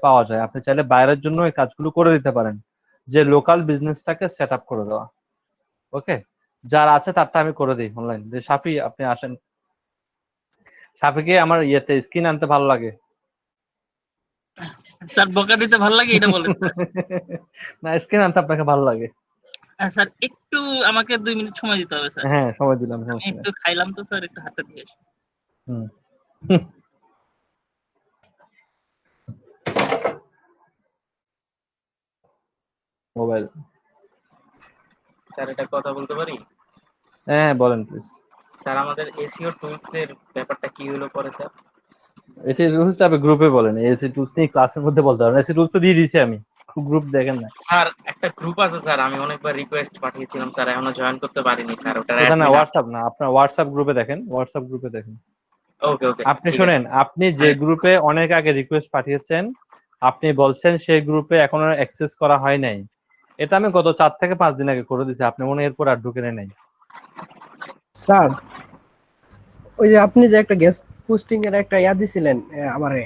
পাওয়া যায়, আপনি চাইলে বাইরের জন্য এই কাজগুলো করে দিতে পারেন, যে লোকাল বিজনেসটাকে সেট আপ করে দেওয়া। ওকে, যার আছে তারটা আমি করে দিই অনলাইন। যে সাফি আপনি আসেন, সাফিকে আমার ইয়েতে স্কিন আনতে ভালো লাগে। স্যার বকা দিতে ভালো লাগে এটা বলেন না, স্কিন আনতে আপনাকে ভালো লাগে। স্যার একটু আমাকে 2 মিনিট সময় দিতে হবে স্যার। হ্যাঁ, সময় দিলাম, আমি সমস্যা নেই। একটু খাইলাম তো স্যার, একটু হাতে দিয়ে আসি। হুম। মোবাইল। স্যার এটা কথা বলতে পারি? হ্যাঁ বলেন প্লিজ। স্যার আমাদের এসইও টুলস এর ব্যাপারটা কি হলো পরে স্যার? এটি রুলসটা আপনি গ্রুপে বলেন, এসি টুলস নিয়ে ক্লাসের মধ্যে বলতে পারেন। এসি টুলস তো দিয়ে দিয়েছি আমি, গ্রুপ দেখেন না। স্যার একটা গ্রুপ আছে স্যার, আমি অনেকবার রিকোয়েস্ট পাঠিয়েছিলাম স্যার, এখনো জয়েন করতে পারিনি স্যার। ওটার ওটা না, অ্যাডমিন। হোয়াটসঅ্যাপ না, আপনার হোয়াটসঅ্যাপ গ্রুপে দেখেন, হোয়াটসঅ্যাপ গ্রুপে দেখেন। ওকে ওকে আপনি ঠিক আছে। শোনেন, আপনি যে গ্রুপে অনেক আগে রিকোয়েস্ট পাঠিয়েছেন, আপনি বলছেন সেই গ্রুপে এখনো অ্যাক্সেস করা হয় নাই। এটা আমি গত 4 থেকে 5 দিন আগে করে দিয়েছি, আপনি মনে এরপর আর ঢুকে নাই। স্যার ওই যে আপনি যে একটা গেস্ট পোস্টিং এর একটা ইয়া দিছিলেন আমারে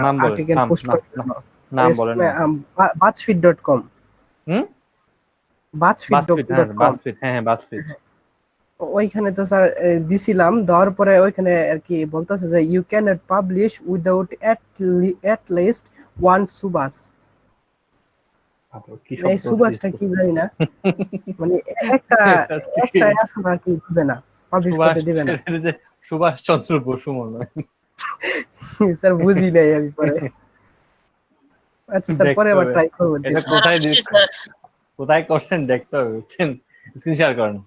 নাম বলেন, আর্টিকেল নাম পোস্ট করার জন্য, নাম বলেন না। buzzfeed.com হুম, buzzfeed.com হ্যাঁ বাসফিট, হ্যাঁ হ্যাঁ বাসফিট। ওইখানে তো স্যার দিছিলাম, দেওয়ার পরে ওইখানে আর কি বলতেছে যে you cannot publish without at least one সুবাস। কি এই শব্দ সুবাসটা কি জানি না, মানে একটা একটা আছে না কি দিবে না, পাবলিশ করতে দিবে না। সুভাষ চন্দ্র বসু মনে হয়। স্যার বুঝি নাই আমি পরে। আচ্ছা স্যার পরে আবার ট্রাই করব। এটা কোথায় করছেন দেখতে হবে, বুঝছেন? স্ক্রিন শেয়ার করেন।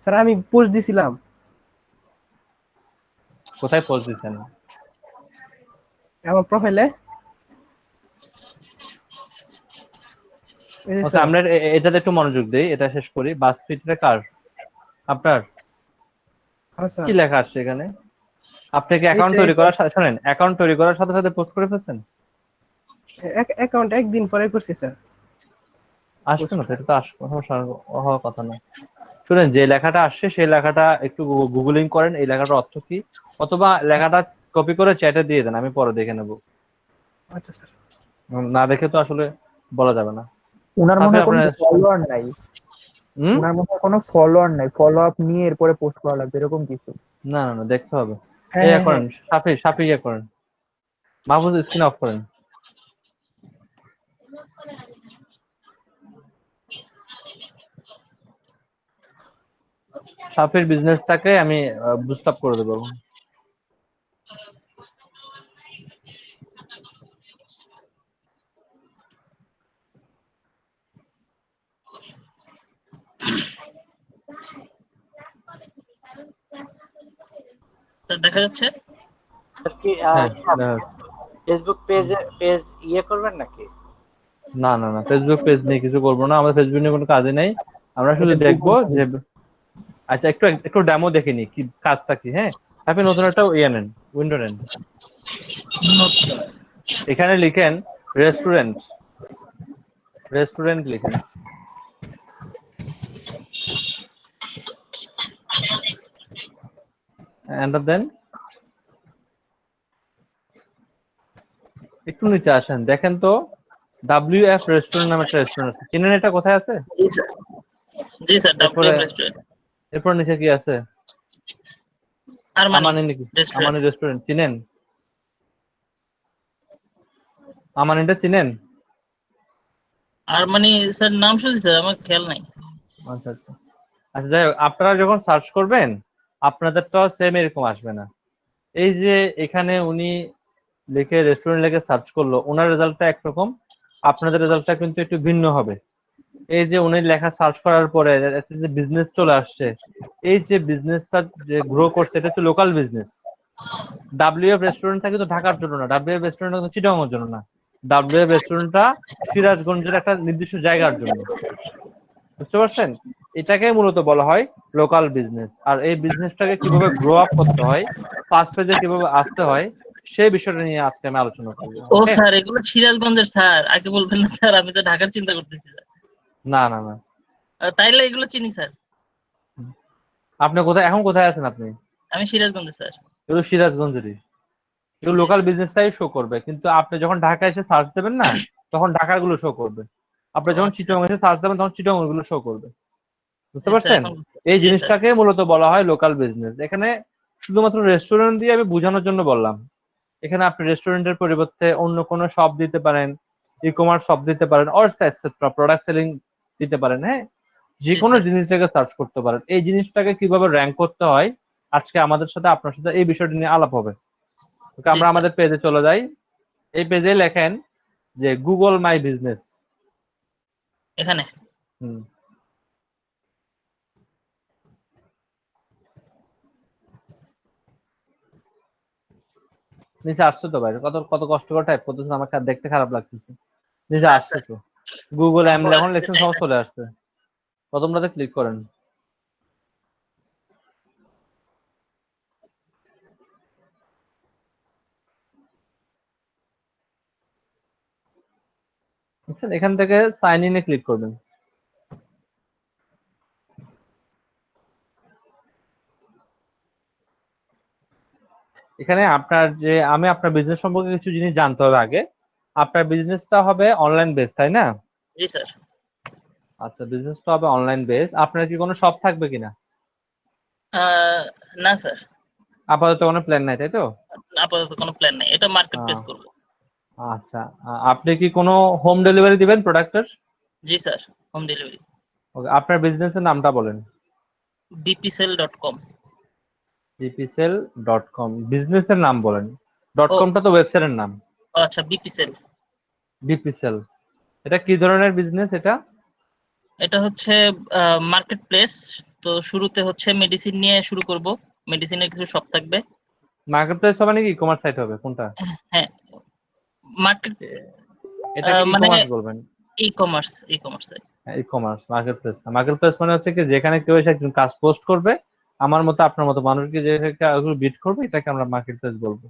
স্যার আমি পোস্ট দিছিলাম। কোথায় পোস্ট দিছেন? আমার প্রোফাইলে। আচ্ছা, আমরা এটাতে একটু মনোযোগ দেই, এটা শেষ করি। বাসফিটটা কার? আপনার? কি লেখা আছে এখানে? আপনি কি অ্যাকাউন্ট তৈরি করার সাথে, শুনেন, অ্যাকাউন্ট তৈরি করার সাথে সাথে পোস্ট করে ফেলছেন? অ্যাকাউন্ট একদিন পরে করছি স্যার। আসবে না, এটা তো সমস্যা হওয়ার কথা না। শুনেন, যে লেখাটা আসছে সেই লেখাটা একটু গুগলিং করেন, এই লেখাটার অর্থ কি, অথবা লেখাটা কপি করে চ্যাটে দিয়ে দেন, আমি পরে দেখে নেব। আচ্ছা স্যার। না দেখে তো আসলে বলা যাবে না। উনার মনে কোনো ফলোয়ার নাই, উনার মনে কোনো ফলোয়ার নাই, ফলো আপ নিয়ে এরপরে পোস্ট করা লাগবে এরকম কিছু? না না না, দেখতে হবে। ইয়া করেন, সাফি ইয়া করেন, মাহফুজ স্ক্রিন অফ করেন। সাফির বিজনেসটাকে আমি বুস্ট আপ করে দেবো। স্যার দেখা যাচ্ছে কি ফেসবুক পেজ ইয়ে করবেন নাকি? না না না, ফেসবুক পেজ নিয়ে কিছু করবো না, আমাদের ফেসবুক নিয়ে কোনো কাজই নেই। আমরা শুধু দেখবো যে, আচ্ছা একটু ডেমো দেখে নি কি কাজটা কি। হ্যাঁ, আপনি নতুন একটা ইয়ে নেন, উইন্ডো নেন, এখানে লিখেন রেস্টুরেন্ট, রেস্টুরেন্ট লিখেন। এন্টার দেন। একটু নিচে আসেন, দেখেন তো WF রেস্টুরেন্ট নামে একটা রেস্টুরেন্ট আছে, চিনেন এটা কোথায় আছে? জি স্যার, WF রেস্টুরেন্ট। এরপর নিচে কি আছে? আমানি নাকি? আমানি রেস্টুরেন্ট চিনেন? আমানিটা চিনেন? আরমানি স্যার নাম শুনছি স্যার, আমার খেয়াল নাই। আচ্ছা আচ্ছা আচ্ছা, যাই হোক, আপনারা যখন সার্চ করবেন আপনাদেরটা সেম এরকম আসবে না। এই যে এখানে উনি লিখে রেস্টুরেন্ট লিখে সার্চ করলো, ওনার রেজাল্টটা একরকম, আপনাদের রেজাল্টটা কিন্তু একটু ভিন্ন হবে। এই যে উনি লেখা সার্চ করার পরে একটা যে বিজনেস চলে আসছে, এই যে বিজনেসটা যে গ্রো করছে, এটা হচ্ছে লোকাল বিজনেস। WF রেস্টুরেন্টটা কিন্তু ঢাকার জন্য না, WF রেস্টুরেন্টটা কিন্তু চিটাগংয়ের জন্য না, WF রেস্টুরেন্টটা সিরাজগঞ্জের একটা নির্দিষ্ট জায়গার জন্য। বুঝতে পারছেন? এটাকে মূলত বলা হয় লোকাল বিজনেস। আর এই বিজনেসটাকে কিভাবে গ্রো আপ করতে হয়, ফার্স্ট পেজে কিভাবে আসতে হয়, সেই বিষয়টা নিয়ে আজকে আমি আলোচনা করব। ও স্যার, এগুলো সিরাজগঞ্জের স্যার, আগে বলবেন না স্যার, আমি তো ঢাকার চিন্তা করতেছি স্যার। না না না, তাইলে এগুলো চিনি স্যার। আপনি কোথায় আছেন আপনি? আমি সিরাজগঞ্জে স্যার। এগুলো সিরাজগঞ্জেরই, এগুলো লোকাল বিজনেসটাই শো করবে, কিন্তু আপনি যখন ঢাকা এসে সার্চ দেবেন না, তখন ঢাকার গুলো শো করবে। আপনি ও যখন আচ্ছা। চিটাগং এসে সার্চ দেবেন তখন চিটাগং গুলো শো করবে। বুঝতে জি স্যার, পারছেন? এখন এই জি স্যার। জিনিসটাকে মূলত বলা হয় লোকাল বিজনেস। এখানে শুধুমাত্র রেস্টুরেন্ট দিয়ে আমি বোঝানোর জন্য বললাম। এখানে আপনি রেস্টুরেন্টের পরিবর্তে অন্য কোনো শপ দিতে পারেন, ই কমার্স শপ দিতে পারেন, অর এটসেট্রা প্রোডাক্ট সেলিং দিতে পারেন। হ্যাঁ, যে জি কোনো স্যার। জিনিসটাকে সার্চ করতে পারেন। এই জিনিসটাকে কিভাবে র্যাঙ্ক করতে হয় আজকে আমাদের সাথে আপনার সাথে এই বিষয়টি নিয়ে আলাপ হবে। ওকে, জি আমরা স্যার। আমাদের পেজে চলে যাই। এই পেজে লেখেন যে গুগল মাই বিজনেস। এখানে হুম, নিচে আসছে তো বাইরে, কত কত কষ্ট করে টাইপ করতেছেন, আমার দেখতে খারাপ লাগতেছে। নিচে না আসছে স্যার, তো, গুগল আমি এম পড়া এখন লিখতে লেখছেন, চাই সব না। চলে আসছে। প্রথমটাতে ক্লিক করেন। বুঝছেন? এখান থেকে সাইন ইনে ক্লিক করবেন। এখানে আমি আপনার বিজনেস সম্পর্কে কিছু জিনিস জানতে হবে আগে। আপনার বিজনেসটা হবে অনলাইন বেস, তাই না? জি স্যার। আচ্ছা, বিজনেসটা হবে অনলাইন বেস। আপনার কি কোনো শপ থাকবে কিনা? না স্যার, আপাতত কোনো প্ল্যান নাই, তাই তো? আপাতত কোনো প্ল্যান নেই, এটা মার্কেট প্লেস আহ, করব। আচ্ছা, আপনি কি কোনো হোম ডেলিভারি দিবেন প্রোডাক্টের? জি স্যার, হোম ডেলিভারি। ওকে, আপনার বিজনেসের নামটা বলেন। bpsell.com। bpsell.com, বিজনেসের নাম বলেন। ডট ও কমটা তো ওয়েবসাইটের নাম। আচ্ছা, bpsell। বিপিসেল, এটা কি ধরনের বিজনেস এটা? এটা হচ্ছে মার্কেট প্লেস। তো শুরুতে হচ্ছে মেডিসিন নিয়ে শুরু করব, মেডিসিনের কিছু শপ থাকবে। মার্কেট প্লেস হবে নাকি ই কমার্স সাইট হবে, কোনটা? হ্যাঁ, মার্কেট এ- এটাকে ই মানে কমার্স বলবেন। E commerce. E commerce, market place না। মার্কেট প্লেস মানে হচ্ছে কি, যেখানে কেউ এসে একজন কাজ পোস্ট করবে, আমার মতো আপনার মতো মানুষকে যে বিট করবে, এটাকে আমরা মার্কেট প্লেস বলবো।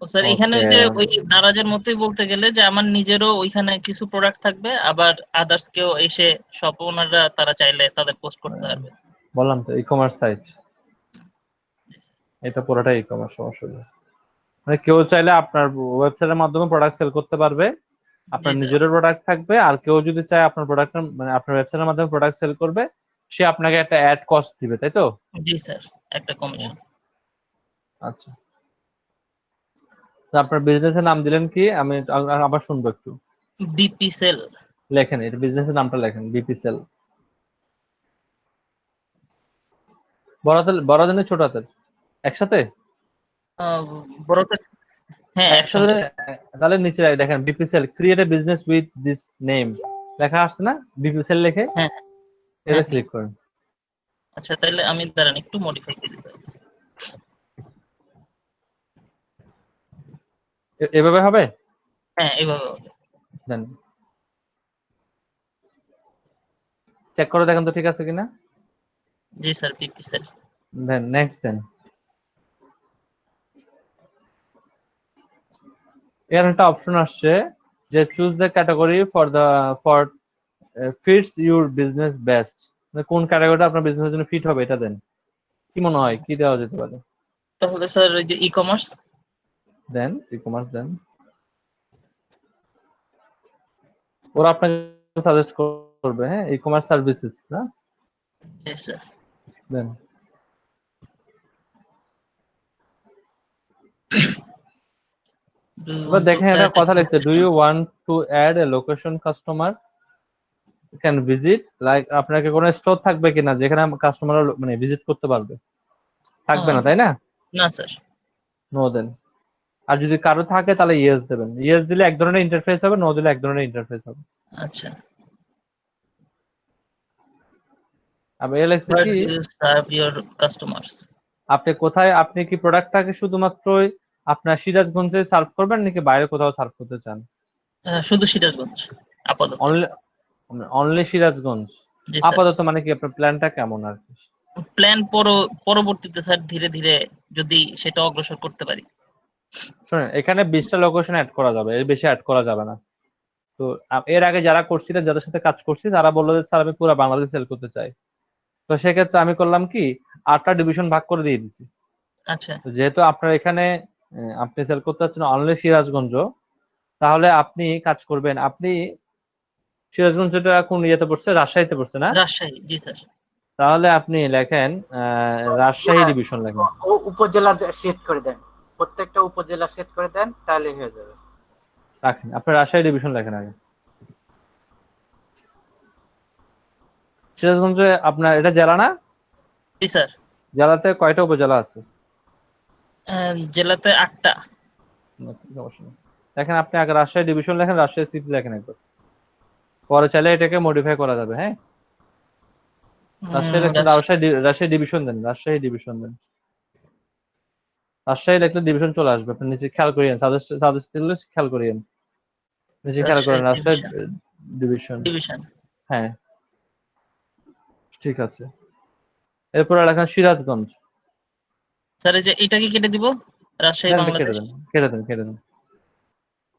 ও স্যার, এখানে ওকে, ওই যে ওই দারাজের মতোই বলতে গেলে যে আমার নিজেরও ওইখানে কিছু প্রোডাক্ট থাকবে, আবার আদার্স কেউ এসে শপ ওনাররা তারা চাইলে তাদের পোস্ট করতে পারবে। বললাম তো ই কমার্স সাইট। এটা পুরোটাই ই কমার্স, সমস্যা নেই। মানে কেউ চাইলে আপনার ওয়েবসাইটের মাধ্যমে প্রোডাক্ট সেল করতে পারবে, জি আপনার স্যার। নিজেরও প্রোডাক্ট থাকবে, আর কেউ যদি চায় আপনার প্রোডাক্ট, মানে আপনার ওয়েবসাইটের মাধ্যমে প্রোডাক্ট সেল করবে, সে আপনাকে একটা অ্যাড কস্ট দিবে, তাই তো? জি স্যার, একটা ও, কমিশন। আচ্ছা। তো আপনার বিজনেসের নাম দিলেন কি, আমি আবার শুনবো একটু। bpsell। লেখেন, এটা বিজনেসের নামটা লেখেন, বিপিসেল। বড় হাতের না ছোট হাতের? একসাথে? বড়তে, হ্যাঁ একসাথে। একসঙ্গে। তাহলে নিচে দেখেন BPSell create a business with this name, লেখা আসছে না বিপিসেল লেখে? হ্যাঁ এটা হ্যাঁ হ্যাঁ। ক্লিক করেন। আচ্ছা, তাহলে আমি দাঁড়ান একটু মডিফাই করে দিতে হবে। এভাবে হবে? হ্যাঁ, এইভাবে হবে। দেন, চেক করে দেখেন তো ঠিক আছে কিনা। জি স্যার, bpsell। দেন নেক্সট দেন। এর একটা অপশন আসছে যে choose the category for fits your business best, কোন ক্যাটাগরিটা আপনার বিজনেসের জন্য ফিট হবে এটা দেন। কি মনে হয় কি দেওয়া যেতে পারে? তাহলে স্যার ওই যে ই কমার্স। দেন ই কমার্স দেন, ওরা আপনাকে সাজেস্ট করবে। হ্যাঁ, ই কমার্স সার্ভিসেস না? জি স্যার। দেন, এবার দেখেন এটা কথা লিখছে, do you want to add a location customer can visit, like আপনাকে কোনো স্টোর থাকবে কিনা যেখানে কাস্টমার মানে ভিজিট করতে পারবে? থাকবে না, তাই না? না স্যার। নো দেন। আর যদি কারো থাকে তাহলে ইয়েস দেবেন। ইয়েস দিলে এক ধরনের ইন্টারফেস হবে, নো দিলে এক ধরনের ইন্টারফেস হবে। আচ্ছা। আবার এ লেখছে Where কি, do you serve your customers? আপনি কি প্রোডাক্টটাকে শুধুমাত্র আপনার সিরাজগঞ্জে সার্ভ করবেন নাকি বাইরে কোথাও সার্ভ করতে চান? শুধু সিরাজগঞ্জ আপাতত। অনলি অনলি সিরাজগঞ্জ জি স্যার। আপাতত, মানে কি আপনার প্ল্যানটা কেমন আর কি? প্ল্যান পরবর্তীতে স্যার ধীরে ধীরে যদি সেটা অগ্রসর করতে পারি। শুনেন, এখানে 20টা লোকেশন অ্যাড করা যাবে, এর বেশি অ্যাড করা যাবে না। তো এর আগে যারা করছিলেন, যাদের সাথে কাজ করছি, তারা বললো যে স্যার আমি পুরো বাংলাদেশ সেল করতে চাই। তো সেক্ষেত্রে আমি করলাম কি 8টা ডিভিশন ভাগ করে দিয়ে দিছি। আচ্ছা তো যেহেতু আপনার এখানে আপনি সেল করতে চাচ্ছেন অনলি সিরাজগঞ্জ, তাহলে আপনি কাজ করবেন, আপনি সিরাজগঞ্জটা কোন ইয়েতে পড়ছে, রাজশাহীতে পড়ছে না? রাজশাহী, জি স্যার। তাহলে আপনি লেখেন রাজশাহী ডিভিশন লেখেন। উপজেলা সেট করে দেন, প্রত্যেকটা উপজেলা সেট করে দেন, তাহলে হয়ে যাবে। রাখেন, আপনি রাজশাহী ডিভিশন লেখেন আগে। সিরাজগঞ্জে আপনার এটা জেলা না? জি স্যার। জেলাতে কয়টা উপজেলা আছে? জেলাতে 8টা। সমস্যা নেই। দেখেন আপনি আগে রাজশাহী ডিভিশন লেখেন, রাজশাহী সিটি লেখেন একবার, পরে চাইলে এটাকে মডিফাই করা যাবে। হ্যাঁ, রাজশাহী লেখেন, রাজশাহী ডিভিশন দেন, রাজশাহী ডিভিশন দেন। রাজশাহী লেখলে ডিভিশন চলে আসবে, আপনি নিচে খেয়াল করিয়েন, সাজেস্ট দিলে খেয়াল করিয়েন, নিচে খেয়াল করেন রাজশাহী ডিভিশন। ডিভিশন। হ্যাঁ ঠিক আছে। এরপরে লেখেন সিরাজগঞ্জ। স্যার এই যে এটাকে কেটে দিব, রাজশাহী কেটে বাংলাদেশ। দেন, কেটে দেন, কেটে দেন।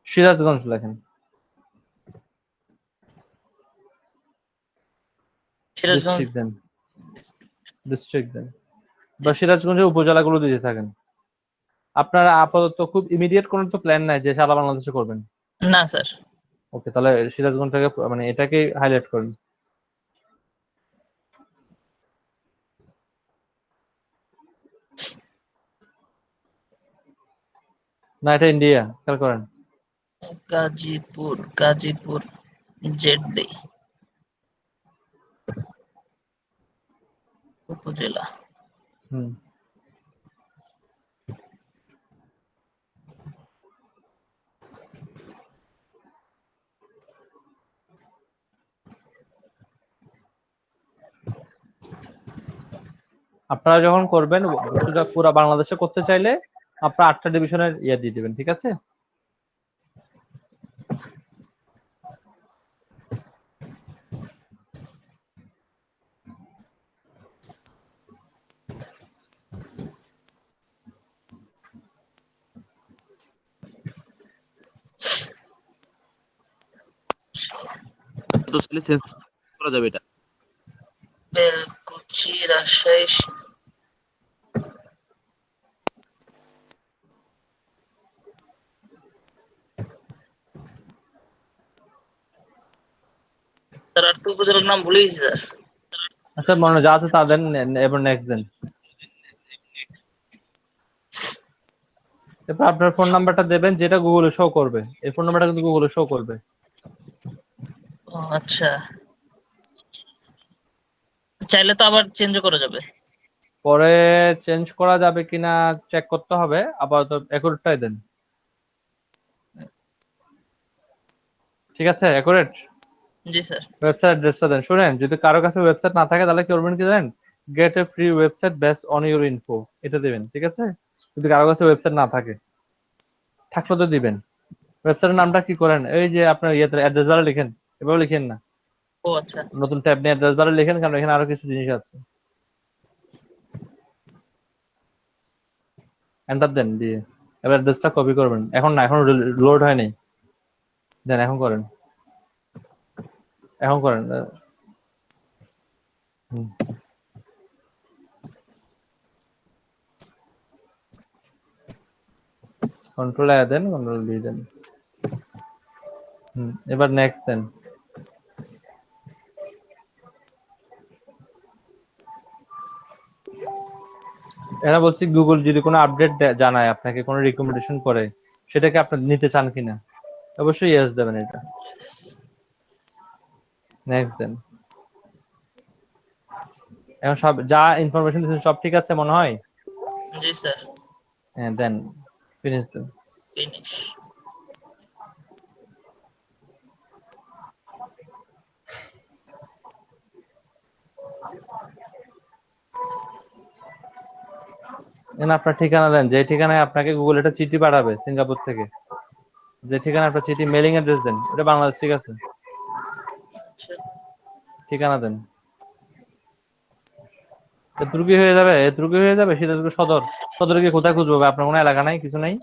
সিরাজগঞ্জ লেখেন, সিরাজগঞ্জ। ডিস্ট্রিক্ট দেন, ডিস্ট্রিক্ট দেন, বা সিরাজগঞ্জের উপজেলাগুলো দিতে থাকেন। আপনারা আপাতত খুব ইমিডিয়েট কোনো তো প্ল্যান নাই যে সারা বাংলাদেশে করবেন? না স্যার। ওকে, তাহলে সিরাজগঞ্জটাকে মানে এটাকে হাইলাইট করেন। না এটা ইন্ডিয়া, খেয়াল করেন। গাজীপুর, গাজীপুর জেডডি উপজেলা। হুম, আপনারা যখন করবেন সেটা পুরো বাংলাদেশে করতে চাইলে আপনারা 8টা ডিভিশনের ইয়ে দিয়ে দিবেন, ঠিক আছে? তো চাইলে চেঞ্জ করা যাবে এটা। বেলকুচি, রাজশাহী। স্যার আর তো উপজেলার নাম ভুলে গেছি স্যার। আচ্ছা মনে যা আছে তা দেন, এবার নেক্সট দেন। এরপর আপনার ফোন নাম্বারটা দেবেন যেটা গুগলে শো করবে, এই ফোন নাম্বারটা কিন্তু গুগলে শো করবে। ও আচ্ছা, চাইলে তো আবার চেঞ্জ করা যাবে। পরে চেঞ্জ করা যাবে কিনা চেক করতে হবে, আপাতত অ্যাকুরেটটাই দেন, ঠিক আছে? অ্যাকুরেট জি স্যার। ওয়েবসাইট অ্যাড্রেসটা দেন। শুনেন, যদি কারো কাছে ওয়েবসাইট না থাকে তাহলে কি করবেন কি জানেন? Gate A free website based on your info, এটা দিবেন, ঠিক আছে? যদি কারো কাছে ওয়েবসাইট না থাকে, থাকলে তো দিবেন। ওয়েবসাইটের নামটা কি করেন, এই যে আপনার ইয়েতে অ্যাড্রেস বারে লিখেন, এভাবে লিখেন না, ও আচ্ছা। নতুন ট্যাব নিয়ে অ্যাড্রেস বারে লিখেন, কারণ এখানে আরো কিছু জিনিস আছে। এন্টার দেন, দিয়ে এবার অ্যাড্রেসটা কপি করবেন। এখন না, এখন লোড হয় নাই, দেন এখন করেন, এখন করেন। কন্ট্রোল এ দেন, কন্ট্রোল বি দেন। এবার নেক্সট দেন। এরা বলছি গুগল যদি কোনো আপডেট জানায়, আপনাকে কোনো রিকমেন্ডেশন করে, সেটাকে আপনি নিতে চান কিনা, অবশ্যই ইয়েস দেবেন এটা। নেক্সট দেন। এখন সব যা ইনফরমেশন দিয়েছেন সব ঠিক আছে মনে হয়? জি স্যার। হ্যাঁ দেন, ফিনিশ দেন। ফিনিশ। এখানে আপনার ঠিকানা দেন, যে ঠিকানায় আপনাকে গুগল একটা চিঠি পাঠাবে সিঙ্গাপুর থেকে, যে ঠিকানা আপনার চিঠি মেলিং অ্যাড্রেস দেন, এটা বাংলাদেশ, ঠিক আছে? ঠিকানা দেন। এতটুকু হয়ে যাবে, এতটুকু হয়ে যাবে। সিরাজগঞ্জ সদর, সদরে গিয়ে কোথায় খুঁজবো? আপনার কোনো এলাকা নাই, কিছু নাই?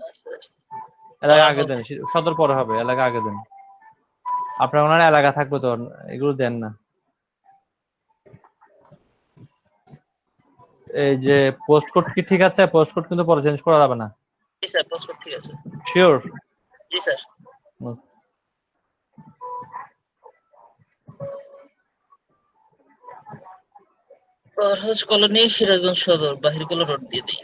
এলাকা আগে দেন, সদর পরে হবে, এলাকা আগে দেন। আপনার ওনার এলাকা থাকবে তো, এগুলো দেন না। এই যে পোস্ট কোড কি ঠিক আছে? পোস্ট কোড কিন্তু পরে চেঞ্জ করা যাবে না। জি স্যার, পোস্ট ঠিক আছে। শিওর? জি স্যার। ফরহাদ কলোনি, সিরাজগঞ্জ সদর, বাহিরকোলা রোড দিয়ে দিই।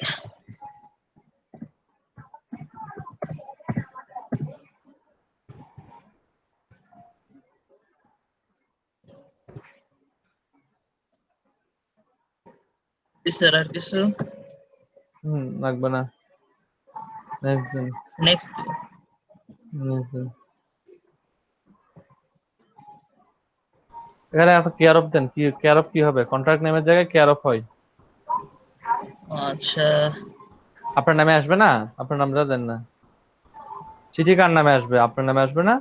জি স্যার, আর কিছু? লাগবে না। নেক্সট দিন। নেক্সট। এখানে একটা কেয়ার অফ দেন। কি কেয়ার অফ কি হবে? কন্ট্রাক্ট নেমের জায়গায় কেয়ার অফ হয়। আচ্ছা, আপনার নামে আসবে না? আপনার নামটা দেন না। চিঠি কার নামে আসবে? আপনার নামে আসবে না?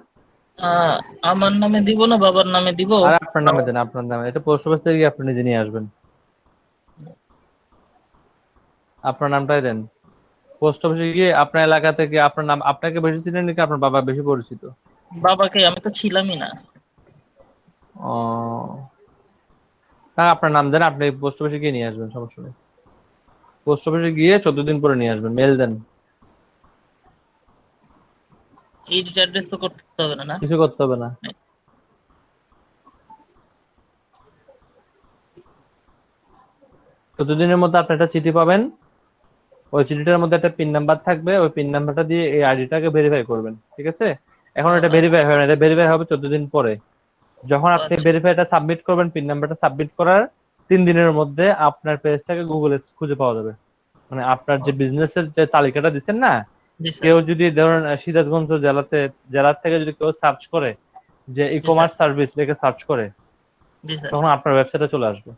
আমার নামে দিব না বাবার নামে দিব? আর আপনার নামে দেন, আপনার নামে। এটা পোস্ট অফিস থেকে গিয়ে আপনি নিজে নিয়ে আসবেন। আপনার নামটাই দেন। পোস্ট অফিসে গিয়ে আপনার এলাকা থেকে আপনার নাম, আপনাকে বেশি চিনেন নাকি আপনার বাবা বেশি পরিচিত? বাবাকে, আমি তো ছিলামই না। ও, হ্যাঁ, আপনার নাম দেন, আপনি পোস্ট অফিসে গিয়ে নিয়ে আসবেন, সমস্যা নেই। পোস্ট অফিসে গিয়ে 14 দিন পরে নিয়ে আসবেন। মেল দেন। এই অ্যাড্রেস তো করতে হবে না? কিছু করতে হবে না। দিনের মধ্যে আপনি একটা চিঠি পাবেন। ওই চিঠিটার মধ্যে একটা পিন নাম্বার থাকবে। ওই পিন নাম্বারটা দিয়ে এই আইডিটাকে ভেরিফাই করবেন, ঠিক আছে? এখন এটা ভেরিফাই হয় না, এটা ভেরিফাই হবে 14 দিন পরে। যখন আপনি ভেরিফাইটা সাবমিট করবেন, পিন নাম্বারটা সাবমিট করার 3 দিনের মধ্যে আপনার পেজটাকে গুগলে খুঁজে পাওয়া যাবে। মানে আপনার যে বিজনেসের যে তালিকাটা দিচ্ছেন না, কেউ যদি ধরুন সিরাজগঞ্জ জেলার থেকে যদি কেউ সার্চ করে যে ই কমার্স সার্ভিস লিখে সার্চ করে, তখন আপনার ওয়েবসাইটে চলে আসবে।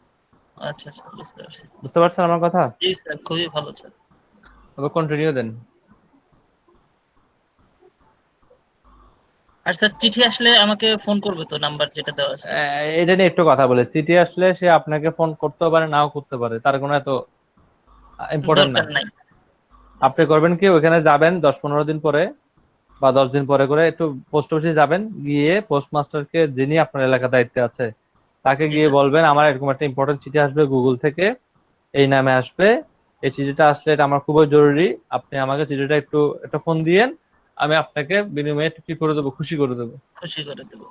আচ্ছা আচ্ছা, বুঝতে পারছি। বুঝতে পারছেন আমার কথা? জি স্যার, খুবই ভালো স্যার। তবে কন্টিনিউ দেন। আর স্যার, চিঠি আসলে আমাকে ফোন করবে তো, নাম্বার যেটা দেওয়া আছে? এটা নিয়ে একটু কথা বলে। চিঠি আসলে সে আপনাকে ফোন করতেও পারে, নাও করতে পারে, তার কোনো এত ইম্পর্টেন্ট না। আপনি করবেন কি, ওখানে যাবেন 10-15 দিন পরে বা 10 দিন পরে করে একটু পোস্ট অফিসে যাবেন, গিয়ে পোস্টমাস্টারকে, যিনি আপনার এলাকা দায়িত্বে আছে, তাকে গিয়ে বলবেন আমার এরকম একটা ইম্পর্টেন্ট চিঠি আসবে গুগল থেকে, এই নামে আসবে, এই চিঠিটা আসলে এটা আমার খুবই জরুরি, আপনি আমাকে চিঠিটা একটু একটা ফোন দিয়েন, আমি আপনাকে বিনিময়ে কি করে দেবো, খুশি করে দেবো। খুশি করে দেবো।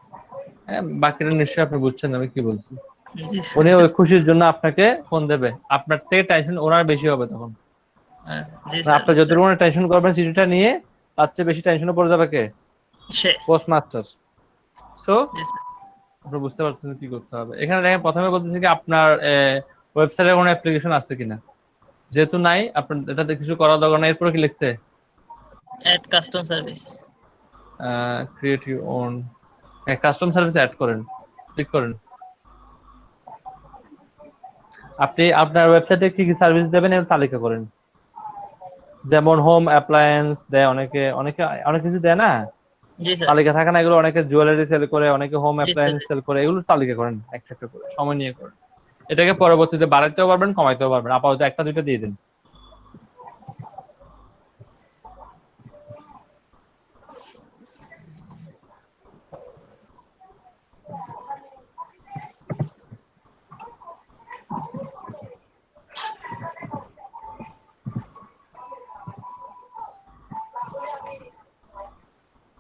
হ্যাঁ, বাকিটা নিশ্চয়ই আপনি বুঝছেন আমি কি বলছি। উনি ওই খুশির জন্য আপনাকে ফোন দেবে, আপনার থেকে টেনশন ওনার বেশি হবে তখন। আপনি যতটুকু টেনশন করবেন চিঠিটা নিয়ে, তার চেয়ে বেশি টেনশনে পড়ে যাবে কে? পোস্টমাস্টার। সো আপনি বুঝতে পারছেন কি করতে হবে। এখানে দেখেন প্রথমে বলতেছি কি আপনার ওয়েবসাইটে কোনো অ্যাপ্লিকেশন আছে কিনা, যেহেতু নাই আপনার এটাতে কিছু করার দরকার নাই। এরপরে কি লিখছে? Add custom service. Create your own. Custom service add করেন, ক্লিক করেন। আপনি আপনার ওয়েবসাইটে কি কি সার্ভিস দেবেন এর তালিকা করেন। যেমন হোম অ্যাপ্লায়েন্স দেয়, অনেক কিছু দেয় না, তালিকা থাকে না এগুলো? অনেকে জুয়েলারি সেল করে, অনেকে হোম অ্যাপ্লায়েন্স সেল করে, এগুলো তালিকা করেন একটা একটা করে, সময় নিয়ে করেন। এটাকে পরবর্তীতে বাড়াইতেও পারবেন, কমাইতেও পারবেন। আপাতত একটা দুইটা দিয়ে দিন।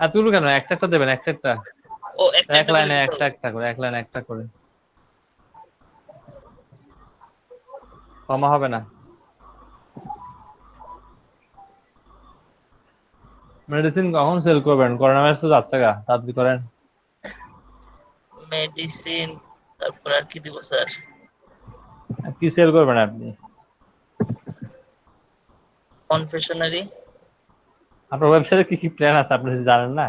এতগুলো কেন? একটা একটা দেবেন, একটা একটা। এক লাইনে একটা একটা করে, এক লাইনে একটা করে, কমা হবে না। মেডিসিন কখন সেল করবেন? করোনা ভাইরাস তো যাচ্ছে গা, তাড়াতাড়ি করেন। মেডিসিন, তারপর আর কি দিব স্যার? কি সেল করবেন আপনি? কনফেশনারি। আপনার ওয়েবসাইটে কি কি প্ল্যান আছে আপনি জানেন না?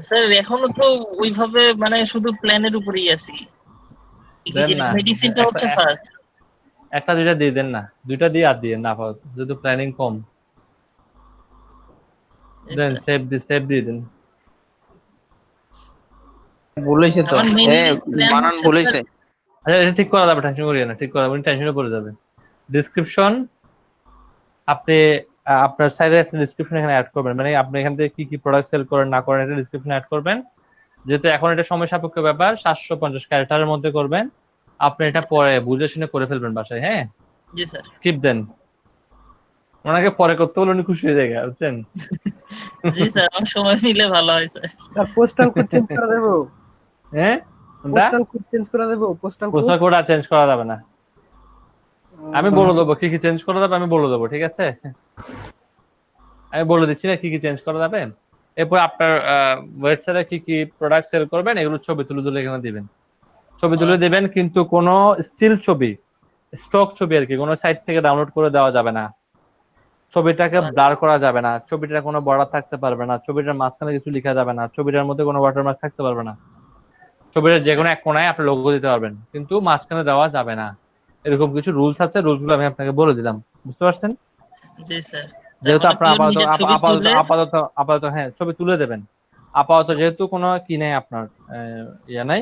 স্যার এখনো তো ওইভাবে মানে শুধু প্ল্যানের উপরেই আছি। মেডিসিনটা হচ্ছে ফার্স্ট। একটা দুইটা দিয়ে দেন না, দুইটা দিয়ে আর দিয়ে না আপাতত, যেহেতু প্ল্যানিং কম। দেন সেভ দিয়ে দেন। বলেছে তো বানান বলেছে। আচ্ছা, এটা ঠিক করা যাবে, টেনশন করিও না, ঠিক করা যাবে, টেনশনে পড়ে যাবে। ডেসক্রিপশন, আপনি আপনার সাইডে একটা ডেসক্রিপশন এখানে অ্যাড করবেন, মানে আপনি এখান থেকে কি কি প্রোডাক্ট সেল করেন না করেন এটা ডেসক্রিপশন অ্যাড করবেন। যেহেতু এখন এটা সময় সাপেক্ষ ব্যাপার, 750 ক্যারেক্টারের মধ্যে করবেন। আপনি এটা পরে বুঝে শুনে করে ফেলবেন বাসায়, হ্যাঁ? জি স্যার। স্কিপ দেন। ওনাকে পরে করতে বলে উনি খুশি হয়ে যায়, বুঝছেন? জি স্যার, আমার সময় নিলে ভালো হয় sir. Sir postal code change করে দেবো? হ্যাঁ, কোনটা? পোস্টাল কোড চেঞ্জ করে দেবো? পোস্টাল কোড পোস্টাল কোড আর চেঞ্জ করা যাবে না। আমি বলে দেবো কি কি চেঞ্জ করা যাবে, আমি বলে দেবো, ঠিক আছে? আমি বলে দিচ্ছি না কি কি চেঞ্জ করা যাবে। এরপর আপনার ওয়েবসাইটে কি কি প্রোডাক্ট সেল করবেন এগুলো ছবি তুলে তুলে এখানে দিবেন। ছবি তুলে আচ্ছা। দিবেন, কিন্তু কোনো স্টিল ছবি, স্টক ছবি আর কি, কোনো সাইট থেকে ডাউনলোড করে দেওয়া যাবে না। ছবিটাকে ব্লার করা যাবে না, ছবিটার কোনো বর্ডার থাকতে পারবে না, ছবিটার মাঝখানে কিছু লেখা যাবে না, ছবিটার মধ্যে কোনো ওয়াটারমার্ক থাকতে পারবে না। ছবিটার যে কোনো এক কোণায় আপনি লোগো দিতে পারবেন, কিন্তু মাঝখানে দেওয়া যাবে না। এরকম কিছু রুলস আছে, রুলসগুলো আমি আপনাকে বলে দিলাম, বুঝতে পারছেন? জি স্যার। যেহেতু মানে আপনার কেউ আপাতত নিজের ছবি আপাতত তুলে আপাতত আপাতত হ্যাঁ ছবি তুলে দেবেন। আপাতত যেহেতু কোনো কি নেই আপনার, ইয়ে নাই,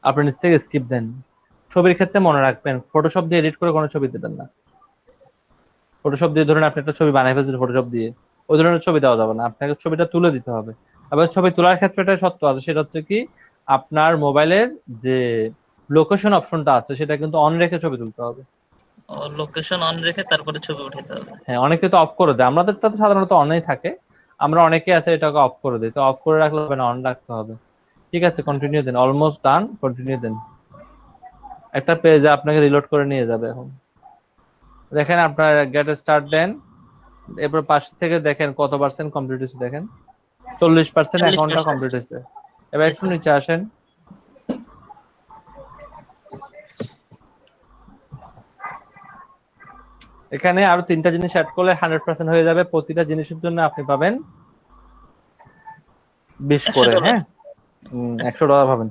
আপনি নিচ থেকে স্কিপ দেন। ছবির ক্ষেত্রে মনে রাখবেন ফটোশপ দিয়ে এডিট করে কোনো ছবি দেবেন না। ফটোশপ দিয়ে ধরুন আপনি একটা ছবি বানাই ফেলছেন ফটোশপ দিয়ে, ওই ধরনের ছবি দেওয়া যাবে না, আপনাকে ছবিটা তুলে দিতে হবে। আবার ছবি তোলার ক্ষেত্রে একটা সত্য আছে, সেটা হচ্ছে কি আপনার মোবাইলের যে লোকেশন অপশনটা আছে সেটা কিন্তু অন রেখে ছবি তুলতে হবে। লোকেশন অন রেখে তারপরে ছবি উঠাতে হবে। হ্যাঁ, অনেকে তো অফ করে দেয়, আমাদেরটা তো সাধারণত অনই থাকে, আমরা অনেকে আছে এটাকে অফ করে দিই, তো অফ করে রাখলে হবে না, অন রাখতে হবে। ঠিক আছে, কন্টিনিউ দেন, অলমোস্ট ডান, কন্টিনিউ দেন। একটা পেজে আপনাকে রিলোড করে নিয়ে যাবে। এখন দেখেন আপনার গেট স্টার্ট দেন, এরপর পাশ থেকে দেখেন কত পার্সেন্ট কমপ্লিট হয়েছে, দেখেন 40% অ্যাকাউন্টটা 40%। কমপ্লিট হয়েছে। এবার জি একটু স্যার। নিচে আসেন, এখানে আরো 3টা জিনিস অ্যাড করলে 100% হয়ে যাবে। প্রতিটা জিনিসের জন্য আপনি পাবেন 20 করে, $100। হ্যাঁ $100 পাবেন।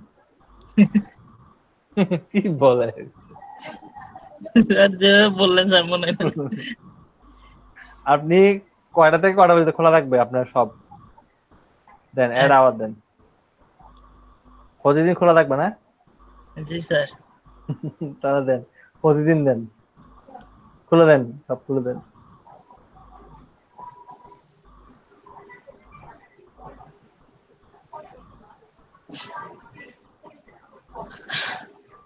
কি বলে, স্যার যেভাবে বললেন স্যার মনে হয় না। আপনি কয়টা থেকে কয়টা পর্যন্ত খোলা থাকবে আপনার সব? দেন অ্যাড আওয়ার দেন, প্রতিদিন খোলা থাকবে না? জি স্যার। তাহলে দেন, প্রতিদিন দেন, খুলে দেন, সব খুলে দেন।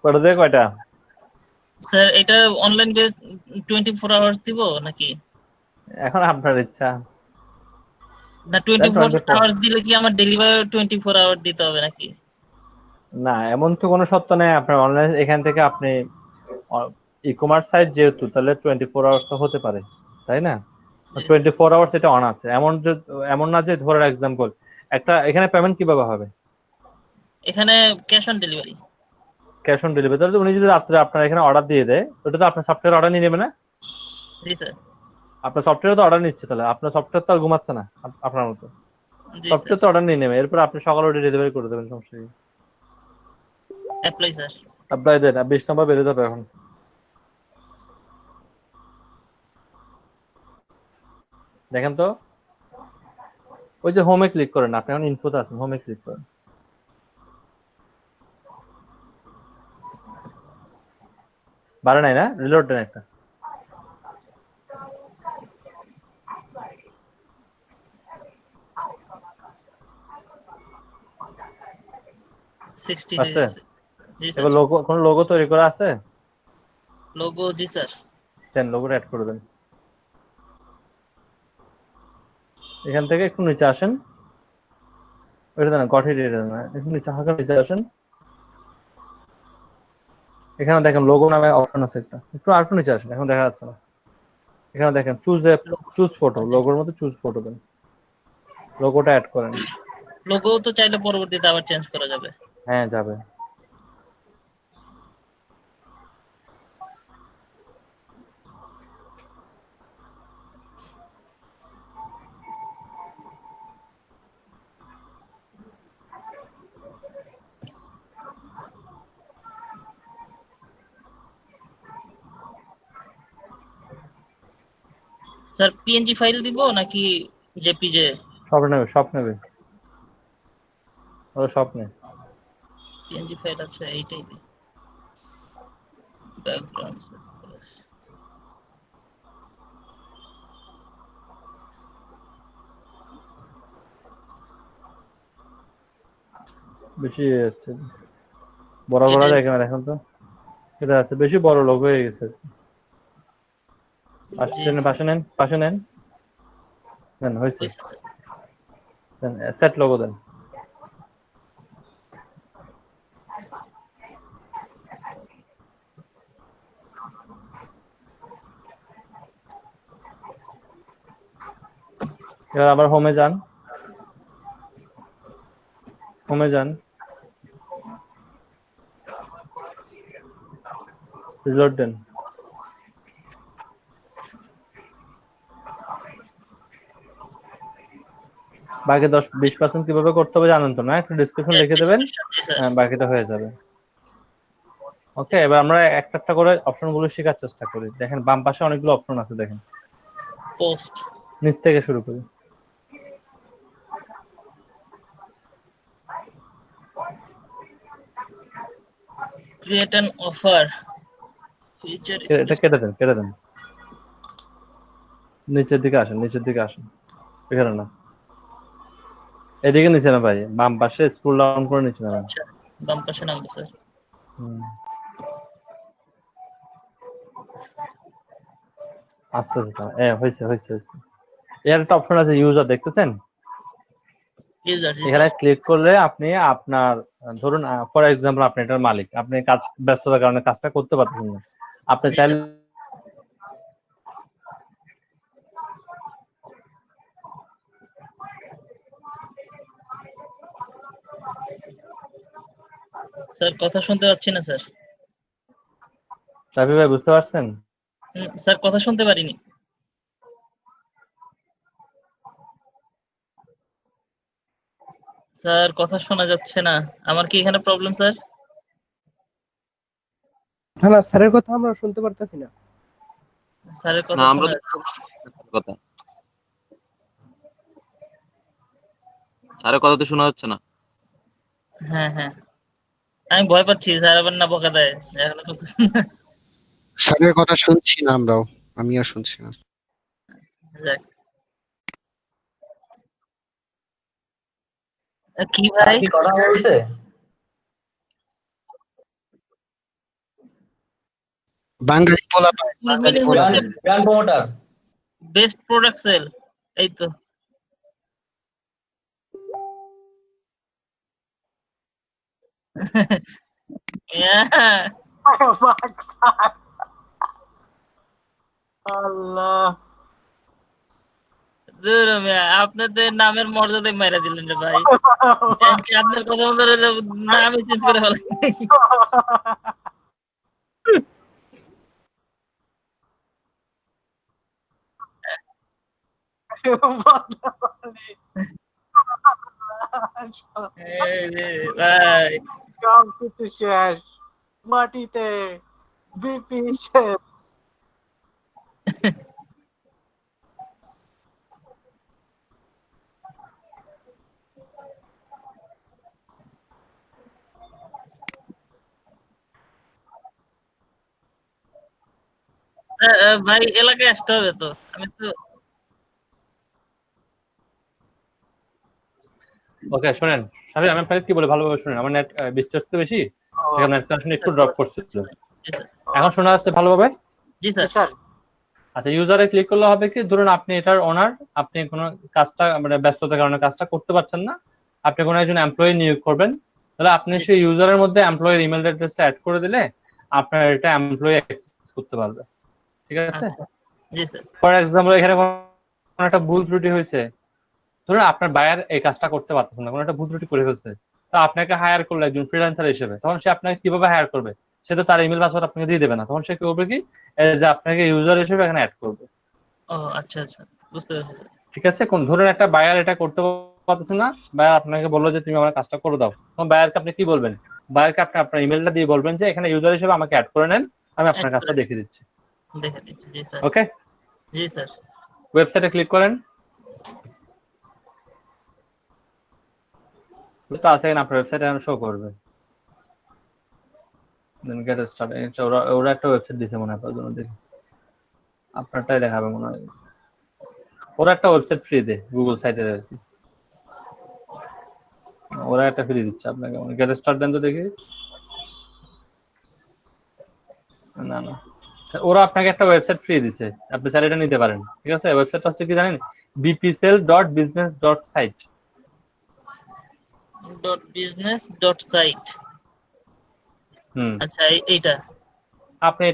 কয়টা থেকে কয়টা? স্যার এটা অনলাইন বেস 24 আওয়ার্স দিব নাকি? এখন আপনার ইচ্ছা। না 24 আওয়ার্স দিলে কি আমার ডেলিভারি 24 আওয়ার দিতে হবে নাকি? না, এমন তো কোনো সত্য নেই। আপনার অনলাইন এখান থেকে আপনি ই কমার্স সাইট যেহেতু, তাহলে 24 আওয়ার্স তো হতে পারে, তাই না? 24 আওয়ার্স এটা অন আছে, এমন না যে, ধরার এক্সাম্পল একটা, এখানে পেমেন্ট কিভাবে হবে? এখানে cash on delivery. Cash on delivery. তাহলে উনি যদি রাত্রে আপনার এখানে অর্ডার দিয়ে দেয়, ওটা তো আপনার সফটওয়্যার অর্ডার নিয়ে নেবে না? জি স্যার। আপনার সফটওয়্যার তো অর্ডার নিচ্ছে, তাহলে আপনার সফটওয়্যার তো আর ঘুমাচ্ছে না আপনার মতো। জি স্যার। সফটওয়্যার তো অর্ডার নিয়ে নেবে, এরপর আপনি সকালে ওটা ডেলিভারি করে দেবেন, সমস্যা নেই। Apply sir. অ্যাপ্লাই দেন, 20 নম্বর বেড়ে যাবে এখন। দেখেন তো, ওই যে হোমে ক্লিক করেন, আপনি এখন ইনফোতে আছেন, হোমে ক্লিক করেন। বাড়ে নাই না? রিলোড দেন একটা। আছে? জি স্যার। এবার লোগো, কোন লোগো তৈরি করা আছে? লোগো জি স্যার। দেন লোগোটা অ্যাড করে দেন। এখান থেকে একটু নিচে আসেন, ওইটা দেন, গট হিট এটা দেন, একটু নিচে, হালকা নিচে আসেন। এখানে দেখেন লোগো নামে অপশন আছে একটা, একটু আর একটু নিচে আসেন, এখন দেখা যাচ্ছে না। এখানে দেখেন চুজ ফটো, লোগোর মধ্যে চুজ ফটো দেন, লোগোটা অ্যাড করেন। লোগো তো চাইলে পরবর্তীতে আবার চেঞ্জ করা যাবে। হ্যাঁ, যাবে। স্যার পিএনজি ফাইল দিব নাকি জেপিজে? সব নেবে, সব নেবে, ও সব নেবে। পিএনজি ফাইল আছে, এইটাই দিই। ব্যাকগ্রাউন্ড বেশি যাচ্ছে, বড় বড় দেখেন, এখন তো এটা আছে বেশি বড় লোক হয়ে গেছে। জি, পাশে নেন নেন হয়েছে। বুঝতে স্যার। সেট লোগো দেন। এবার আবার হোমে যান, রিলোড দেন। বাকি 10-20% কিভাবে করতে হবে জানেন তো না? একটু ডিসক্রিপশন লিখে দেবেন, জি স্যার। বাকিটা হয়ে যাবে। ওকে, এবার আমরা একটা একটা করে অপশনগুলো শেখার চেষ্টা করি। দেখেন বাম পাশে অনেকগুলো অপশন আছে, দেখেন পোস্ট, নিচ থেকে শুরু করি। ক্রিয়েট অ্যান অফার, ফিচার, এটা কেটে দেন। নিচের দিকে আসেন, এখানে না, এদিকে নিচে না ভাই, বাম পাশে স্ক্রল ডাউন করে নিচে নামান। আচ্ছা বাম পাশে নামবো স্যার। আস্তে হয়েছে। এর একটা অপশন আছে ইউজার, দেখতেছেন? ইউজার, জি এখানে স্যার। ক্লিক করলে আপনি আপনার, ধরুন ফর এক্সাম্পল আপনি এটার মালিক, আপনি কাজ ব্যস্ততার কারণে কাজটা করতে পারতেছেন না, আপনি জি, চাইলে স্যার কথা শুনতে পাচ্ছি না স্যার। সাফি ভাই বুঝতে পারছেন? স্যার কথা শুনতে পারিনি। স্যার কথা শোনা যাচ্ছে না। আমার কি এখানে প্রবলেম স্যার? না স্যারের কথা আমরা শুনতে পারতেছি না। স্যারের না কথা আমরা শোনা কথা স্যারের কথা তো শোনা যাচ্ছে না। হ্যাঁ আমি ভয় পাচ্ছি স্যার আবার না বকা দেয়। এখনো কথা স্যারের কথা শুনছি না আমরাও, আমিও শুনছি না। যাক। কি ভাই? কি কথা বলছে? বাঙালি পোলা brand promoter. Best product sell, এই তো। আল্লাহ, দূর মিয়া, আপনাদের নামের মর্যাদায় মেরে দিলেন রে ভাই। আপনার কথা বলতে নামই চেঞ্জ করে ফেলেন। এই রে ভাই, সব কিছু শেষ, মাটিতে বিপি শেষ। ভাই এলাকায় আসতে হবে তো। আমি তো ওকে শুনেন, সাফি আমি আপনাকে কি বলে ভালোভাবে শুনেন, আমার নেট বিস্তারিত বেশি, সেখানে নেট কানেকশন একটু ড্রপ করছিল। এখন শোনা যাচ্ছে ভালোভাবে? জি জি স্যার। স্যার। আচ্ছা, ইউজারে ক্লিক করলে হবে কি, ধরুন আপনি এটার ওনার, আপনি কোনো কাজটা মানে ব্যস্ততার কারণে কাজটা করতে পারছেন না, আপনি কোনো একজন এমপ্লয়ি নিয়োগ করবেন, তাহলে আপনি সেই ইউজারের মধ্যে এমপ্লয়ির ইমেল অ্যাড্রেসটা অ্যাড করে দিলে আপনার এটা এমপ্লয়ি অ্যাক্সেস করতে পারবে। ঠিক আছে? জি স্যার। ফর এক্সাম্পল এখানে কোনো একটা ভুল ত্রুটি হয়েছে, ধরুন আপনার বায়ার এই কাজটা করতে পারতেছে না, কোনো একটা ভুল ত্রুটি করে ফেলছে, তো আপনাকে হায়ার করলো একজন ফ্রিল্যান্সার হিসেবে, তখন সে আপনাকে কিভাবে হায়ার করবে? সে তো তার ইমেল পাসওয়ার্ড আপনাকে দিয়ে দেবে না, তখন সে কি করবে কি, যে আপনাকে ইউজার হিসেবে এখানে অ্যাড করবে। ও আচ্ছা বুঝতে পেরেছি। ঠিক আছে? কোন ধরুন একটা বায়ার এটা করতে পারতেছে না, বায়ার আপনাকে বললো যে তুমি আমার কাজটা করে দাও, তখন বায়ারকে আপনি কি বলবেন? বায়ারকে আপনি আপনার ইমেলটা দিয়ে বলবেন যে এখানে ইউজার হিসেবে আমাকে অ্যাড করে নেন, আমি আপনার কাজটা দেখিয়ে দিচ্ছি। দেখে দিচ্ছি। জি স্যার। ওকে, জি স্যার। ওয়েবসাইটে ক্লিক করেন, তো আছে এখানে আপনার ওয়েবসাইটে শো করবে। দেন গেট স্টার্টেড, ওরা একটা ওয়েবসাইট দিয়েছে মনে হয় আপনার জন্য, দেখি আপনারটাই দেখাবে মনে হয়। ওরা একটা ওয়েবসাইট ফ্রি দেয় গুগল সাইটের আর কি, ওরা একটা ফ্রি দিচ্ছে আপনাকে। গেট স্টার্ট দেন তো দেখি। না না, ওরা আপনাকে একটা ওয়েবসাইট ফ্রি দিছে, আপনি চাইলে এটা নিতে পারেন। ঠিক আছে, ওয়েবসাইটটা হচ্ছে কি জানেন? bpsell.business.site। .business.site। হুম, আচ্ছা, এইটা। আপনি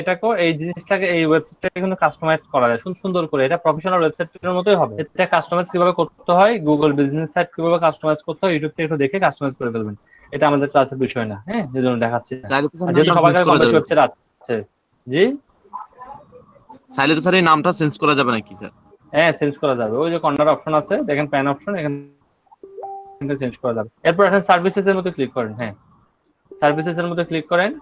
এটাকেও এই জিনিসটাকে, এই ওয়েবসাইটটাকে কিন্তু কাস্টমাইজ করা যায় সুন্দর করে। এটা প্রফেশনাল ওয়েবসাইটের মতোই হবে। এটা কাস্টমাইজ কিভাবে করতে হয়, গুগল বিজনেস সাইট কিভাবে কাস্টমাইজ করতে হয়, ইউটিউব থেকে একটু দেখে কাস্টমাইজ করে ফেলবেন। এটা আমাদের ক্লাসের বিষয় না, হ্যাঁ, এই জন্য দেখাচ্ছি না। চাইলে তো আর স্যার যেহেতু নামটা সবার চেঞ্জ কাছে করা কম বেশি যাবে। ওয়েবসাইট আছে। জি, চাইলে তো স্যার এই নামটা চেঞ্জ করা যাবে নাকি স্যার? হ্যাঁ, চেঞ্জ করা যাবে। ওই যে কর্নার অপশন আছে দেখেন, প্যান অপশন, এখান থেকে চেঞ্জ করা যাবে। এরপর এখন সার্ভিসেস এর মধ্যে ক্লিক করেন। হ্যাঁ, সার্ভিসেস এর মধ্যে ক্লিক করেন।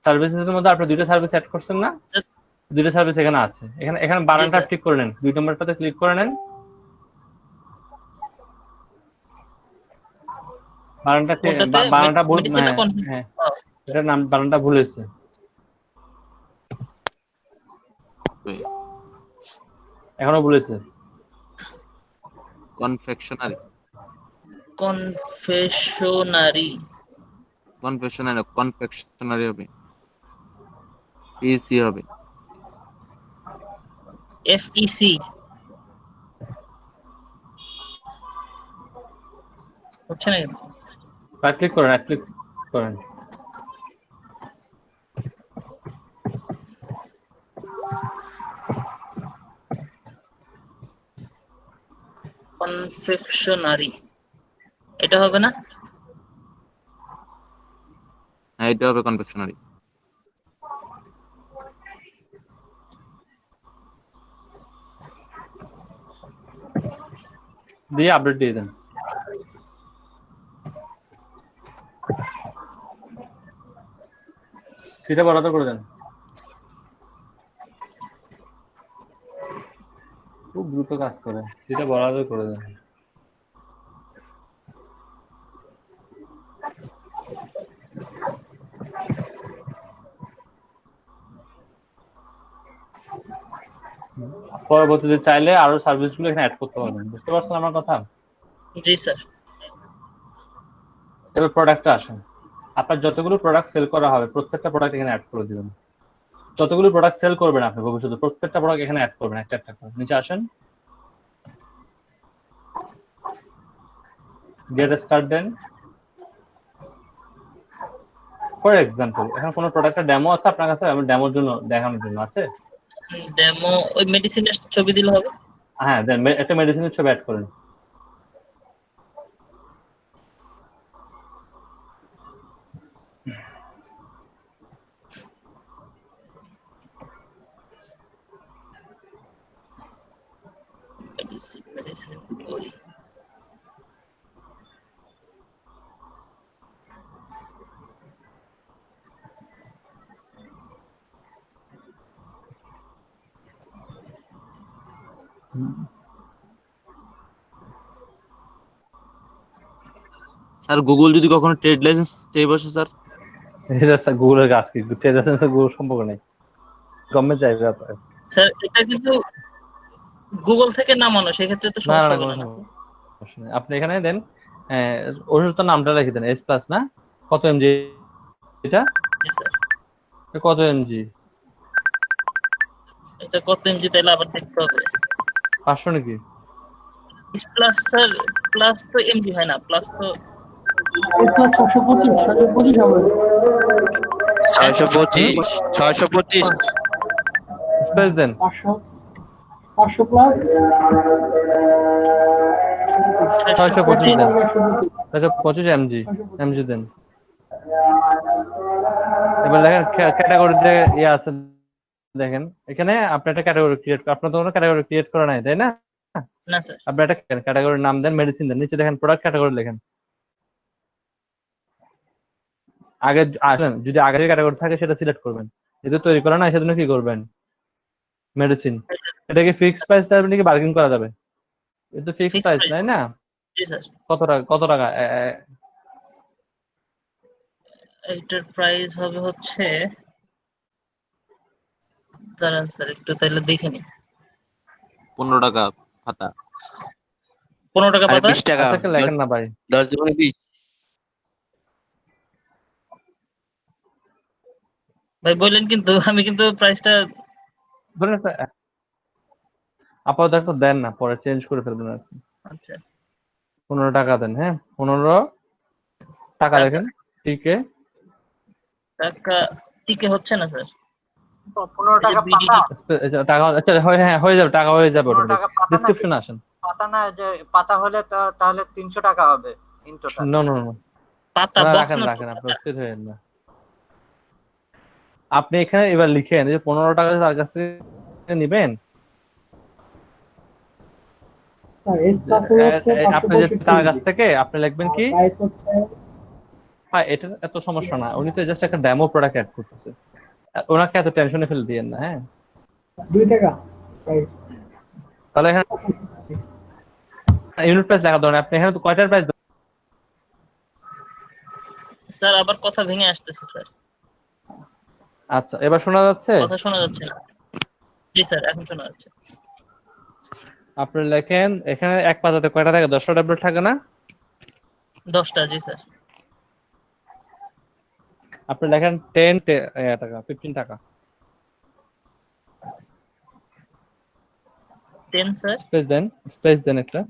সার্ভিসেস এর মধ্যে আপনি দুইটা সার্ভিস অ্যাড করছেন না? দুইটা সার্ভিস এখানে আছে। এখানে বানানটা ঠিক করে নেন, 2 নম্বরটাতে ক্লিক করে নেন। বানানটা ভুল, হ্যাঁ, এটার নাম বানানটা ভুল হয়েছে। এখনো ভুল হয়েছে। কনফেকশনারি হবে, পিসি হবে। FEC। হচ্ছে না কিন্তু। রাইট ক্লিক করেন, রাইট ক্লিক করেন। কনফেকশনারি, এটা হবে না? হ্যাঁ, এটা হবে কনফেকশনারি। দিয়ে আপডেট দিয়ে দেন। সেটা বরাদ্দ করে দেন, খুব দ্রুত কাজ করে। সেটা বরাদ্দ করে দেন। পরবর্তীতে চাইলে আরো সার্ভিসগুলো এখানে অ্যাড করতে পারবেন। বুঝতে পারছেন আমার কথা? জি স্যার। এবার প্রোডাক্টে আসেন। আপনার যতগুলো প্রোডাক্ট সেল করা হবে প্রত্যেকটা প্রোডাক্ট এখানে অ্যাড করে দিবেন। যতগুলো প্রোডাক্ট সেল করবেন আপনি ভবিষ্যতে, প্রত্যেকটা প্রোডাক্ট এখানে অ্যাড করবেন একটা একটা করে। নিচে আসেন, গেট স্টার্ট দেন। ফর এক্সাম্পল, এখন কোনো প্রোডাক্টের ডেমো আছে আপনার কাছে? আমি ডেমোর জন্য দেখানোর জন্য আছে। ডেমো ওই মেডিসিনের ছবি দিলে হবে? হ্যাঁ, দেন একটা মেডিসিনের ছবি অ্যাড করেন। মেডিসিন ওই স্যার গুগল যদি কখনো ট্রেড লাইসেন্স চেয়ে বসে স্যার? এটা স্যার গুগলের কাজ কি? ট্রেড লাইসেন্স গুগল সম্পর্ক নেই, গভর্নমেন্ট চাইবে আপনার। স্যার এটা কিন্তু গুগল থেকে নামানো, সেক্ষেত্রে তো না সমস্যা না, হবে কোনো না? সমস্যা নেই। আপনি এখানে দেন ওষুধটার নামটা লিখে দেন, S প্লাস না? কত এমজি এটা? জি স্যার। কত এমজি? এটা কত এমজি তাহলে আবার দেখতে হবে। 500 নাকি? প্লাস স্যার, প্লাস তো এমজি হয় না, প্লাস তো 625 স্পেস দেন। 625 দেন। 625 এমজি দেন। এবার দেখেন ক্যাটাগরিতে ইয়ে আছে, দেখেন এখানে আপনি একটা ক্যাটাগরি ক্রিয়েট, আপনার তো কোনো ক্যাটাগরি ক্রিয়েট করা নাই তাই না? না স্যার। আপনি একটা ক্যাটাগরির নাম দেন, মেডিসিন দেন। নিচে দেখেন প্রোডাক্ট ক্যাটাগরি লেখেন। আগে আসেন, যদি আগে ক্যাটাগরি থাকে সেটা সিলেক্ট করবেন। যদি তৈরি করা না সেজন্য কি করবেন? মেডিসিন। এটা কি ফিক্সড প্রাইস থাকবে নাকি বার্গেনিং করা যাবে? এটা ফিক্সড প্রাইস তাই না? জি স্যার। কত টাকা? এটার প্রাইস হবে হচ্ছে, দাঁড়ান স্যার একটু তাহলে দেখে নিই। 15 টাকা পাতা। 15 টাকা পাতা? 20 টাকা। আচ্ছা, লেখেন না ভাই। 10 দুগুণে 20। ভাই বললেন, কিন্তু আমি কিন্তু প্রাইসটা ধরেন আপাতত একটা দেন না, পরে চেঞ্জ করে ফেলবেন আর কি। আচ্ছা 15 টাকা দেন, হ্যাঁ 15 টাকা দেখেন টিকে টাকা টিকে হচ্ছে না স্যার। 15 টাকা BDD পাতা, টাকা। আচ্ছা হ্যাঁ হয়ে যাবে, টাকা হয়ে যাবে। 15 টাকা পাতা নাকি? ডেসক্রিপশনে আসেন। পাতা না, যে পাতা হলে তাহলে 300 টাকা হবে in total. No no no, পাতা বক্স রাখেন না তো? রাখেন, আপনি অস্থির হয়েন না। আপনি এখানে এবার লিখেন যে 15 টাকা তার কাছ থেকে নিবেন, আপনি যে তার কাছ থেকে আপনি লিখবেন কি, হ্যাঁ এটা এত সমস্যা না, উনি তো জাস্ট একটা ডেমো প্রোডাক্ট অ্যাড করতেছে, ওনাকে এত টেনশনে ফেলে দিয়েন না। হ্যাঁ 2 টাকা তাহলে এখানে ইউনিট প্রাইস লেখা ধরেন, আপনি এখানে তো কয়টার প্রাইস? স্যার আবার কথা ভেঙে আসতেছে স্যার। আচ্ছা এবার শোনা যাচ্ছে? কথা শোনা যাচ্ছে না। জি স্যার এখন শোনা যাচ্ছে। আপনি লেখেন এখানে এক পাতাতে কয়টা থাকে? 10টা ট্যাবলেট থাকে না? 10টা। জি স্যার। আপনি লেখেন 10 টাকা, 15 টাকা। 10 স্যার। স্পেস দেন একটা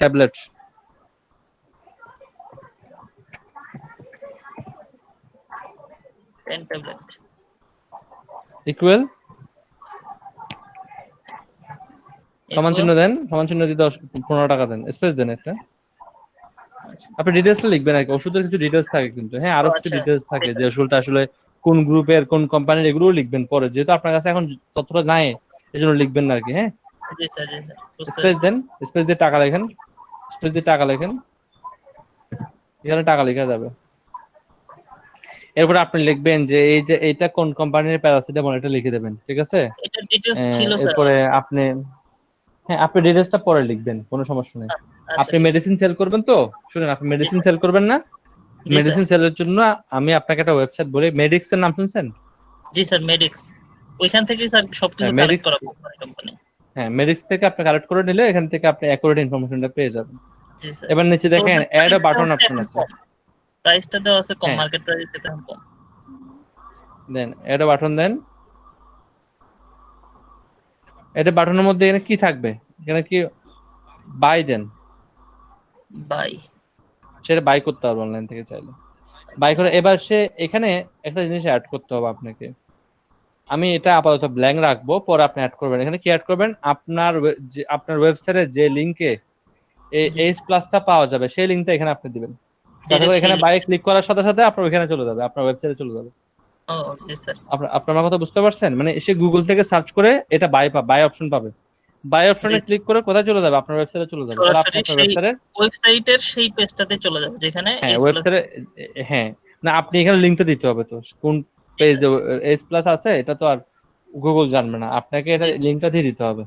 ট্যাবলেট। ট্যাবলেট ইকুয়াল সমান চিহ্ন দেন, সমান চিহ্ন দিয়ে 15 টাকা দেন, স্পেস দেন একটা। আপনি ডিটেইলসটা লিখবেন আর কি, ওষুধের কিছু ডিটেইলস থাকে কিন্তু, হ্যাঁ আরো কিছু ডিটেইলস থাকে যে ওষুধটা আসলে কোন গ্রুপের কোন কোম্পানির, এগুলোও লিখবেন পরে, যেহেতু আপনার কাছে এখন তথ্যটা নাই এজন্য লিখবেন না আর কি। হ্যাঁ জি স্যার। জি স্যার। স্পেস দেন, স্পেস দিয়ে টাকা লেখেন, স্পেস দিয়ে টাকা লেখেন, এখানে টাকা লেখা যাবে। এরপর আপনি লিখবেন যে এই যে এইটা কোন কোম্পানির প্যারাসিটামল, এটা লিখে দেবেন, ঠিক আছে? এটা ডিটেইলস ছিল স্যার। এরপরে আপনি আপনি ডিটেইলসটা পরে লিখবেন, কোনো সমস্যা নেই। আপনি মেডিসিন সেল করবেন তো, শুনেন, আপনি মেডিসিন সেল করবেন না? মেডিসিন সেলের জন্য আমি আপনাকে একটা ওয়েবসাইট বলি, মেডিক্স এর নাম শুনছেন? জি স্যার মেডিক্স, ওইখান থেকে স্যার সবকিছু কালেক্ট করা কোম্পানি। হ্যাঁ মেডিক্স থেকে আপনি কালেক্ট করে নিলে এখান থেকে আপনি অ্যাকুরেট ইনফরমেশনটা পেয়ে যাবেন। জি স্যার। এবার নিচে দেখেন অ্যাড এ বাটন অপশন আছে, প্রাইসটা দেওয়া আছে কম, মার্কেট প্রাইস থেকে কম। দেন অ্যাড এ বাটন দেন। এটা বাটনের মধ্যে এখানে কি থাকবে? এখানে কি বাই দেন, বাই, সেটা বাই করতে হবে অনলাইন থেকে চাইলে বাই করে। এবার সে এখানে একটা জিনিস অ্যাড করতে হবে আপনাকে, আমি এটা আপাতত ব্ল্যাঙ্ক রাখবো, পরে আপনি অ্যাড করবেন। এখানে কি অ্যাড করবেন? আপনার ওয়েবসাইটে যে লিংকে এইচ প্লাসটা পাওয়া যাবে সেই লিংকটা এখানে আপনি দিবেন। তারপর এখানে বাই ক্লিক করার সাথে সাথে আপনার ওখানে চলে যাবে, আপনার ওয়েবসাইটে চলে যাবে। ও জি স্যার। আপনার কথা বুঝতে পারছেন? মানে সে গুগল থেকে সার্চ করে এটা বাই অপশন পাবে, বাই অপশনে ক্লিক করে কোথায় চলে যাবে? আপনার ওয়েবসাইটে চলে যাবে। তাহলে আপনি আপনার ওয়েবসাইটের সেই পেজটাতে চলে যাবে যেখানে ওয়েবসাইটে, হ্যাঁ না আপনি এখানে লিংকটা দিতে হবে, তো কোন পেজে এইচ প্লাস আছে এটা তো আর গুগল জানবে না, আপনাকে এটা লিংকটা দিয়ে দিতে হবে,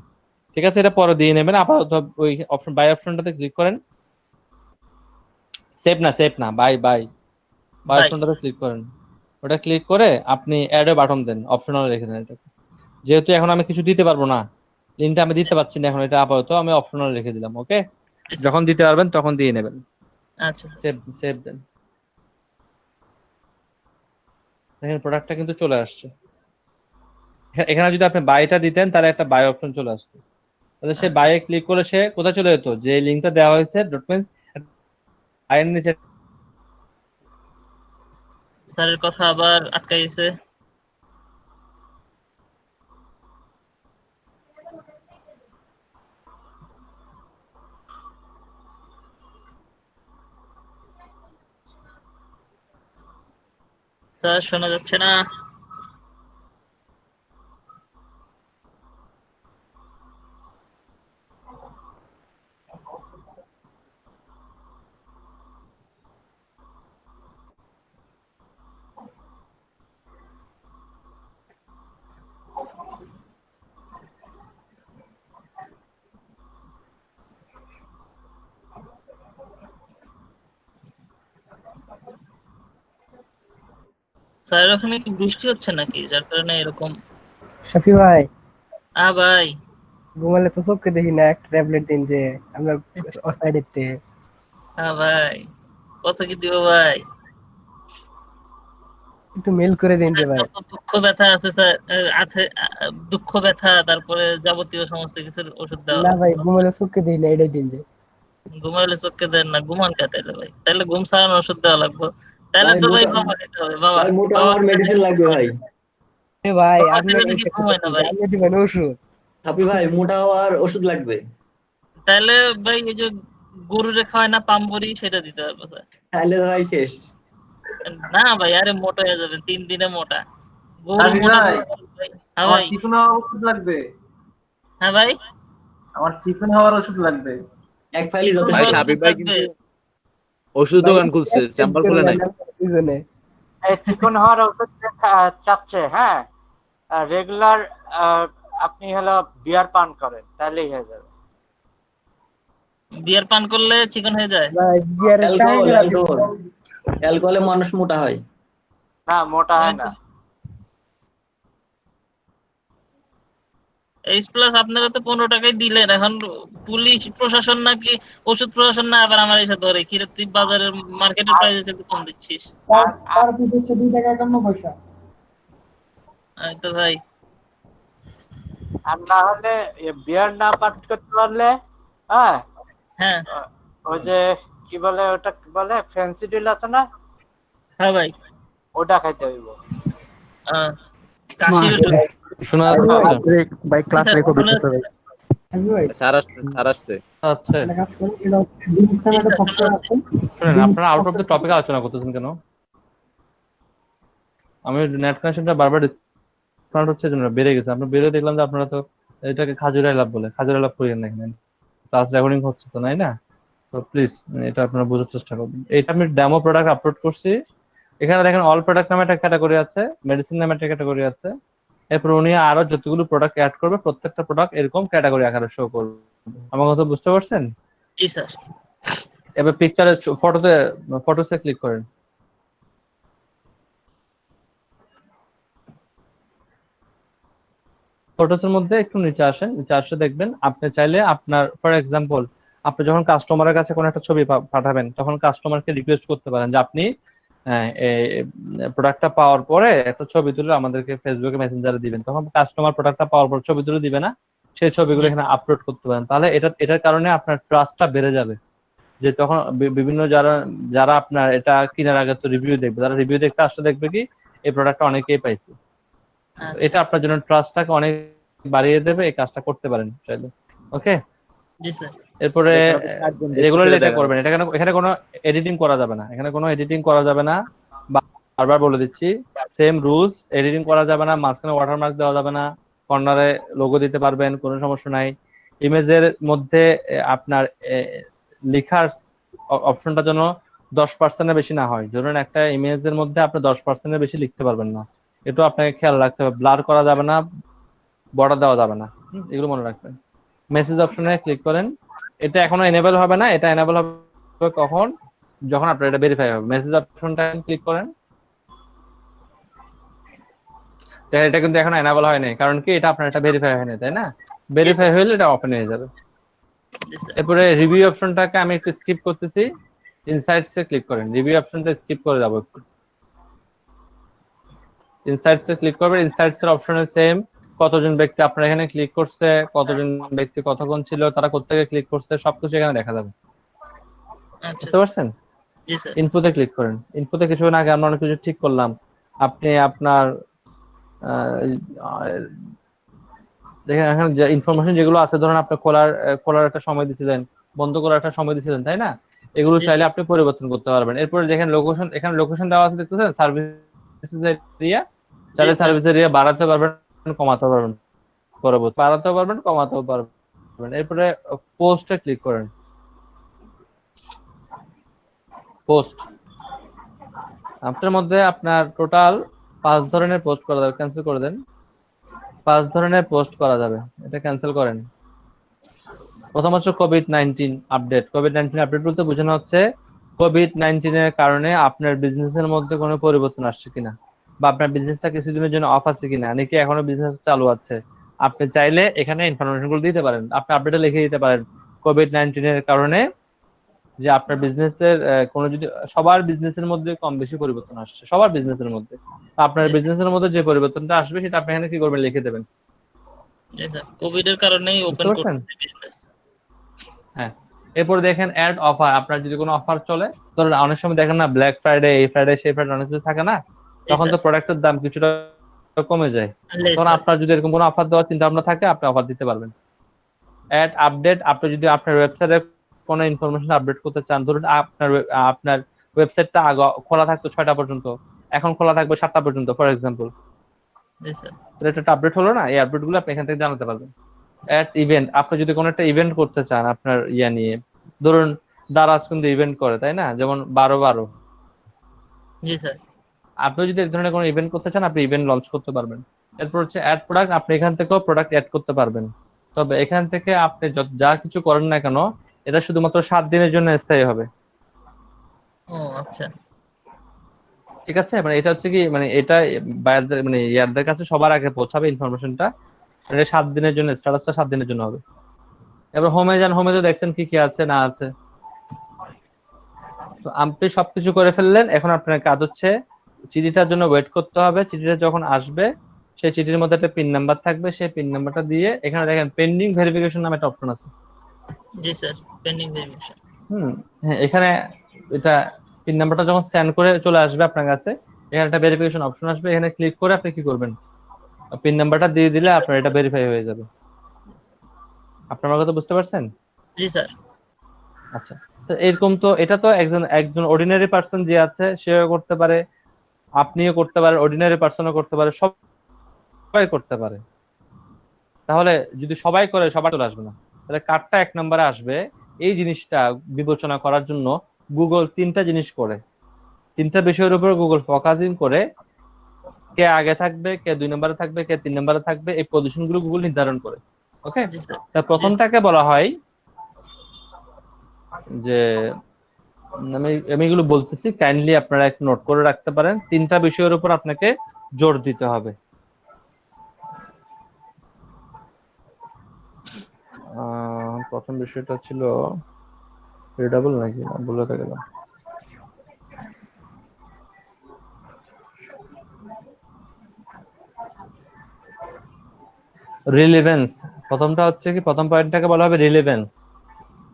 ঠিক আছে? এটা পরে দিয়ে নেবেন। আপাতত ওই অপশন বাই অপশনটাতে ক্লিক করেন, সেভ না বাই অপশনটাতে ক্লিক করেন। ওটা ক্লিক করে আপনি অ্যাড এ বাটন দেন, অপশনাল রেখে দেন এটা। যেহেতু এখন আমি কিছু দিতে পারবো না, লিংকটা আমি দিতে পারছি না এখন, এটা আপাতত আমি অপশনাল রেখে দিলাম। ওকে, যখন দিতে পারবেন তখন দিয়ে নেবেন। আচ্ছা সেভ দেন। দেখেন প্রোডাক্টটা কিন্তু চলে আসছে। এখানে যদি আপনি বাইটা দিতেন তাহলে একটা বাই অপশন চলে আসতো, তাহলে সে বাইয়ে ক্লিক করে সে কোথায় চলে যেত? যে লিংকটা দেওয়া হয়েছে ডকুমেন্টস আইএন নিচে। স্যারের কথা আবার আটকে গেছে। স্যার শোনা যাচ্ছে না। স্যার ওখানে কি বৃষ্টি হচ্ছে নাকি যার কারণে এরকম? শাফি ভাই, ভাই ঘুমালে তো চোখে দেখি না, একটা ট্যাবলেট দিন যে আমরা সাইডেতে। ভাই কত কি দিব ভাই? একটু মেল করে দিন যে ভাই। যত দুঃখ ব্যথা আছে স্যার, দুঃখ ব্যথা, তারপরে যাবতীয় সমস্ত কিছুর ওষুধ দেওয়া। না ভাই, ঘুমালে চোখে দিই না, এটাই দিন যে। ঘুমাইলে চোখে দেন না, ঘুমান কে তাইলে ভাই? তাইলে ঘুম ছাড়ানোর ওষুধ দেওয়া লাগবে। তাইলে ভাই তো ভাই মোটা বাবা নিতে হবে, বাবা ভাই মোটা বাবা হওয়ার মেডিসিন লাগবে ভাই। এ ভাই বাবা আপনি দিলে নাকি ঘুমায় না ভাই। আপনি দিবেন ওষুধ। হাপি ভাই মোটা হওয়ার ওষুধ লাগবে। তাইলে ভাই এই যে গরুরে খাওয়ায় না পাম্বরি, সেটা দিতে হবে স্যার। তাহলে তো ভাই শেষ। না ভাই, আরে মোটা হয়ে যাবেন 3 দিনে মোটা। গরু আমি মোটা ভাই, ভাই। হ্যাঁ আমার ভাই, চিকন হওয়ার ওষুধ লাগবে। হ্যাঁ ভাই, আমার চিকন হওয়ার ওষুধ লাগবে। এক ফাইলই ভাই যথেষ্ট। সাবিক ভাই কিন্তু ওষুধ দোকান খুলছে, স্যাম্পল খুলে নাই। দুজনে এই চিকন হওয়ার ওষুধ চাচ্ছে, হ্যাঁ রেগুলার আপনি হলো বিয়ার পান করেন তাহলেই হয়ে যাবে। বিয়ার পান করলে চিকন হয়ে যায়? ভাই বিয়ারের অ্যালকোহল টাইম অ্যালকোহল অ্যালকোহলে মানুষ মোটা হয়। না, মোটা হয় না। এইচ প্লাস আপনারা তো 15 টাকায় দিলেন, এখন পুলিশ প্রশাসন নাকি ওষুধ প্রশাসন না আবার আমার এসে ধরে কি রে, তুই বাজারের মার্কেটের প্রাইসে থেকে কম দিচ্ছিস। তার পিস হচ্ছে 2 টাকা 51 পয়সা। এই তো ভাই, আর না হলে বিয়ার না পান করতে পারলে, হ্যাঁ হ্যাঁ ওই যে কি বলে ওটা, কি বলে ফেন্সিডিল আছে না, হ্যাঁ ভাই, ওটা খাইতে হইব। কাশির ওষুধ। শোনা যাচ্ছে? ভাই ক্লাস রেকো দিতে ভাই। ভাই স্যার আসছে। আচ্ছা, একটা কাজ করুন, এটা হচ্ছে ডিসকানেক্টে সফটওয়্যার আছে। শুনেন, আপনারা আউট অফ দ্য টপিক আলোচনা করতেছেন কেন? আমি নেট কানেকশনটা বারবার ডিসকানেক্ট হচ্ছে, জন্য বেড়ে গেছে। আমরা বেড়ে দেখলাম যে আপনারা তো এটাকে খাজুরাই লাভ বলে, খাজুরাই লাভ করিয়েন না এখানে। ক্লাস রেকর্ডিং হচ্ছে তো, নাই না? তো প্লিজ এটা আপনারা বোঝার চেষ্টা করবেন। এটা আমি ডেমো প্রোডাক্ট আপলোড করছি। এখানে দেখেন অল প্রোডাক্ট নামে একটা ক্যাটাগরি আছে, মেডিসিন নামে একটা ক্যাটাগরি আছে। এরপর উনি আরো যতগুলো প্রোডাক্ট অ্যাড করবে, প্রত্যেকটা প্রোডাক্ট এরকম ক্যাটাগরি আকারে শো করবে। আমার কথা বুঝতে পারছেন? জি স্যার। এবার পিকচারে ফটোসে ক্লিক করেন। ফটোসের মধ্যে একটু নিচে আসেন, নিচে আসলে দেখবেন আপনি চাইলে আপনার, ফর এক্সাম্পল, আপনি যখন কাস্টমারের কাছে কোনো একটা ছবি পাঠাবেন, তখন কাস্টমারকে রিকোয়েস্ট করতে পারেন যে আপনি প্রোডাক্টটা পাওয়ার পরে একটা ছবি তুলে আমাদেরকে ফেসবুকে মেসেঞ্জারে দিবেন। তখন কাস্টমার প্রোডাক্টটা পাওয়ার পর ছবি তুলে দিবে না, সেই ছবিগুলো এখানে আপলোড করতে পারেন। তাহলে এটার কারণে আপনার ট্রাস্টটা বেড়ে যাবে। যে তখন বিভিন্ন যারা আপনার এটা কেনার আগে তো রিভিউ দেখবে, যারা রিভিউ দেখতে আসলে দেখবে কি এই প্রোডাক্টটা অনেকেই পাইছে। এটা আপনার জন্য ট্রাস্টটাকে অনেক বাড়িয়ে দেবে। এই কাজটা করতে পারেন চাইলে। ওকে, জি স্যার। এরপরে রেগুলারলি এটা করবেন। এখানে কোনো এডিটিং করা যাবে না, এখানে কোনো এডিটিং করা যাবে না। বারবার বলে দিচ্ছি, সেম রুলস। এডিটিং করা যাবে না, মাঝখানে ওয়াটারমার্ক দেওয়া যাবে না, কর্নারে লোগো দিতে পারবেন, কোনো সমস্যা নাই। ইমেজের মধ্যে আপনার লেখার অপশনটা যেন 10%-এর বেশি না হয়। ধরুন একটা ইমেজের মধ্যে আপনি 10%-এর বেশি লিখতে পারবেন না, এটা আপনাকে খেয়াল রাখতে হবে। ব্লার করা যাবে না, বর্ডার দেওয়া যাবে না, এগুলো মনে রাখবেন। মেসেজ অপশনে ক্লিক করেন। এটা এখনো এনেবল হবে না, এটা এনেবল হবে কখন? যখন আপনার এটা ভেরিফাই হবে। মেসেজ অপশনটা ক্লিক করেন। এটা কিন্তু এখন এনেবল হয়নি, কারণ কি এটা আপনার এটা ভেরিফাই হয়নি, তাই না? ভেরিফাই হলে এটা ওপেন হয়ে যাবে। এরপরে রিভিউ অপশনটাকে আমি একটু স্কিপ করতেছি, ইনসাইটস এ ক্লিক করেন। রিভিউ অপশনটা স্কিপ করে যাব একটু। ইনসাইটস এ ক্লিক করবেন। ইনসাইটস এর অপশনে সেম, কতজন ব্যক্তি আপনার এখানে ক্লিক করছে, কতজন ব্যক্তি কতক্ষণ ছিল, তারা কোত্থেকে ক্লিক করছে, সবকিছু এখানে দেখা যাবে। বুঝতে পারছেন? জি স্যার। ইনফোতে ক্লিক করেন। ইনফোতে কিছুক্ষণ আগে আমরা অনেক কিছু ঠিক করলাম। আপনি আপনার দেখেন এখানে যে ইনফরমেশন যেগুলো আছে, ধরুন আপনি খোলার একটা সময় দিয়েছিলেন, বন্ধ করার একটা সময় দিয়েছিলেন, তাই না? এগুলো চাইলে আপনি পরিবর্তন করতে পারবেন। এরপরে দেখেন লোকেশন, এখানে লোকেশন দেওয়া আছে, দেখতেছেন? সার্ভিস এরিয়া, চাইলে সার্ভিস এরিয়া বাড়াতে পারবেন, কমাতে পারবেন, পরবর্তী বাড়াতেও পারবেন, কমাতেও পারবেন। এরপরে পোস্টে ক্লিক করেন। পোস্ট, আপনার মধ্যে আপনার টোটাল 5 ধরনের পোস্ট করা যাবে, ক্যান্সেল করে দেন। 5 ধরনের পোস্ট করা যাবে, এটা ক্যান্সেল করেন। প্রথম হচ্ছে কোভিড-19 আপডেট। কোভিড-19 আপডেট বলতে বোঝানো হচ্ছে কোভিড-19 এর কারণে আপনার বিজনেসের মধ্যে কোনো পরিবর্তন আসছে কিনা, বা আপনার বিজনেসটা কিছুদিনের জন্য অফ আছে কিনা, নাকি এখনো বিজনেস চালু আছে। আপনি চাইলে এখানে ইনফরমেশন গুলো দিতে পারেন। আপনি আপডেটে লিখে দিতে পারেন কোভিড-19 এর কারণে যে আপনার বিজনেসের কোনো যদি সবার বিজনেসের মধ্যে কম বেশি পরিবর্তন আসছে, সবার বিজনেসের মধ্যে, আপনার বিজনেসের মধ্যে যে পরিবর্তনটা আসবে সেটা আপনি এখানে কি করবেন, লিখে দেবেন। জি স্যার, কোভিড এর কারণেই ওপেন বুঝতে পারছেন? করতেছি বিজনেস। হ্যাঁ, এরপর দেখেন অ্যাড অফার, আপনার যদি কোনো অফার চলে, ধরুন অনেক সময় দেখেন না ব্ল্যাক ফ্রাইডে, এই ফ্রাইডে, সেই ফ্রাইডে অনেক কিছু থাকে না, তখন তো প্রোডাক্টের দাম কিছুটা কমে যায়। তখন আপনার যদি এরকম কোনো অফার দেওয়ার চিন্তা ভাবনা থাকে, আপনি অফার দিতে পারবেন। অ্যাড আপডেট, আপনি যদি আপনার ওয়েবসাইটে কোনো ইনফরমেশন আপডেট করতে চান, ধরুন আপনার ওয়েবসাইটটা আগে খোলা থাকতো 6টা পর্যন্ত, এখন খোলা থাকবে 7টা পর্যন্ত ফর এক্সাম্পল, জি স্যার। এটা একটা আপডেট হলো না, এই আপডেট গুলো আপনি এখান থেকে জানাতে পারবেন। অ্যাট ইভেন্ট, আপনি যদি কোনো একটা ইভেন্ট করতে চান আপনার ইয়া নিয়ে, ধরুন দারাজ কিন্তু ইভেন্ট করে, তাই না, যেমন 12/12, জি স্যার। আপনি যদি এক ধরনের কোনো ইভেন্ট করতে চান, আপনি ইভেন্ট লঞ্চ করতে পারবেন। এরপর হচ্ছে অ্যাড প্রোডাক্ট, আপনি এখান থেকেও প্রোডাক্ট অ্যাড করতে পারবেন। তবে এখান থেকে আপনি যা কিছু করেন না কেন, এটা শুধুমাত্র 7 দিনের জন্য স্থায়ী হবে। ও আচ্ছা। ঠিক আছে, মানে এটা হচ্ছে কি, মানে এটা বায়ারদের মানে ইয়ারদের কাছে সবার আগে পৌঁছাবে ইনফরমেশনটা, এটা 7 দিনের জন্য, স্ট্যাটাসটা 7 দিনের জন্য হবে। এবার হোমে যান, হোমে তো দেখছেন কি কি আছে না আছে। তো আপনি সবকিছু করে ফেললেন, এখন আপনার কাজ হচ্ছে চিঠিটার জন্য ওয়েট করতে হবে। চিঠিটা যখন আসবে, সেই চিঠির মধ্যে একটা পিন নাম্বার থাকবে, সেই পিন নাম্বারটা দিয়ে এখানে দেখেন পেন্ডিং ভেরিফিকেশন নামে একটা অপশন আছে। জি স্যার, পেন্ডিং ভেরিফিকেশন। হ্যাঁ, এখানে এটা পিন নাম্বারটা যখন সেন্ড করে চলে আসবে আপনার কাছে, এখানে একটা ভেরিফিকেশন অপশন আসবে, এখানে ক্লিক করে আপনি কি করবেন, পিন নাম্বারটা দিয়ে দিলে আপনার এটা ভেরিফাই হয়ে যাবে। আপনার আমার কথা বুঝতে পারছেন? জি স্যার। আচ্ছা, তো এরকম তো এটা তো একজন অর্ডিনারি পার্সন যে আছে সেও করতে পারে, আপনিও করতে পারেন, অর্ডিনারি পার্সনও করতে পারে, সবাই করতে পারে। তাহলে যদি সবাই করে, সবার চলে আসবে না, তাহলে কারটা 1 নম্বরে আসবে। এই জিনিসটা বিবেচনা করার জন্য গুগল 3টা জিনিস করে, 3টা বিষয়ের উপর গুগল ফোকাসিং করে, কে আগে থাকবে, কে 2 নম্বরে থাকবে, কে 3 নম্বরে থাকবে, এই পজিশন গুলো গুগল নির্ধারণ করে। ওকে, জি স্যার। তা প্রথমটাকে বলা হয় যে, আমি এগুলো বলতেছি, কাইন্ডলি আপনারা একটু নোট করে রাখতে পারেন। 3টা বিষয়ের উপর আপনাকে জোর দিতে হবে। প্রথম বিষয়টা ছিল রিডেবল নাকি, না বলে গেলাম, রিলেভেন্স। প্রথমটা হচ্ছে কি, প্রথম পয়েন্টটাকে বলা হবে রিলেভেন্স।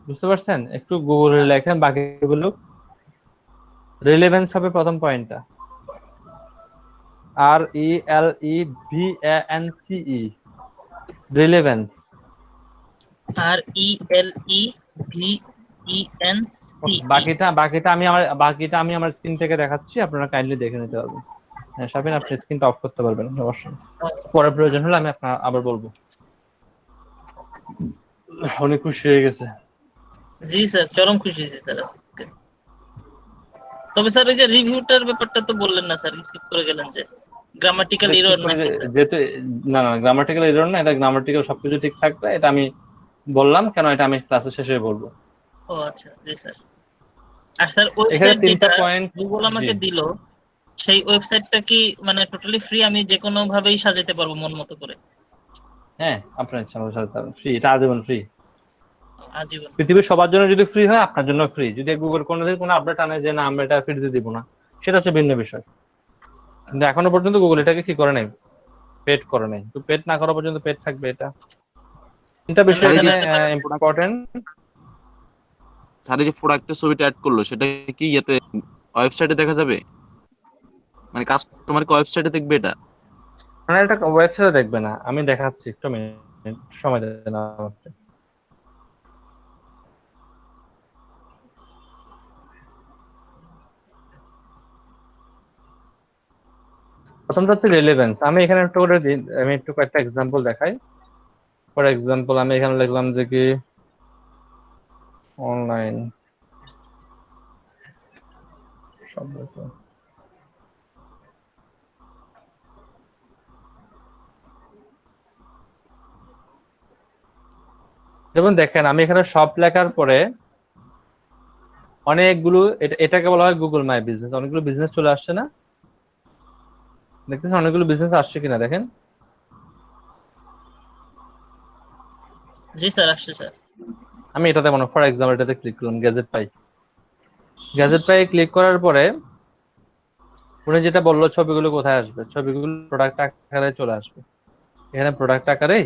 বুঝতে পারছেন? একটু গুগলে লেখেন বাকিগুলো, রিলেভেন্স হবে প্রথম পয়েন্টটা, RELEVANCE, রিলেভেন্স। RELEVENCE। বাকিটা আমি আমার স্ক্রিন থেকে দেখাচ্ছি, আপনারা কাইন্ডলি দেখে নিতে পারবেন। হ্যাঁ শাবিন, আপনি স্ক্রিনটা অফ করতে পারবেন অবশ্যই, পরে প্রয়োজন হলে আমি আপনার আবার বলবো। অনেক খুশি হয়ে গেছে। জি স্যার, চরম খুশি হয়েছি স্যার আজকে। তবে স্যার এই যে রিভিউটার ব্যাপারটা তো বললেন না স্যার, স্কিপ করে গেলেন যে গ্রামাটিক্যাল এরর নাকি স্যার? যেহেতু না, গ্রামাটিক্যাল এরর না, এটা গ্রামাটিক্যাল সবকিছু ঠিক থাকবে, এটা আমি বললাম কেন, এটা আমি ক্লাসের শেষে বলবো। ও আচ্ছা, জি স্যার। আর স্যার এখানে ওয়েবসাইট 3টা যেটা পয়েন্ট গুগল আমাকে দিল, সেই ওয়েবসাইটটা কি মানে টোটালি ফ্রি, আমি যে কোনো ভাবেই সাজাতে পারবো মন মতো করে? হ্যাঁ, আপনার ইচ্ছা মতো সাজাতে পারবেন, ফ্রি, এটা আজীবন ফ্রি। আজীবন পৃথিবীর সবার জন্য যদি ফ্রি হয়, আপনার জন্য ফ্রি। যদি গুগল কোনো আপডেট আনে যে না আমরা এটা ফ্রিতে দিব না, সেটা হচ্ছে ভিন্ন বিষয়। কিন্তু এখনো পর্যন্ত গুগল এটাকে কি করে নাই, পেড করে নাই। তো পেড না করা পর্যন্ত পেড থাকবে এটা। 3টা বিষয় এখানে ইম্পর্টেন্ট। স্যার এই যে প্রোডাক্টের ছবিটা অ্যাড করলো, সেটা কি ইয়েতে ওয়েবসাইটে দেখা যাবে, মানে কাস্টমার কি ওয়েবসাইটে দেখবে এটা? না, এটা ওয়েবসাইটে দেখবে না, আমি দেখাচ্ছি, একটু মিনিট সময় দেন আমাকে। প্রথমটা হচ্ছে রিলেভেন্স। আমি এখানে একটু করে আমি একটু কয়েকটা এক্সাম্পল দেখাই। ফর এক্সাম্পল আমি এখানে লিখলাম যে কি অনলাইন শব্দ, যেমন দেখেন আমি এখানে শপ লেখার পরে অনেকগুলো, এটাকে বলা হয় গুগল মাই বিজনেস, অনেকগুলো বিজনেস চলে আসছে না, দেখতেছেন অনেকগুলো বিজনেস আসছে কিনা দেখেন। জি স্যার, আসছে স্যার। আমি এটাতে মনে ফর এক্সাম্পল এটাতে ক্লিক করলাম, গ্যাজেট পাই, গ্যাজেট পায়ে ক্লিক করার পরে উনি যেটা বললো ছবিগুলো কোথায় আসবে, ছবিগুলো প্রোডাক্ট আকারে চলে আসবে। এখানে প্রোডাক্ট আকারে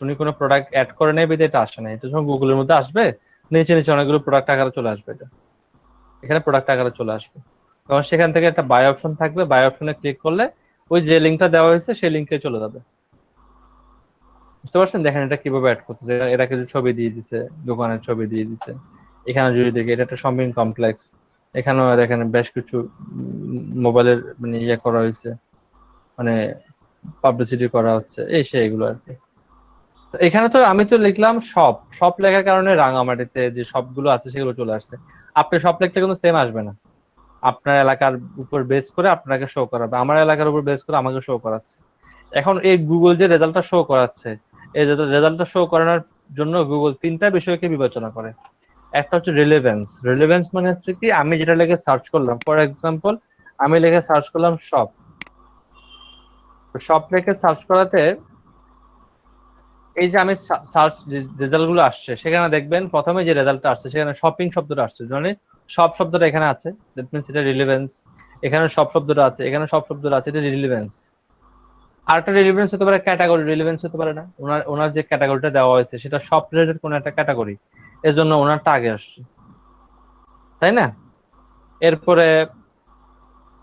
উনি কোনো প্রোডাক্ট অ্যাড করে নেই বিধে এটা আসে না। এটা যখন গুগলের মধ্যে আসবে নিচে নিচে অনেকগুলো প্রোডাক্ট আকারে চলে আসবে, এটা এখানে প্রোডাক্ট আকারে চলে আসবে। তখন সেখান থেকে একটা বাই অপশন থাকবে, বাই অপশনে ক্লিক করলে ওই যে লিঙ্কটা দেওয়া হয়েছে সেই লিঙ্কে চলে যাবে। বুঝতে পারছেন? দেখেন এটা কিভাবে অ্যাড করতেছে। এরা কিছু ছবি দিয়ে দিছে, দোকানের ছবি দিয়ে দিছে। এখানে যদি দেখি এটা একটা শপিং কমপ্লেক্স, এখানেও দেখেন বেশ কিছু মোবাইলের মানে ইয়ে করা হয়েছে, মানে পাবলিসিটি করা হচ্ছে, এই সেইগুলো আর কি। তো এখানে তো আমি তো লিখলাম সব লেখার কারণে রাঙামাটিতে যে সবগুলো আছে সেগুলো চলে আসছে। আপনি সব লিখলে কিন্তু সেম আসবে না, আপনার এলাকার উপর বেস করে আপনাকে শো করাবে, আমার এলাকার উপর বেস করে আমাকে শো করাচ্ছে। এখন এই গুগল যে রেজাল্টটা শো করাচ্ছে, এই রেজাল্টটা শো করানোর জন্য গুগল তিনটা বিষয়কে বিবেচনা করে। একটা হচ্ছে রিলেভেন্স। রিলেভেন্স মানে হচ্ছে কি, আমি যেটা লিখে সার্চ করলাম, ফর এক্সাম্পল আমি লিখে সার্চ করলাম সব লিখে সার্চ করাতে এই যে আমি সার্চ রেজাল্ট গুলো আসছে, সেখানে দেখবেন প্রথমে যে রেজাল্টটা আসছে সেখানে শপিং শব্দটা আসছে, মানে সব শব্দটা এখানে আছে, দ্যাট মিন্স এটা রিলেভেন্স। এখানে সব শব্দটা আছে, এখানে সব শব্দটা আছে, এটা রিলেভেন্স। আর একটা রিলেভেন্স হতে পারে ক্যাটাগরি রিলেভেন্স হতে পারে না, ওনার যে ক্যাটাগরিটা দেওয়া হয়েছে সেটা সব রিলেটেড কোন একটা ক্যাটাগরি, এজন্য ওনারটা আগে আসছে, তাই না? এরপরে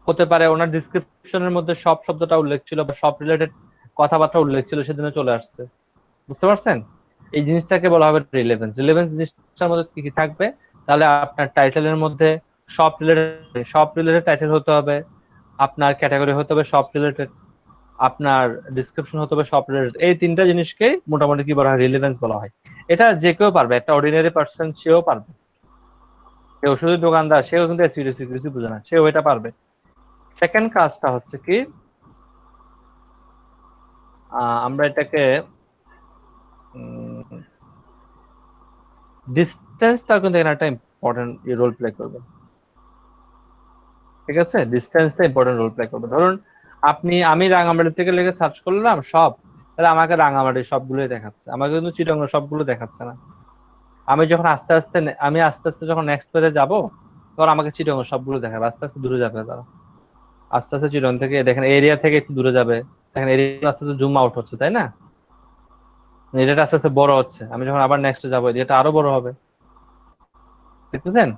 হতে পারে ওনার ডিসক্রিপশনের মধ্যে সব শব্দটা উল্লেখ ছিল বা সব রিলেটেড কথাবার্তা উল্লেখ ছিল, সেদিনে চলে আসছে। বুঝতে পারছেন? এই জিনিসটাকে বলা হবে রিলেভেন্স। রিলেভেন্স জিনিসটার মধ্যে কি কি থাকবে, তাহলে আপনার টাইটেলের মধ্যে সব রিলেটেড টাইটেল হতে হবে, আপনার ক্যাটাগরি হতে হবে সব রিলেটেড, আপনার ডিসক্রিপশন হতে হবে সব রিলেটেড। এই তিনটা জিনিসকে মোটামুটি কি বলা হয়, রিলেভেন্স বলা হয়। এটা যে কেউ পারবে, একটা অর্ডিনারি পার্সন সেও পারবে, যে ওষুধের দোকানদার সেও কিন্তু কিছু বুঝে না, সেও এটা পারবে। সেকেন্ড কাজটা হচ্ছে কি, আমরা এটাকে ডিস্টেন্সটা কিন্তু এখানে একটা ইম্পর্টেন্ট রোল প্লে করবে। ঠিক আছে, ডিস্টেন্সটা ইম্পর্টেন্ট রোল প্লে করবে। ধরুন আমি রাঙামাটি থেকে লিখে সার্চ করলাম সব, তাহলে আমাকে রাঙামাটির সবগুলোই দেখাচ্ছে, আমাকে কিন্তু চিটাগং সবগুলো দেখাচ্ছে না। আমি যখন আস্তে আস্তে যখন নেক্সট পেজে যাব, তখন আমাকে চিটাগং সবগুলো দেখাবে, আস্তে আস্তে দূরে যাবে তারা, আস্তে আস্তে চিটাগং থেকে দেখেন এরিয়া থেকে একটু দূরে যাবে, দেখেন এরিয়া আস্তে আস্তে জুম আউট হচ্ছে, তাই না? এরিয়াটা আস্তে আস্তে বড় হচ্ছে, আমি যখন আবার নেক্সট যাবো এরিয়াটা আরো বড় হবে, দেখতেছেন?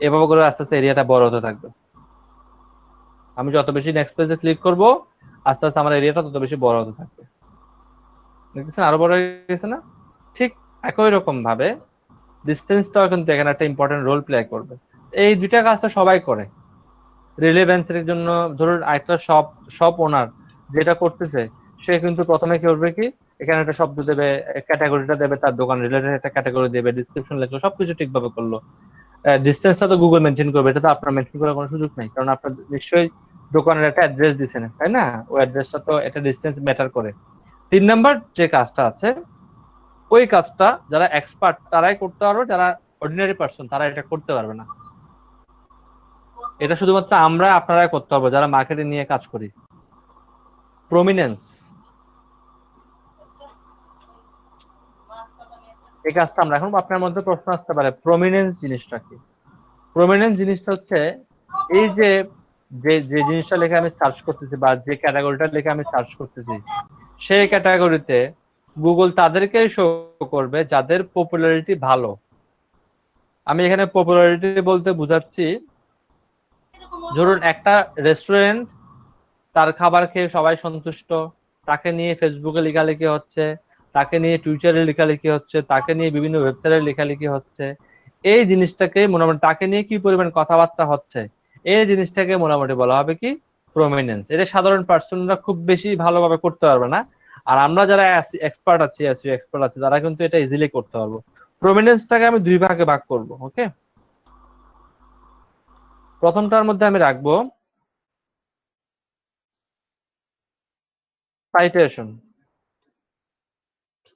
এভাবে করে আস্তে আস্তে এরিয়াটা বড় হতে থাকবে। আমি যত বেশি নেক্সট পেজে ক্লিক করব, আস্তে আস্তে আমার এরিয়াটা তত বেশি বড় হতে থাকবে, দেখতেছেন? আরো বড় হয়ে গেছে না? ঠিক একই রকম ভাবে ডিস্টেন্সটাও কিন্তু এখানে একটা ইম্পর্টেন্ট রোল প্লে করবে। এই দুইটা কাজ তো সবাই করে রিলেভেন্সের জন্য। ধরুন একটা শপ ওনার যেটা করতেছে, সে কিন্তু প্রথমে কি করবে কি, এখানে একটা শব্দ দেবে, ক্যাটাগরিটা দেবে, তার দোকান রিলেটেড একটা ক্যাটাগরি দেবে, ডিসক্রিপশন লিখলো, সবকিছু ঠিকভাবে করলো। ডিস্টেন্সটা তো গুগল মেনটেন করবে, এটা তো আপনার মেনটেন করার কোনো সুযোগ নেই, কারণ আপনার নিশ্চয়ই দোকানের একটা অ্যাড্রেস দিচ্ছেন, তাই না? ওই অ্যাড্রেসটা তো একটা ডিস্টেন্স ম্যাটার করে। 3 নাম্বার যে কাজটা আছে, ওই কাজটা যারা এক্সপার্ট তারাই করতে পারবে, যারা অর্ডিনারি পার্সন তারা এটা করতে পারবে না। এটা শুধুমাত্র আপনারাই করতে হবে যারা মার্কেটিং নিয়ে কাজ করি। প্রমিনেন্স, এই কাজটা আমরা এখন, আপনার মধ্যে প্রশ্ন আসতে পারে প্রমিনেন্স জিনিসটা কি? প্রমিনেন্স জিনিসটা হচ্ছে এই যে যে জিনিসটা লিখে আমি সার্চ করতেছি বা যে ক্যাটাগরিটা লিখে আমি সার্চ করতেছি, সেই ক্যাটাগরিতে গুগল তাদেরকেই শো করবে যাদের পপুলারিটি ভালো। আমি এখানে পপুলারিটি বলতে বুঝাচ্ছি, ধরুন একটা রেস্টুরেন্ট, তার খাবার খেয়ে সবাই সন্তুষ্ট, তাকে নিয়ে ফেসবুকে লেখালেখি হচ্ছে, তাকে নিয়ে টুইটারে লেখালেখি হচ্ছে, তাকে নিয়ে বিভিন্ন ওয়েবসাইটে লেখালেখি হচ্ছে, এই জিনিসটাকে মোটামুটি তাকে নিয়ে কি পরিমাণ কথাবার্তা হচ্ছে, এই জিনিসটাকে মোটামুটি বলা হবে কি প্রমিনেন্স। এটা সাধারণ পার্সনরা খুব বেশি ভালোভাবে করতে পারবে না, আর আমরা যারা এক্সপার্ট আছি, এক্সপার্ট আছে, তারা কিন্তু এটা ইজিলি করতে পারবো। প্রমিনেন্সটাকে আমি 2 ভাগে ভাগ করব। ওকে, প্রথমটার মধ্যে আমি রাখবো সাইটেশন।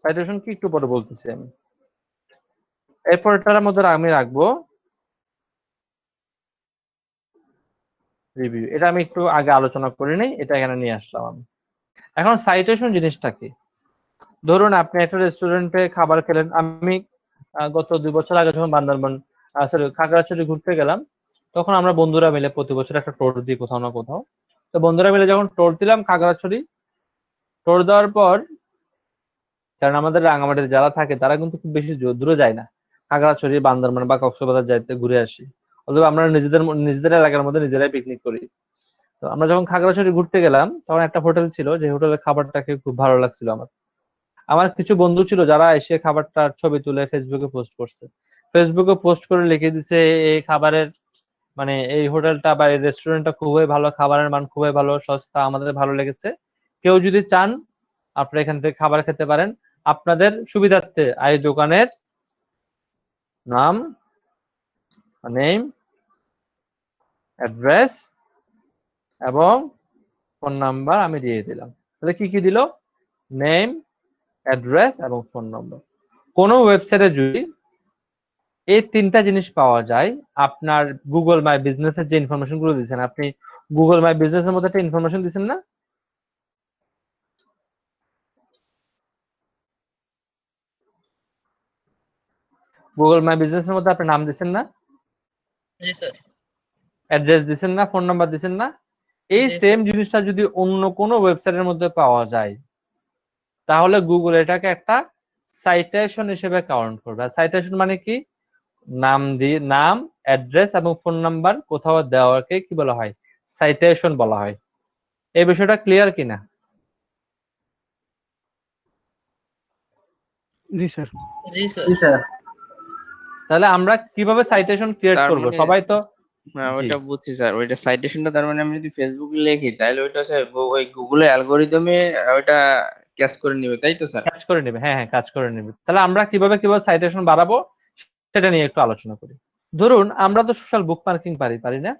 সাইটেশন কি একটু পরে বলতেছি আমি। এরপর এটার মধ্যে আমি রাখবো রিভিউ। এটা আমি একটু আগে আলোচনা করি নাই, এটা এখানে নিয়ে আসলাম আমি। এখন সাইটেশন জিনিসটা কি? ধরুন আপনি একটা রেস্টুরেন্টে খাবার খেলেন, আমি গত 2 বছর আগে যখন বান্দরবান খাগড়াছড়ি ঘুরতে গেলাম, তখন আমরা বন্ধুরা মিলে প্রতি বছর একটা টোর দিই কোথাও না কোথাও। তো বন্ধুরা মিলে যখন টোর দিলাম খাগড়াছড়ি, টোর দেওয়ার পর, কারণ আমাদের রাঙামাটিতে যারা থাকে তারা কিন্তু খুব বেশি দূরে যায় না, খাগড়াছড়ি, বান্দরবান বা কক্সবাজার যাইতে ঘুরে আসি, অথবা আমরা নিজেদের এলাকার মধ্যে নিজেরাই পিকনিক করি। তো আমরা যখন খাগড়াছড়ি ঘুরতে গেলাম তখন একটা হোটেল ছিল, যে হোটেলের খাবারটা খেয়ে খুব ভালো লাগছিল আমার। আমার কিছু বন্ধু ছিল যারা এসে খাবারটার ছবি তুলে ফেসবুকে পোস্ট করছে, ফেসবুকে পোস্ট করে লিখে দিছে এই খাবারের মানে এই হোটেলটা বা এই রেস্টুরেন্টটা খুবই ভালো, খাবারের মান খুবই ভালো, সস্তা, আমাদের ভালো লেগেছে, কেউ যদি চান আপনারা এখান থেকে খাবার খেতে পারেন। আপনাদের সুবিধার্থে এই দোকানের নাম, নেম, অ্যাড্রেস এবং ফোন নাম্বার আমি দিয়ে দিলাম। তাহলে কি কি দিল? নেম, অ্যাড্রেস এবং ফোন নম্বর। কোনো ওয়েবসাইটে যদি এই তিনটা জিনিস পাওয়া যায়, আপনার গুগল মাই বিজনেসের যে ইনফরমেশন গুলো দিচ্ছেন, আপনি গুগল মাই বিজনেসের মধ্যে একটা ইনফরমেশন দিচ্ছেন না, গুগল মাই বিজনেসের মধ্যে আপনি নাম দিচ্ছেন না, জি স্যার। অ্যাড্রেস দিচ্ছেন না, ফোন নাম্বার দিচ্ছেন না, এই জি সেম স্যার। জিনিসটা যদি অন্য কোনো ওয়েবসাইটের মধ্যে পাওয়া যায় তাহলে গুগল এটাকে একটা সাইটেশন হিসেবে কাউন্ট করবে। সাইটেশন মানে কি? নাম, অ্যাড্রেস এবং ফোন নাম্বার কোথাও দেওয়াকে কি বলা হয়? সাইটেশন বলা হয়। এই বিষয়টা ক্লিয়ার কিনা? জি স্যার। জি স্যার। জি স্যার। তাহলে আমরা কিভাবে সাইটেশন ক্রিয়েট তার করব? মানে সবাই তো হ্যাঁ, জি ওইটা বুঝছি স্যার। ওইটা সাইটেশনটা তার মানে আমি যদি ফেসবুকে লিখি তাহলে ওইটা স্যার ওই গুগলে অ্যালগোরিদমে ওইটা ক্যাচ করে নিবে, তাই তো স্যার? কাজ করে নেবে। হ্যাঁ হ্যাঁ, কাজ করে নেবে। তাহলে আমরা কিভাবে সাইটেশন বাড়াবো সেটা নিয়ে একটু আলোচনা করি। ধরুন আমরা তো সোশ্যাল বুকমার্কিং পারি না?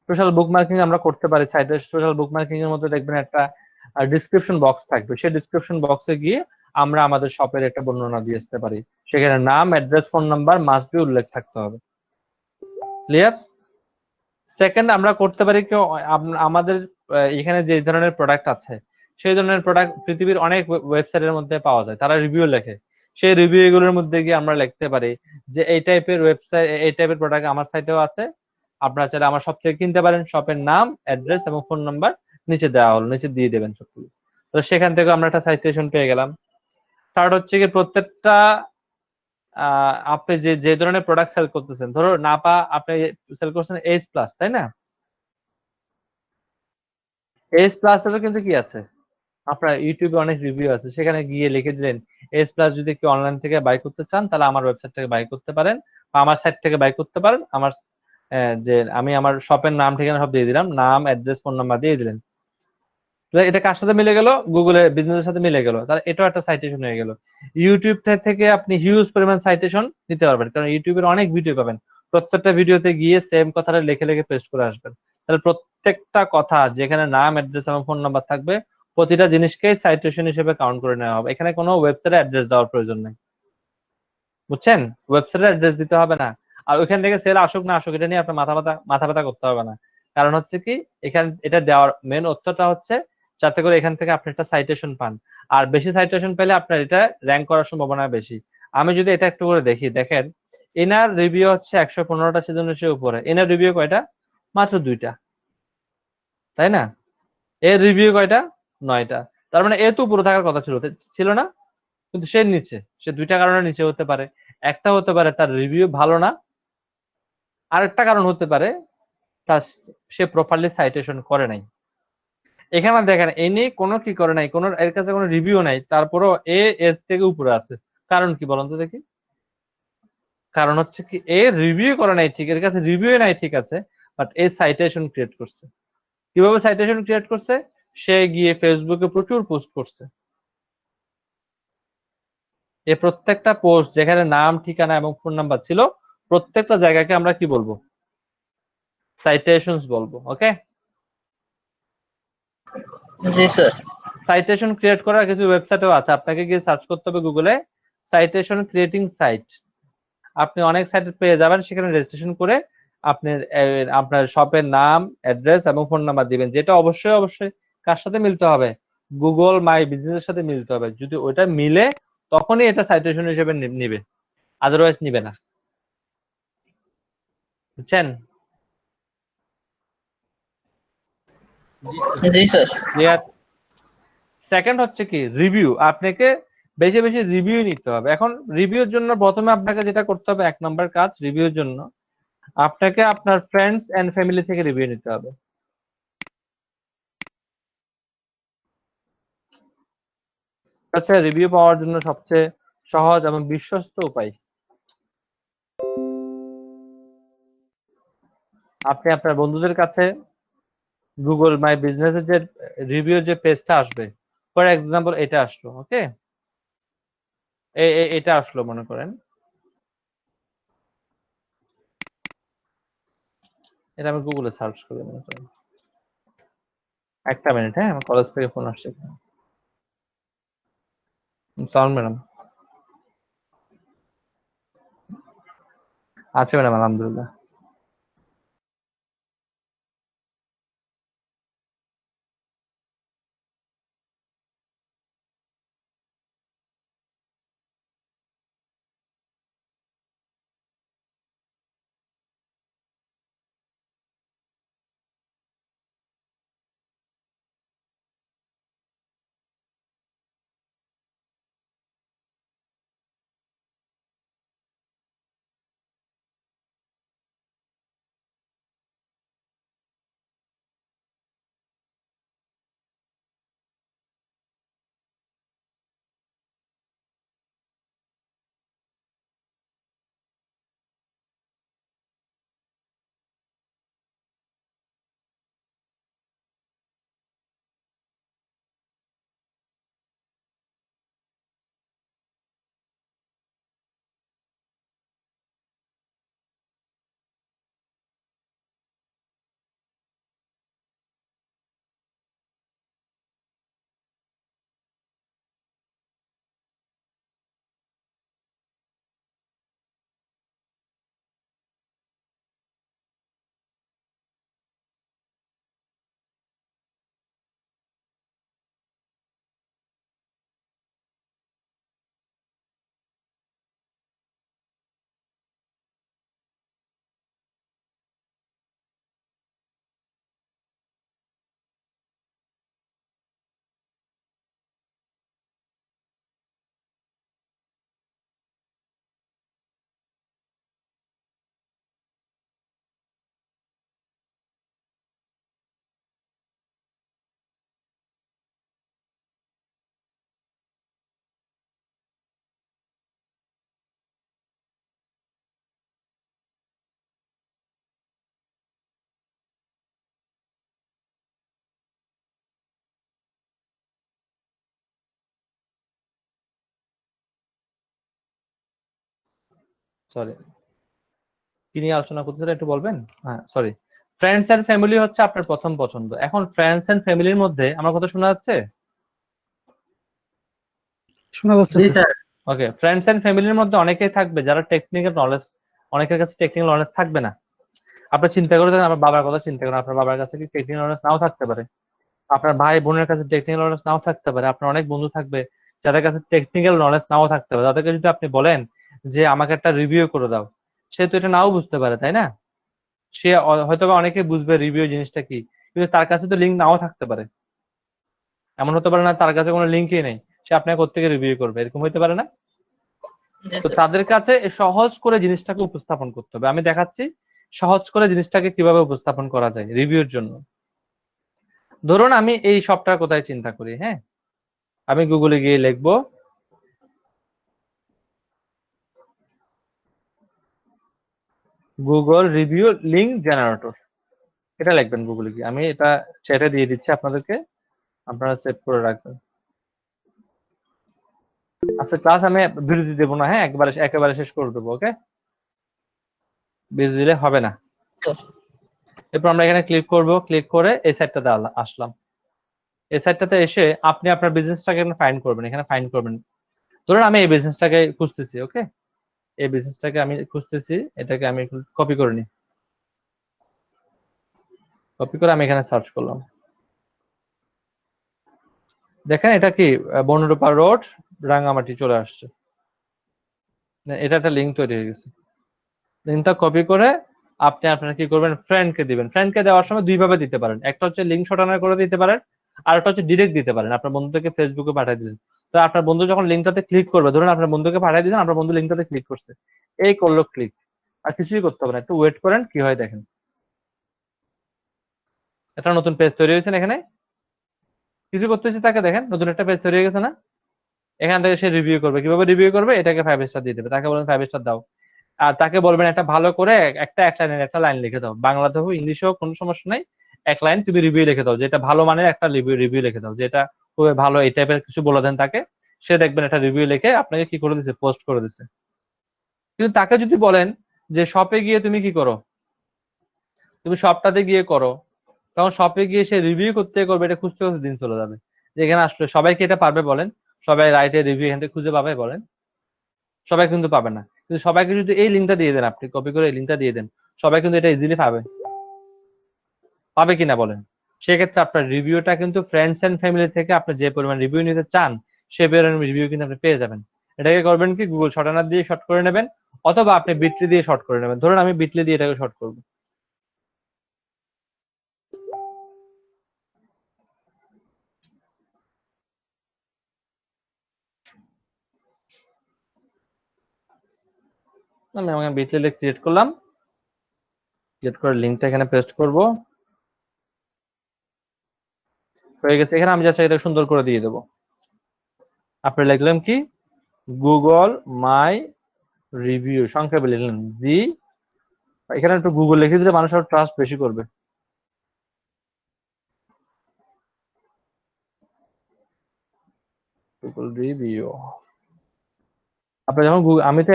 সোশ্যাল বুকমার্কিং আমরা করতে পারি। সাইটে সোশ্যাল বুকমার্কিং এর মধ্যে দেখবেন একটা ডিসক্রিপশন বক্স থাকবে, সেই ডিসক্রিপশন বক্সে গিয়ে আমরা আমাদের শপের একটা বর্ণনা দিয়ে আসতে পারি। সেখানে নাম, address, phone number must be উল্লেখ থাকতে হবে। ক্লিয়ার? সেকেন্ড আমরা করতে পারি কি, আমাদের এখানে যে ধরনের প্রোডাক্ট আছে সেই ধরনের প্রোডাক্ট পৃথিবীর অনেক ওয়েবসাইটের মধ্যে পাওয়া যায়, তারা রিভিউ লেখে। সেই রিভিউ গুলোর মধ্যে গিয়ে আমরা লিখতে পারি যে এই টাইপের ওয়েবসাইট, এই টাইপের প্রোডাক্ট আমার সাইটেও আছে, আপনারা চাইলে আমার শপ থেকে কিনতে পারেন। শপের নাম, অ্যাড্রেস এবং ফোন নাম্বার নিচে দেওয়া হলো, নিচে দিয়ে দেবেন সবগুলো। তো সেখান থেকে আমরা একটা সাইটেশন পেয়ে গেলাম। থার্ড হচ্ছে কি, প্রত্যেকটা আপনি যে যে ধরনের প্রোডাক্ট সেল করতেছেন, ধরো নাপা আপনি সেল করছেন এইচ প্লাস, তাই না? এইচ প্লাস এর কিন্তু কি আছে, আপনার ইউটিউবে অনেক রিভিউ আছে, সেখানে গিয়ে লিখে দিলেন এইচ প্লাস যদি কেউ অনলাইন থেকে বাই করতে চান তাহলে আমার ওয়েবসাইট থেকে বাই করতে পারেন বা আমার সাইট থেকে বাই করতে পারেন। আমার যে আমি আমার শপের নাম, ঠিকানা সব দিয়ে দিলাম, নাম, অ্যাড্রেস, ফোন নাম্বার দিয়ে দিলেন। এটা কার সাথে মিলে গেল? গুগলে বিজনেসের সাথে মিলে গেল। তাহলে এটাও একটা সাইটেশন হয়ে গেল। ইউটিউব থেকে আপনি হিউজ পরিমাণ সাইটেশন নিতে পারবেন, কারণ ইউটিউবের অনেক ভিডিও পাবেন। প্রত্যেকটা ভিডিওতে গিয়ে সেম কথাটা লিখে লিখে পেস্ট করে আসবেন। তাহলে প্রত্যেকটা কথা যেখানে নাম, অ্যাড্রেস এবং ফোন নাম্বার থাকবে, প্রতিটা জিনিসকে সাইটেশন হিসেবে কাউন্ট করে নেওয়া হবে। এখানে কোনো ওয়েবসাইটে অ্যাড্রেস দেওয়ার প্রয়োজন নেই, বুঝছেন? ওয়েবসাইটে অ্যাড্রেস দিতে হবে না। আর ওইখান থেকে সেল আসুক না আসুক এটা নিয়ে আপনার মাথা ব্যথা করতে হবে না। কারণ হচ্ছে কি, এখানে এটা দেওয়ার মেন অর্থটা হচ্ছে যাতে করে এখান থেকে আপনি একটা সাইটেশন পান। আর বেশি সাইটেশন পেলে আপনার এটা র্যাঙ্ক করার সম্ভাবনা বেশি। আমি যদি এটা একটু করে দেখি, দেখেন এনার রিভিউ হচ্ছে 115টা সৃজনশীলের উপরে। এনার রিভিউ কয়টা? মাত্র 2টা, তাই না? এর রিভিউ কয়টা? 9টা। তার মানে এ তো উপরে থাকার কথা ছিল না? কিন্তু সে নিচে, সে 2টা কারণে নিচে হতে পারে। একটা হতে পারে তার রিভিউ ভালো না, আরেকটা কারণ হতে পারে তার সে প্রপারলি সাইটেশন করে নাই। এখানে দেখেন এনে কোনো কি করে নাই, কোনো এর কাছে কোনো রিভিউ নাই, তারপরও এর থেকে উপরে আছে। কারণ কি বলুন তো দেখি? কারণ হচ্ছে কি, এ রিভিউ করে নাই ঠিক, এর কাছে রিভিউ নাই ঠিক আছে, বাট এ সাইটেশন ক্রিয়েট করছে। কিভাবে সাইটেশন ক্রিয়েট করছে? সে গিয়ে ফেসবুকে প্রচুর পোস্ট করছে। এই প্রত্যেকটা পোস্ট যেখানে নাম, ঠিকানা এবং ফোন নাম্বার ছিল, প্রত্যেকটা জায়গাকে আমরা কি বলবো? সাইটেশনস বলবো। ওকে? জি স্যার। সাইটেশন ক্রিয়েট করার কিছু ওয়েবসাইটও আছে, আপনাকে গিয়ে সার্চ করতে হবে গুগলে সাইটেশন ক্রিয়েটিং সাইট। আপনি অনেক সাইট পেয়ে যাবেন, সেখানে রেজিস্ট্রেশন করে আপনি আপনার শপের নাম, অ্যাড্রেস এবং ফোন নাম্বার দিবেন, যেটা অবশ্যই অবশ্যই কার সাথে মিলতে হবে? গুগল মাই বিজনেসের সাথে মিলতে হবে। যদি ওইটা মিলে তখনই এটা সাইটেশন হিসেবে নিবে, আদারওয়াইজ নিবে না। বুঝছেন? জি স্যার। ক্লিয়ার? সেকেন্ড হচ্ছে কি রিভিউ, আপনাকে বেশি বেশি রিভিউ নিতে হবে। এখন রিভিউর জন্য প্রথমে আপনাকে যেটা করতে হবে, 1 নম্বর কাজ রিভিউর জন্য আপনাকে আপনার ফ্রেন্ডস এন্ড ফ্যামিলি থেকে রিভিউ নিতে হবে। হচ্ছে রিভিউ পাওয়ার জন্য সবচেয়ে সহজ এবং বিশ্বস্ত উপায়। আপনি আপনার বন্ধুদের কাছে গুগল মাই বিজনেস এর যে রিভিউ যে পেজটা আসবে, ফর এক্সাম্পল এটা আসলো, ওকে, এটা আসলো মনে করেন, এটা আমি গুগলে সার্চ করি মনে করেন। একটা মিনিট, হ্যাঁ, আমার কলেজ থেকে ফোন আসছে। সালাম ম্যাডাম। আচ্ছা ম্যাডাম, আলহামদুলিল্লাহ। সরি, কি নিয়ে আলোচনা করতেছেন একটু বলবেন? হ্যাঁ সরি, ফ্রেন্ডস এন্ড ফ্যামিলি হচ্ছে আপনার প্রথম পছন্দ। এখন ফ্রেন্ডস এন্ড ফ্যামিলির মধ্যে আমার কথা শোনা যাচ্ছে? শোনা যাচ্ছে স্যার। ওকে, ফ্রেন্ডস এন্ড ফ্যামিলির মধ্যে অনেকেই থাকবে যারা টেকনিক্যাল নলেজ, অনেকের কাছে টেকনিক্যাল নলেজ থাকবে না। আপনি চিন্তা করে দেখেন, আপনার বাবার কথা চিন্তা করেন, আপনার বাবার কাছে কি টেকনিক্যাল নলেজ নাও থাকতে পারে, আপনার ভাই বোনের কাছে টেকনিক্যাল নলেজ নাও থাকতে পারে, আপনার অনেক বন্ধু থাকবে যাদের কাছে টেকনিক্যাল নলেজ নাও থাকতে পারে। তাদেরকে যদি আপনি বলেন যে আমাকে একটা রিভিউ করে দাও, সে তো এটা নাও বুঝতে পারে, তাই না? সে হয়তো বা অনেকে বুঝবে রিভিউ জিনিসটা কি, কিন্তু তার কাছে তো লিঙ্ক নাও থাকতে পারে। এমন হতে পারে না তার কাছে কোনো লিঙ্কই নেই, সে আপনাকে কোত্থেকে রিভিউ করবে, এরকম হতে পারে না? তো তাদের কাছে সহজ করে জিনিসটাকে উপস্থাপন করতে হবে। আমি দেখাচ্ছি সহজ করে জিনিসটাকে কিভাবে উপস্থাপন করা যায় রিভিউর জন্য। ধরুন আমি এই সবটা কোথায় চিন্তা করি, হ্যাঁ, আমি গুগলে গিয়ে লিখবো গুগল রিভিউ লিঙ্ক জেনারেটর, এটা লিখবেন গুগলে গিয়ে। আমি এটা চ্যাটে দিয়ে দিচ্ছি আপনাদেরকে, আপনারা সেভ করে রাখবেন। আচ্ছা ক্লাস আমি বিরতি দেবো না, হ্যাঁ, একেবারে শেষ করে দেবো, ওকে? বিরতি দিলে হবে না। এরপর আমরা এখানে ক্লিক করব, ক্লিক করে এই সাইটটাতে আসলাম। এই সাইটটাতে এসে আপনি আপনার বিজনেসটাকে ফাইন্ড করবেন, এখানে ফাইন্ড করবেন। ধরুন আমি এই বিজনেসটাকে খুঁজতেছি, ওকে, এই বিজনেসটাকে আমি খুঁজতেছি, এটাকে আমি কপি করে নিই, কপি করে আমি এখানে সার্চ করলাম। দেখেন এটা কি বনরূপা রোড, রাঙ্গামাটি চলে আসছে। এটা একটা লিঙ্ক তৈরি হয়ে গেছে। লিঙ্কটা কপি করে আপনি আপনারা কি করবেন, ফ্রেন্ডকে দিবেন। ফ্রেন্ডকে দেওয়ার সময় দুই ভাবে দিতে পারেন, একটা হচ্ছে লিঙ্ক শর্টানো করে দিতে পারেন, আর একটা হচ্ছে ডিরেক্ট দিতে পারেন। আপনার বন্ধুকে ফেসবুকে পাঠিয়ে দিলেন, তো আপনার বন্ধু যখন লিঙ্কটাতে ক্লিক করবে, ধরুন আপনার বন্ধুকে পাঠিয়ে দিলেন, আপনার বন্ধু লিঙ্কটাতে ক্লিক করছে, এই করলো ক্লিক, আর কিছুই করতে হবে না, একটু ওয়েট করেন কি হয় দেখেন। একটা নতুন পেজ তৈরি হয়েছে না, এখানে কিছু করতে হচ্ছে তাকে, দেখেন নতুন একটা পেজ তৈরি হয়ে গেছে না। এখান থেকে সে রিভিউ করবে, কিভাবে রিভিউ করবে, এটাকে 5 স্টার দিয়ে দেবে, তাকে বলবেন 5 স্টার দাও, আর তাকে বলবেন একটা ভালো করে একটা লাইন লিখে দাও, বাংলাতে হোক ইংলিশে হোক কোনো সমস্যা নাই, এক লাইন তুমি রিভিউ লিখে দাও, যেটা ভালো মানের একটা রিভিউ লিখে দাও, যেটা খুবই ভালো, এই টাইপের কিছু বলে দেন তাকে, সে দেখবেন একটা রিভিউ লিখে আপনাকে কি করে দিচ্ছে, পোস্ট করে দিচ্ছে। কিন্তু তাকে যদি বলেন যে শপে গিয়ে তুমি কি করো, তুমি শপটাতে গিয়ে করো, তখন শপে গিয়ে সে রিভিউ করতে করবে, এটা খুঁজতে খুঁজতে দিন চলে যাবে। যে এখানে আসলে সবাইকে এটা পারবে বলেন, সবাই রাইটে রিভিউ এখান থেকে খুঁজে পাবে বলেন, সবাই কিন্তু পাবে না। কিন্তু সবাইকে যদি এই লিঙ্কটা দিয়ে দেন, আপনি কপি করে এই লিঙ্কটা দিয়ে দেন, সবাই কিন্তু এটা ইজিলি পাবে, পাবে কিনা বলেন। সেক্ষেত্রে আপনার রিভিউটা কিন্তু ফ্রেন্ডস এন্ড ফ্যামিলি থেকে আপনি যে পরিমাণ রিভিউ নিতে চান, সে পরিমাণ রিভিউ কিন্তু আপনি পেয়ে যাবেন। এটাকে করবেন কি, গুগল শর্টানার দিয়ে শর্ট করে নেবেন, অথবা আপনি বিটলি দিয়ে শর্ট করে নেবেন। ধরুন আমি বিটলি দিয়ে এটাকে শর্ট করবো। আমি আমাকে বিটলি ক্রিয়েট করলাম, ক্রিয়েট করে লিঙ্কটা এখানে পেস্ট করব, হয়ে গেছে। এখানে আমি যাচ্ছি এটা সুন্দর করে দিয়ে দেবো। আপনি লিখলাম কি, গুগল মাই রিভিউ, সংক্ষেপে লিখলেন জি, এখানে একটু গুগল লিখে দিলে মানুষ আরো ট্রাস্ট বেশি করবে। গুগল রিভিউ, আপনি যখন আমি তো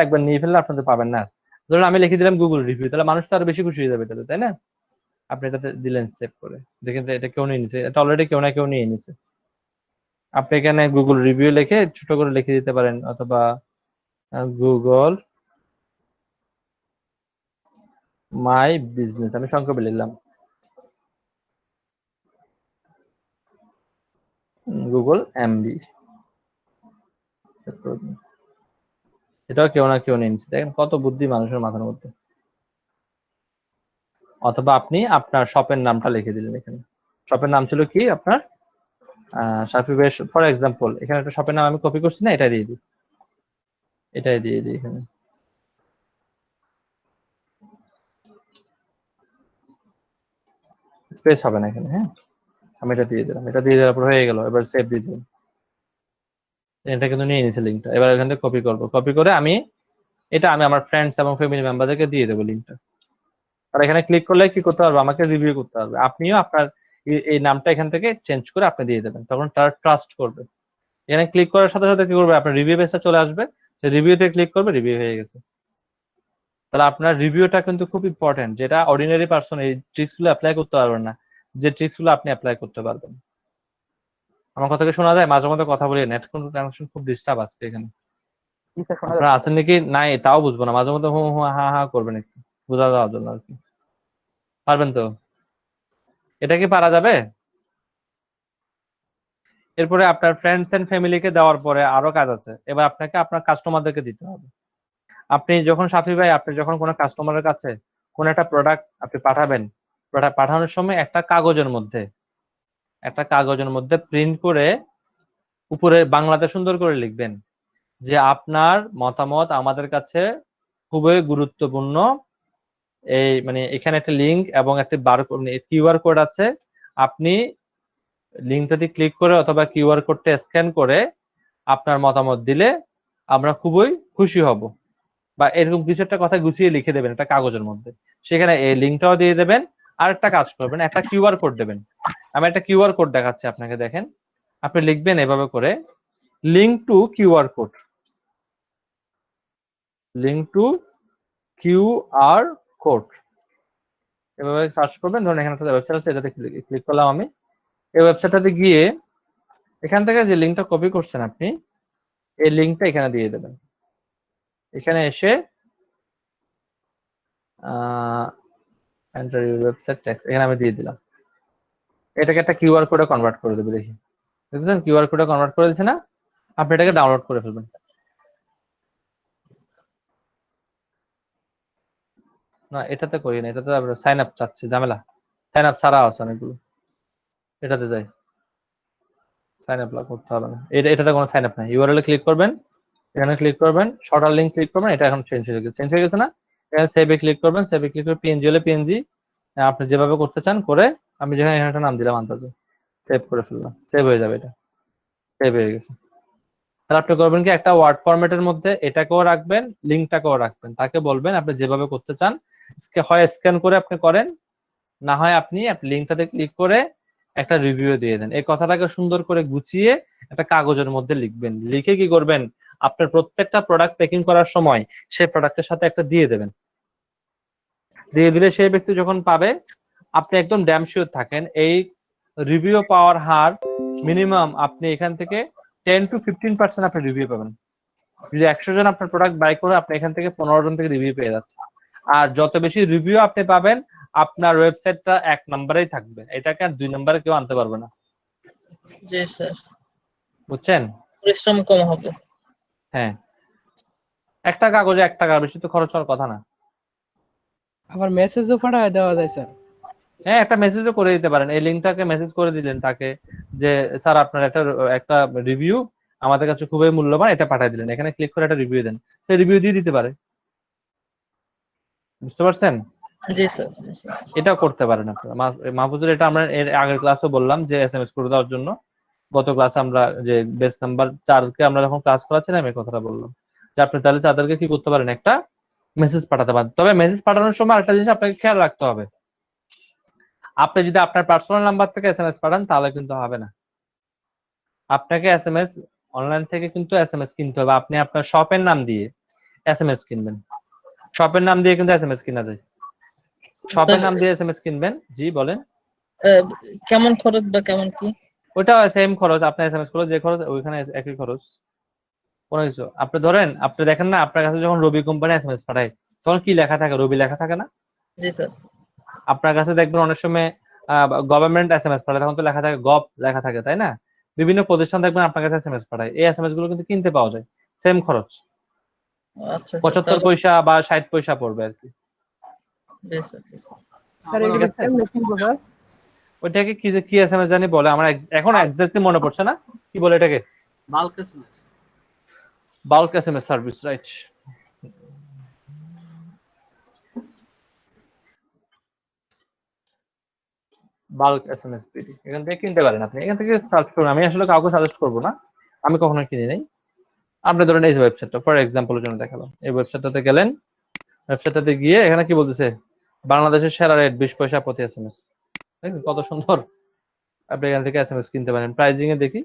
একবার নিয়ে ফেললে আপনাদের পাবেন না। ধরুন আমি লিখে দিলাম গুগল রিভিউ, তাহলে মানুষ তো আরো বেশি খুশি হয়ে যাবে এটাতে, তাই না? আপনি এটাতে দিলেন সেভ করে, দেখেন এটা কেউ নিয়ে নিছে, এটা অলরেডি কেউ না কেউ নিয়ে নিছে। আপনি এখানে গুগল রিভিউ লিখে ছোট করে লিখে দিতে পারেন, অথবা গুগল মাই বিজনেস, আমি সংক্ষেপে লিখলাম গুগল এমবি, এটাও কেউ না কেউ নিয়ে নিচ্ছে। দেখেন কত বুদ্ধি মানুষের মাথার মধ্যে। অথবা আপনি আপনার শপের নামটা লিখে দিলেন, এখানে শপের নাম ছিল কি আপনার, শাফি ভাই ফর এক্সাম্পল, এখানে একটা শপের নাম আমি কপি করছি না, এটাই দিয়ে দিই, এটাই দিয়ে দিই, এখানে স্পেস হবে না এখানে। হ্যাঁ, আমি এটা দিয়ে দিলাম, এটা দিয়ে দেওয়ার পর হয়ে গেল। এবার সেভ দিয়ে দিলাম, এটা কিন্তু নিয়ে নিয়েছে লিঙ্কটা। এবার এখান থেকে কপি করবো, কপি করে আমি আমার ফ্রেন্ডস এবং ফ্যামিলি মেম্বারদেরকে দিয়ে দেবো লিঙ্কটা। আর এখানে ক্লিক করলে কি করতে পারবে, আমাকে রিভিউ করতে পারবে। আপনিও আপনার এই নামটা এখান থেকে চেঞ্জ করে আপনি দিয়ে দেবেন, তখন তারা ট্রাস্ট করবে। এখানে ক্লিক করার সাথে সাথে কি করবে, আপনার রিভিউ পেজটা চলে আসবে, রিভিউতে ক্লিক করবে, রিভিউ হয়ে গেছে। তাহলে আপনার রিভিউটা কিন্তু খুব ইম্পর্টেন্ট, যেটা অর্ডিনারি পারসন এই ট্রিক্স গুলো অ্যাপ্লাই করতে পারবেন না, যে ট্রিক্স গুলো আপনি অ্যাপ্লাই করতে পারবেন। আমার কথা কি শোনা যায়? মাঝে মধ্যে কথা বলি, নেট কানেকশন খুব ডিস্টার্ব আজকে এখানে। আপনারা আছেন নাকি নাই তাও বুঝবো না, মাঝে মধ্যে হু হু হা হা করবেন একটু বোঝা যাওয়ার জন্য আর কি। পারবেন তো? এটা কি পারা যাবে? এরপরে আপনার ফ্রেন্ডস এন্ড ফ্যামিলিকে দেওয়ার পরে আরো কাজ আছে। এবার আপনাকে আপনার কাস্টমারদেরকে দিতে হবে। আপনি যখন সাফি ভাই, আপনি যখন কোনো কাস্টমারের কাছে কোন একটা প্রোডাক্ট আপনি পাঠাবেন, প্রোডাক্ট পাঠানোর সময় একটা কাগজের মধ্যে প্রিন্ট করে উপরে বাংলাতে সুন্দর করে লিখবেন যে আপনার মতামত আমাদের কাছে খুবই গুরুত্বপূর্ণ। এই মানে এখানে একটা লিংক এবং একটা কিউআর কোড আছে, আপনি লিঙ্কটাতে ক্লিক করে অথবা কিউআর কোডটা স্ক্যান করে আপনার মতামত দিলে আমরা খুবই খুশি হব, বা এরকম কিছু একটা কথা গুছিয়ে লিখে দেবেন একটা কাগজের মধ্যে, সেখানে এই লিঙ্কটাও দিয়ে দেবেন। আর একটা কাজ করবেন, একটা কিউআর কোড দেবেন। আমি একটা কিউআর কোড দেখাচ্ছি আপনাকে, দেখেন আপনি লিখবেন এভাবে করে, link to QR code, link to QR code, এভাবে সার্চ করবেন। ধরুন এখানে একটা ওয়েবসাইট আছে, এটাতে ক্লিক করলাম আমি। এই ওয়েবসাইটটাতে গিয়ে এখান থেকে যে লিঙ্কটা কপি করছেন আপনি, এই লিঙ্কটা এখানে দিয়ে দেবেন। এখানে এসে এন্টার ইউর ওয়েবসাইট টেক্সট, এখানে আমি দিয়ে দিলাম। এটাকে একটা কিউআর কোডে কনভার্ট করে দেবে, দেখি দেখছেন কিউআর কোডে কনভার্ট করে দিচ্ছে না? আপনি এটাকে ডাউনলোড করে ফেলবেন। না এটাতে করি না, এটাতে সাইন আপ চাচ্ছে, ঝামেলা। সাইন আপ ছাড়া আছে অনেকগুলো, এটাতে যাই। সাইন আপ করতে হবে না, এটাতে কোনো সাইন আপ নাই। ইউআরএল ক্লিক করবেন, এখানে ক্লিক করবেন, শর্টার লিঙ্ক ক্লিক করবেন, এটা এখন চেঞ্জ হয়ে গেছে না? এখানে সেভে ক্লিক করবেন, সেভে ক্লিক করে পিএনজি হলে পিএনজি আপনি যেভাবে করতে চান করে, আমি যেখানে এখানে একটা নাম দিলাম আন্দাজে, সেভ করে ফেললাম, সেভ হয়ে যাবে, এটা সেভ হয়ে গেছে। তাহলে আপনি করবেন কি, একটা ওয়ার্ড ফরম্যাটের মধ্যে এটাকেও রাখবেন, লিঙ্কটাকেও রাখবেন, তাকে বলবেন আপনি যেভাবে করতে চান, হয় স্ক্যান করে আপনি করেন, না হয় আপনি লিঙ্কটাতে ক্লিক করে একটা রিভিউ দিয়ে দেন। এই কথাটাকে সুন্দর করে গুছিয়ে একটা কাগজের মধ্যে লিখবেন, লিখে কি করবেন, আপনার প্রত্যেকটা প্রোডাক্ট প্যাকিং করার সময় সেই প্রোডাক্টের সাথে একটা দিয়ে দেবেন। দিয়ে দিলে সেই ব্যক্তি যখন পাবে, আপনি একদম ড্যাম শিওর থাকেন এই রিভিউ পাওয়ার হার মিনিমাম আপনি এখান থেকে 10 to 15% আপনি রিভিউ পাবেন। যদি 100 জন আপনার প্রোডাক্ট বাই করে, আপনি এখান থেকে 15 জন থেকে রিভিউ পেয়ে যাচ্ছেন। আর যত বেশি রিভিউ আপনি পাবেন, আপনার ওয়েবসাইটটা 1 নম্বরেই থাকবে, এটাকে আর 2 নম্বরে কেউ আনতে পারবে না। জি স্যার, বুঝছেন? পরিশ্রম কম হবে। হ্যাঁ, একটা কাগজে 1 টাকা, বেশি তো খরচ হওয়ার কথা না। আবার মেসেজও পাঠায় দেওয়া যায় স্যার। হ্যাঁ, একটা মেসেজও করে দিতে পারেন, এই লিঙ্কটাকে মেসেজ করে দিলেন তাকে যে স্যার আপনার একটা রিভিউ আমাদের কাছে খুবই মূল্যবান, এটা পাঠিয়ে দিলেন, এখানে ক্লিক করে একটা রিভিউ দেন, সেই রিভিউ দিয়ে দিতে পারে। বুঝতে পারছেন? জি স্যার, জি স্যার। এটাও করতে পারেন আপনারা। মাহফুজুর, এটা আমরা এর আগের ক্লাসও বললাম যে এসএমএস করে দেওয়ার জন্য। গত ক্লাসে আমরা যে বেস নাম্বার 4 কে আমরা যখন ক্লাস করাচ্ছিলাম এই কথাটা বললাম যে আপনি তাহলে তাদেরকে কি করতে পারেন, একটা মেসেজ পাঠাতে পারেন। তবে মেসেজ পাঠানোর সময় একটা জিনিস আপনাকে খেয়াল রাখতে হবে, আপনি যদি আপনার পার্সোনাল নাম্বার থেকে এসএমএস পাঠান তাহলে কিন্তু হবে না। আপনাকে এসএমএস অনলাইন থেকে কিন্তু এসএমএস কিনতে হবে, আপনি আপনার শপের নাম দিয়ে এসএমএস কিনবেন। শপের নাম দিয়ে কিন্তু এসএমএস কিনা যায়, শপের নাম দিয়ে এসএমএস কিনবেন। জি বলেন। কেমন খরচ বা কেমন কি? ওটা সেম খরচ, আপনি এসএমএস করলে যে খরচ ওইখানে একই খরচ, কোনো কিছু। আপনি ধরেন আপনি দেখেন না, আপনার কাছে যখন রবি কোম্পানি এসএমএস পাঠায় তখন কি লেখা থাকে, রবি লেখা থাকে না? জি স্যার। আপনার কাছে দেখবেন অনেক সময় গভর্নমেন্ট এসএমএস পাঠায়, তখন তো লেখা থাকে গভ লেখা থাকে, তাই না? বিভিন্ন প্রতিষ্ঠান দেখবেন আপনার কাছে এসএমএস পাঠায়, এই এসএমএস গুলো কিন্তু কিনতে পাওয়া যায়, সেম খরচ, আচ্ছা 75 পয়সা বা 60 পয়সা পড়বে আর কি। জি স্যার, জি স্যার। স্যার এগুলো কেমনে কিনবো স্যার? ওইটাকে কি এসএমএস জানি বলে, আমার এখন এক্স্যাক্টলি মনে পড়ছে না কি বলে এটাকে। Bulk SMS. Bulk SMS service, right. Bulk SMS PD এখান থেকে কিনতে পারেন আপনি, এখান থেকে সার্চ করুন। আমি আসলে কাউকে সাজেস্ট করবো না, আমি কখনো কিনি নাই। আপনি ধরেন এই ওয়েবসাইটটা ফর এক্সাম্পলের জন্য দেখালাম, এই ওয়েবসাইটটাতে গেলেন, ওয়েবসাইটটাতে গিয়ে এখানে কি বলতেছে, বাংলাদেশের সেরা রেট 20 পয়সা প্রতি এসএমএস। দেখুন কত সুন্দর, আপনি এখান থেকে এসএমএস কিনতে পারেন। প্রাইজিং এ দেখি,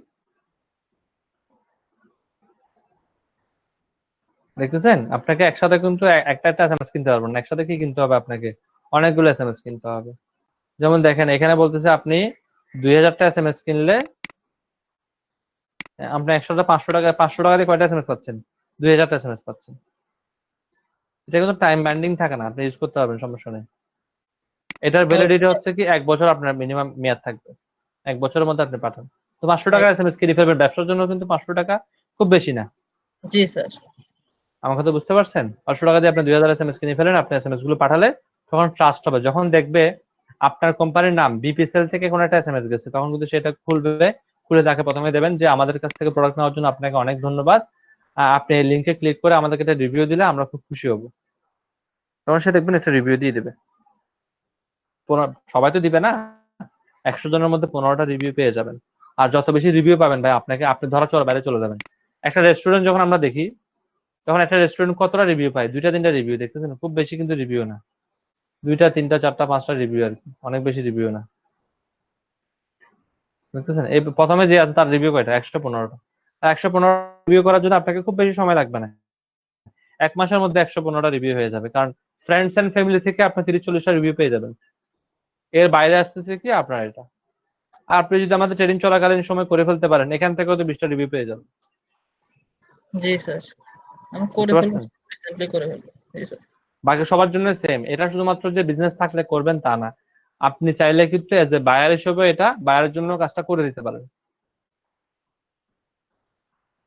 দেখতেছেন আপনাকে একসাথে কিন্তু একটা এসএমএস কিনতে পারবেন না, একসাথে কি কিনতে হবে, আপনাকে অনেকগুলো এসএমএস কিনতে হবে। যেমন দেখেন এখানে বলতেছে আপনি 2000টা এসএমএস কিনলে আপনি 500 টাকা দিয়ে কয়টা এসএমএস পাচ্ছেন, 2000টা এসএমএস পাচ্ছেন। এটা কিন্তু টাইম বাইন্ডিং থাকে না, আপনি ইউজ করতে পারবেন, সমস্যা নেই। এটার ভ্যালিডিটি হচ্ছে কি 1 বছর আপনার মিনিমাম মেয়াদ থাকবে, 1 বছরের মধ্যে আপনি পাঠান। তো 500 টাকা এসএমএস কিনে ফেলবেন, ব্যবসার জন্য কিন্তু 500 টাকা খুব বেশি না। জি স্যার। আমার কথা বুঝতে পারছেন? 500 টাকা দিয়ে আপনি 2000 এসএমএস কিনে ফেলেন, আপনি এসএমএস গুলো পাঠালে তখন ট্রাস্ট হবে। যখন দেখবে আপনার কোম্পানির নাম বিপিসেল থেকে কোনো একটা এসএমএস গেছে, তখন কিন্তু সেটা খুলবে, খুলে তাকে প্রথমে দেবেন যে আমাদের কাছ থেকে প্রোডাক্ট নেওয়ার জন্য আপনাকে অনেক ধন্যবাদ, আপনি এই লিংকে ক্লিক করে আমাদেরকে একটা রিভিউ দিলে আমরা খুব খুশি হব। তখন সে দেখবেন একটা রিভিউ দিয়ে দেবে। সবাই তো দিবে না, 100 জনের মধ্যে 15টা রিভিউ পেয়ে যাবেন। আর যত বেশি রিভিউ পাবেন ভাই, আপনি ধরা চলার বাইরে চলে যাবেন। একটা রেস্টুরেন্ট যখন আমরা দেখি, তখন একটা রেস্টুরেন্ট কতটা রিভিউ পায়, 2টা 3টা রিভিউ, দেখতেছেন খুব বেশি কিন্তু রিভিউ না, 2টা 3টা 4টা 5টা রিভিউ আর কি, অনেক বেশি রিভিউ না, দেখতেছেন? এই প্রথমে যে আছে তার রিভিউ কয়টা, 115টা। 115 রিভিউ করার জন্য আপনাকে খুব বেশি সময় লাগবে না, 1 মাসের মধ্যে 115টা রিভিউ হয়ে যাবে, কারণ ফ্রেন্ডস এন্ড ফ্যামিলি থেকে আপনি 30-40টা রিভিউ পেয়ে যাবেন। এর বাইরে আসতেছে কি আপনার এটা। আর আপনি যদি আমাদের ট্রেনিং চলাকালীন সময় করে ফেলতে পারেন, এখান থেকেও তো 20টা রিভিউ পেয়ে যাবেন। জি স্যার, আমি করে ফেলবো, রিসেন্টলি করে ফেলবো। জি স্যার। বাকি সবার জন্য সেম, এটা শুধুমাত্র যে বিজনেস থাকলে করবেন তা না, আপনি চাইলে কিন্তু এজ এ বায়ার হিসেবে এটা বায়ারের জন্য কাজটা করে দিতে পারেন।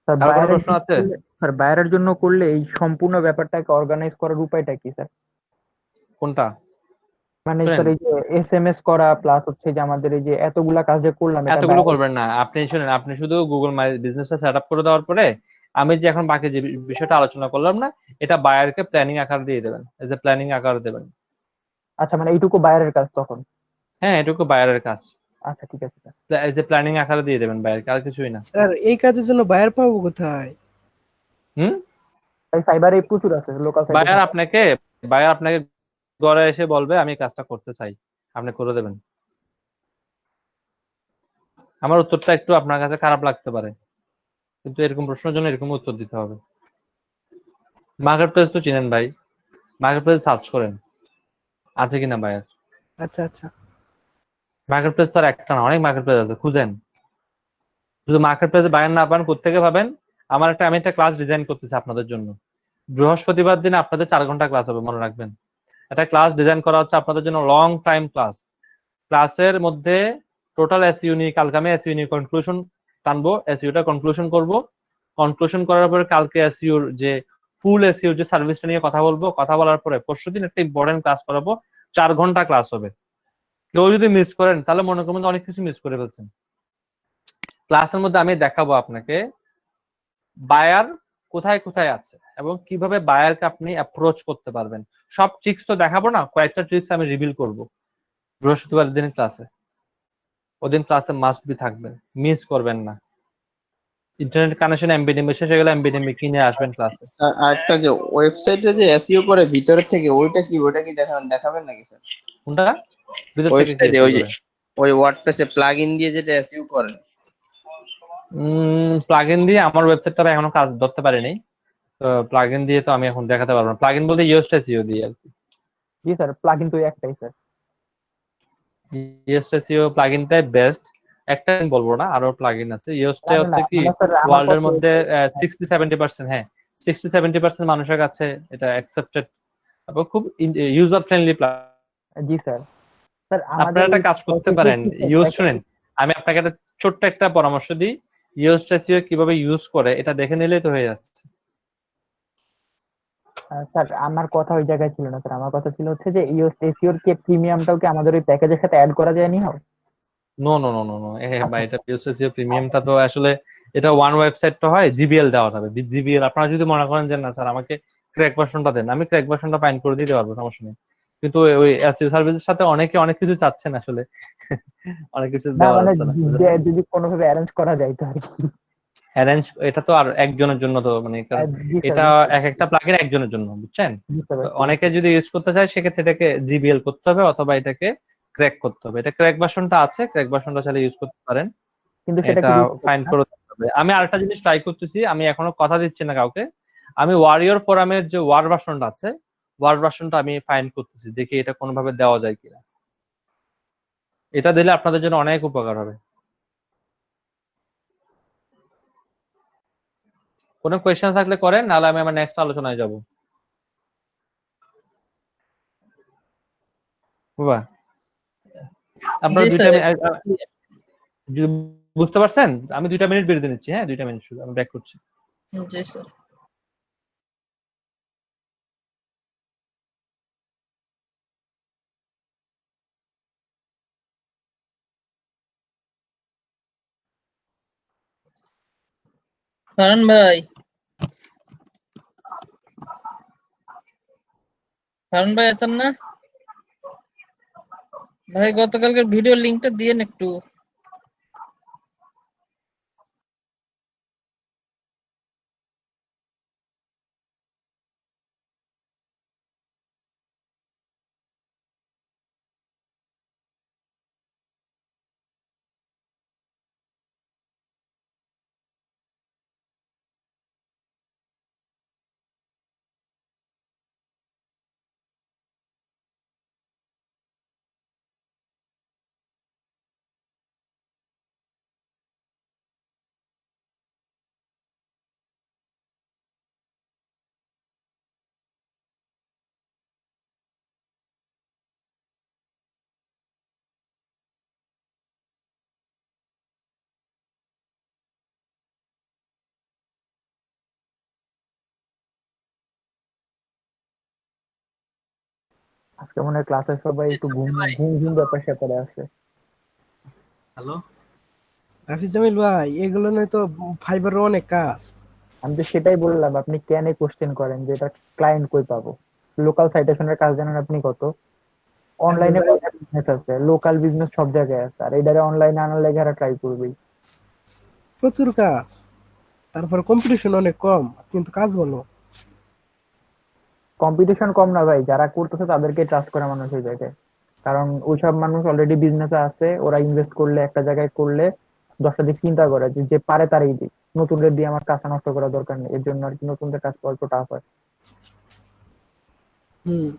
আর কোনো প্রশ্ন আছে? স্যার বাইরের জন্য করলে এই সম্পূর্ণ ব্যাপারটাকে অর্গানাইজ করার উপায়টা কি স্যার? কোনটা? মানে শুনেন, স্যার এই যে এসএমএস করা প্লাস হচ্ছে যে আমাদের এই যে এতগুলা কাজ যে করলাম এটা এতগুলো করবেন না। আপনি শুনেন, আপনি শুধু গুগল মাই বিজনেসটা সেট আপ করে দেওয়ার পরে আমি যে এখন বাকি যে বিষয়টা আলোচনা করলাম না, এটা বায়ারকে প্ল্যানিং আকার দিয়ে দেবেন, এজ এ প্ল্যানিং আকার দেবেন। আচ্ছা মানে এইটুকু বাইরের কাজ তখন। হ্যাঁ, এটুকু বায়ারের কাজ, আচ্ছা ঠিক আছে স্যার। এজ এ প্ল্যানিং আকারে দিয়ে দেবেন বায়ারকে, আর কিছুই না। স্যার এই কাজের জন্য বায়ার পাবো কোথায়? হুম। তাই সাইবারে প্রচুর আছে, লোকাল সাইটে। বায়ার আপনাকে ঘরে এসে বলবে আমি কাজটা করতে চাই, আপনি করে দেবেন। আমার উত্তরটা একটু আপনার কাছে খারাপ লাগতে পারে, কিন্তু এরকম প্রশ্নের জন্য এরকম উত্তর দিতে হবে। মার্কেট প্লেস তো চিনেন ভাই, মার্কেট প্লেস সার্চ করেন আছে কিনা বায়ার। আচ্ছা আচ্ছা। মার্কেট প্লেস তো আর একটা না, অনেক মার্কেট প্লেস আছে, খুঁজেন। যদি মার্কেট প্লেসে বায়ার না পান, কোত্থেকে পাবেন? আমি একটা ক্লাস ডিজাইন করতেছি আপনাদের জন্য। বৃহস্পতিবার দিন আপনাদের 4 ঘন্টা ক্লাস হবে, মনে রাখবেন। একটা ক্লাস ডিজাইন করা হচ্ছে আপনাদের জন্য, লং টাইম ক্লাস। ক্লাসের মধ্যে টোটাল এসইউ নিয়ে কালকে আমি এসইউ নিয়ে কনক্লুশন টানবো, এসইউটা কনক্লুশন করব। কনক্লুশন করার পরে কালকে এসইউর যে ফুল এসইউ যে সার্ভিসটা নিয়ে কথা বলবো, কথা বলার পরে পরশুদিন একটা ইম্পর্টেন্ট ক্লাস করাবো, 4 ঘন্টা ক্লাস হবে। কেউ যদি মিস করেন তাহলে মনে করবেন অনেক কিছু মিস করে ফেলছেন। ক্লাসের মধ্যে আমি দেখাবো আপনাকে বায়ার কোথায় কোথায় আছে এবং কিভাবে বায়ারকে আপনি অ্যাপ্রোচ করতে পারবেন। সব ট্রিক্স তো দেখাবো না, কয়েকটা ট্রিক্স আমি রিভিল করব বৃহস্পতিবার দিন ক্লাসে। ওদিন ক্লাসে মাস্ট বি থাকবেন, মিস করবেন না। ইন্টারনেট কানেকশন এমবিডিএম শেষ হয়ে গেলে এমবিডিএম কিনে আসবেন ক্লাসে। স্যার আরেকটা যে ওয়েবসাইটে যে এসইও করে ভিতরের থেকে, ওইটা কি দেখাবেন নাকি স্যার? কোনটা? ভিতর থেকে কি ওয়েবসাইটে এসইও ওই যে করে? ওই ওয়ার্ডপ্রেসে প্লাগইন দিয়ে যেটা এসইও করেন। প্লাগইন দিয়ে আমার ওয়েবসাইটটা এখনো কাজ ধরতে পারিনি, তো প্লাগইন দিয়ে তো আমি এখন দেখাতে পারবো না। প্লাগইন বলতে ইয়োস্ট এসইও দিয়ে আর কি। জি স্যার, প্লাগইন তো একটাই স্যার। ইয়োস্ট এসইও প্লাগইনটাই বেস্ট। একটা আমি বলবো না, আরো প্লাগইন আছে। ইয়োস্টে না হচ্ছে কি মানে স্যার আমার ওয়ার্ল্ডের কথা মধ্যে 60-70%, হ্যাঁ 60-70% মানুষের কাছে এটা অ্যাকসেপ্টেড এবং খুব ইউজার ফ্রেন্ডলি। জি স্যার। স্যার আপনারা আমাদের একটা কাজ করতে পারেন, ইউজ প্যাকেজ। শুনেন, আমি আপনাকে একটা ছোট্ট একটা পরামর্শ দিই। ইয়োস্ট এসইও কিভাবে ইউজ করে এটা দেখে নিলেই তো হয়ে যাচ্ছে। স্যার আমার কথা ওই জায়গায় ছিল না স্যার, আমার কথা ছিল হচ্ছে যে ইওস এসিওর কে প্রিমিয়ামটাও কি আমাদের ওই প্যাকেজের সাথে অ্যাড করা যায়নি? হবে no no no no no, ভাই এটা ইয়োস্ট এসইও প্রিমিয়ামটা তো আসলে এটা ওয়ান ওয়েবসাইট তো হয়, জিবিএল দেওয়া হবে। জিবিএল আপনারা যদি মনে করেন যে না স্যার আমাকে ক্র্যাক ভার্সনটা দেন, আমি ক্র্যাক ভার্সনটা ফাইন্ড করে দিতে পারবো, সমস্যা নেই। কিন্তু ওই এসইও সার্ভিসের সাথে অনেকে অনেক কিছু চাচ্ছেন আসলে, অনেক কিছু না দেওয়া মানে যাচ্ছে না। যদি কোনোভাবে অ্যারেঞ্জ করা যায় তো আর কি। অ্যারেঞ্জ এটা তো আর একজনের জন্য তো মানে জি স্যার এটা বুঝতে এক একটা প্লাগইন একজনের জন্য, বুঝছেন? বুঝতে তো পারছি। অনেকে যদি ইউজ করতে চায় সেক্ষেত্রে এটাকে জিবিএল করতে হবে অথবা এটাকে ক্র্যাক করতে হবে। এটা ক্র্যাক ভার্সনটা আছে, ক্র্যাক ভার্সনটা চাইলে ইউজ করতে পারেন। কিন্তু সেটা এটা কি ফাইন্ড করে দিতে হবে। আমি আরেকটা জিনিস ট্রাই করতেছি, আমি এখনো কথা দিচ্ছি না কাউকে। আমি ওয়ারিয়র ফোরামের যে ওয়ার্ড ভার্সনটা আছে, ওয়ার্ড ভার্সনটা আমি ফাইন্ড করতেছি, দেখি এটা কোনোভাবে দেওয়া যায় কিনা। এটা দিলে আপনাদের জন্য অনেক উপকার হবে। কোনো কোয়েশ্চেন থাকলে করেন, নাহলে আমি আমার নেক্সট আলোচনায় যাব। বাবা আপনারা জি দুইটা স্যার। বুঝতে পারছেন? আমি 2টা মিনিট বিরতি নিচ্ছি, হ্যাঁ 2টা মিনিট শুধু, আমি ব্যাক করছি। জি স্যার। ফারহান ভাই, ফারহান ভাই আছেন না ভাই? গতকালকের ভিডিও লিংকটা দিয়েন একটু। আজকে মনে হয় ক্লাসে সবাই একটু ঘুম ঘুম ঘুম ব্যাপার স্যাপারে আছে। হ্যালো হাফিজ জামিল ভাই, এগুলো নয় তো ফাইবারের অনেক কাজ। আমি তো সেটাই বললাম, আপনি কেন কোশ্চেন করেন যে এটা ক্লায়েন্ট কই পাবো? লোকাল সাইটেশনের কাজ জানেন আপনি কত? অনলাইনে কত বিজনেস আছে, লোকাল বিজনেস সব জায়গায় আছে, আর এটারে অনলাইনে আনার লেগে এরা ট্রাই করবেই। প্রচুর কাজ, তারপর কম্পিটিশন অনেক কম, কিন্তু কাজ ভালো। কম্পিটিশন কম না ভাই, যারা করতেছে তাদেরকে ট্রাস্ট করে মানুষ এই জায়গায়। কারণ ওইসব মানুষ অলরেডি বিজনেসে আছে, ওরা ইনভেস্ট করলে একটা জায়গায় করলে 10টা দিক চিন্তা করে যে যে পারে তারই দিক, নতুনদের দিয়ে আমার কাজ নষ্ট করা দরকার নেই। এর জন্য আর কি নতুনদের কাজ অল্প টাফ হয়। হুম।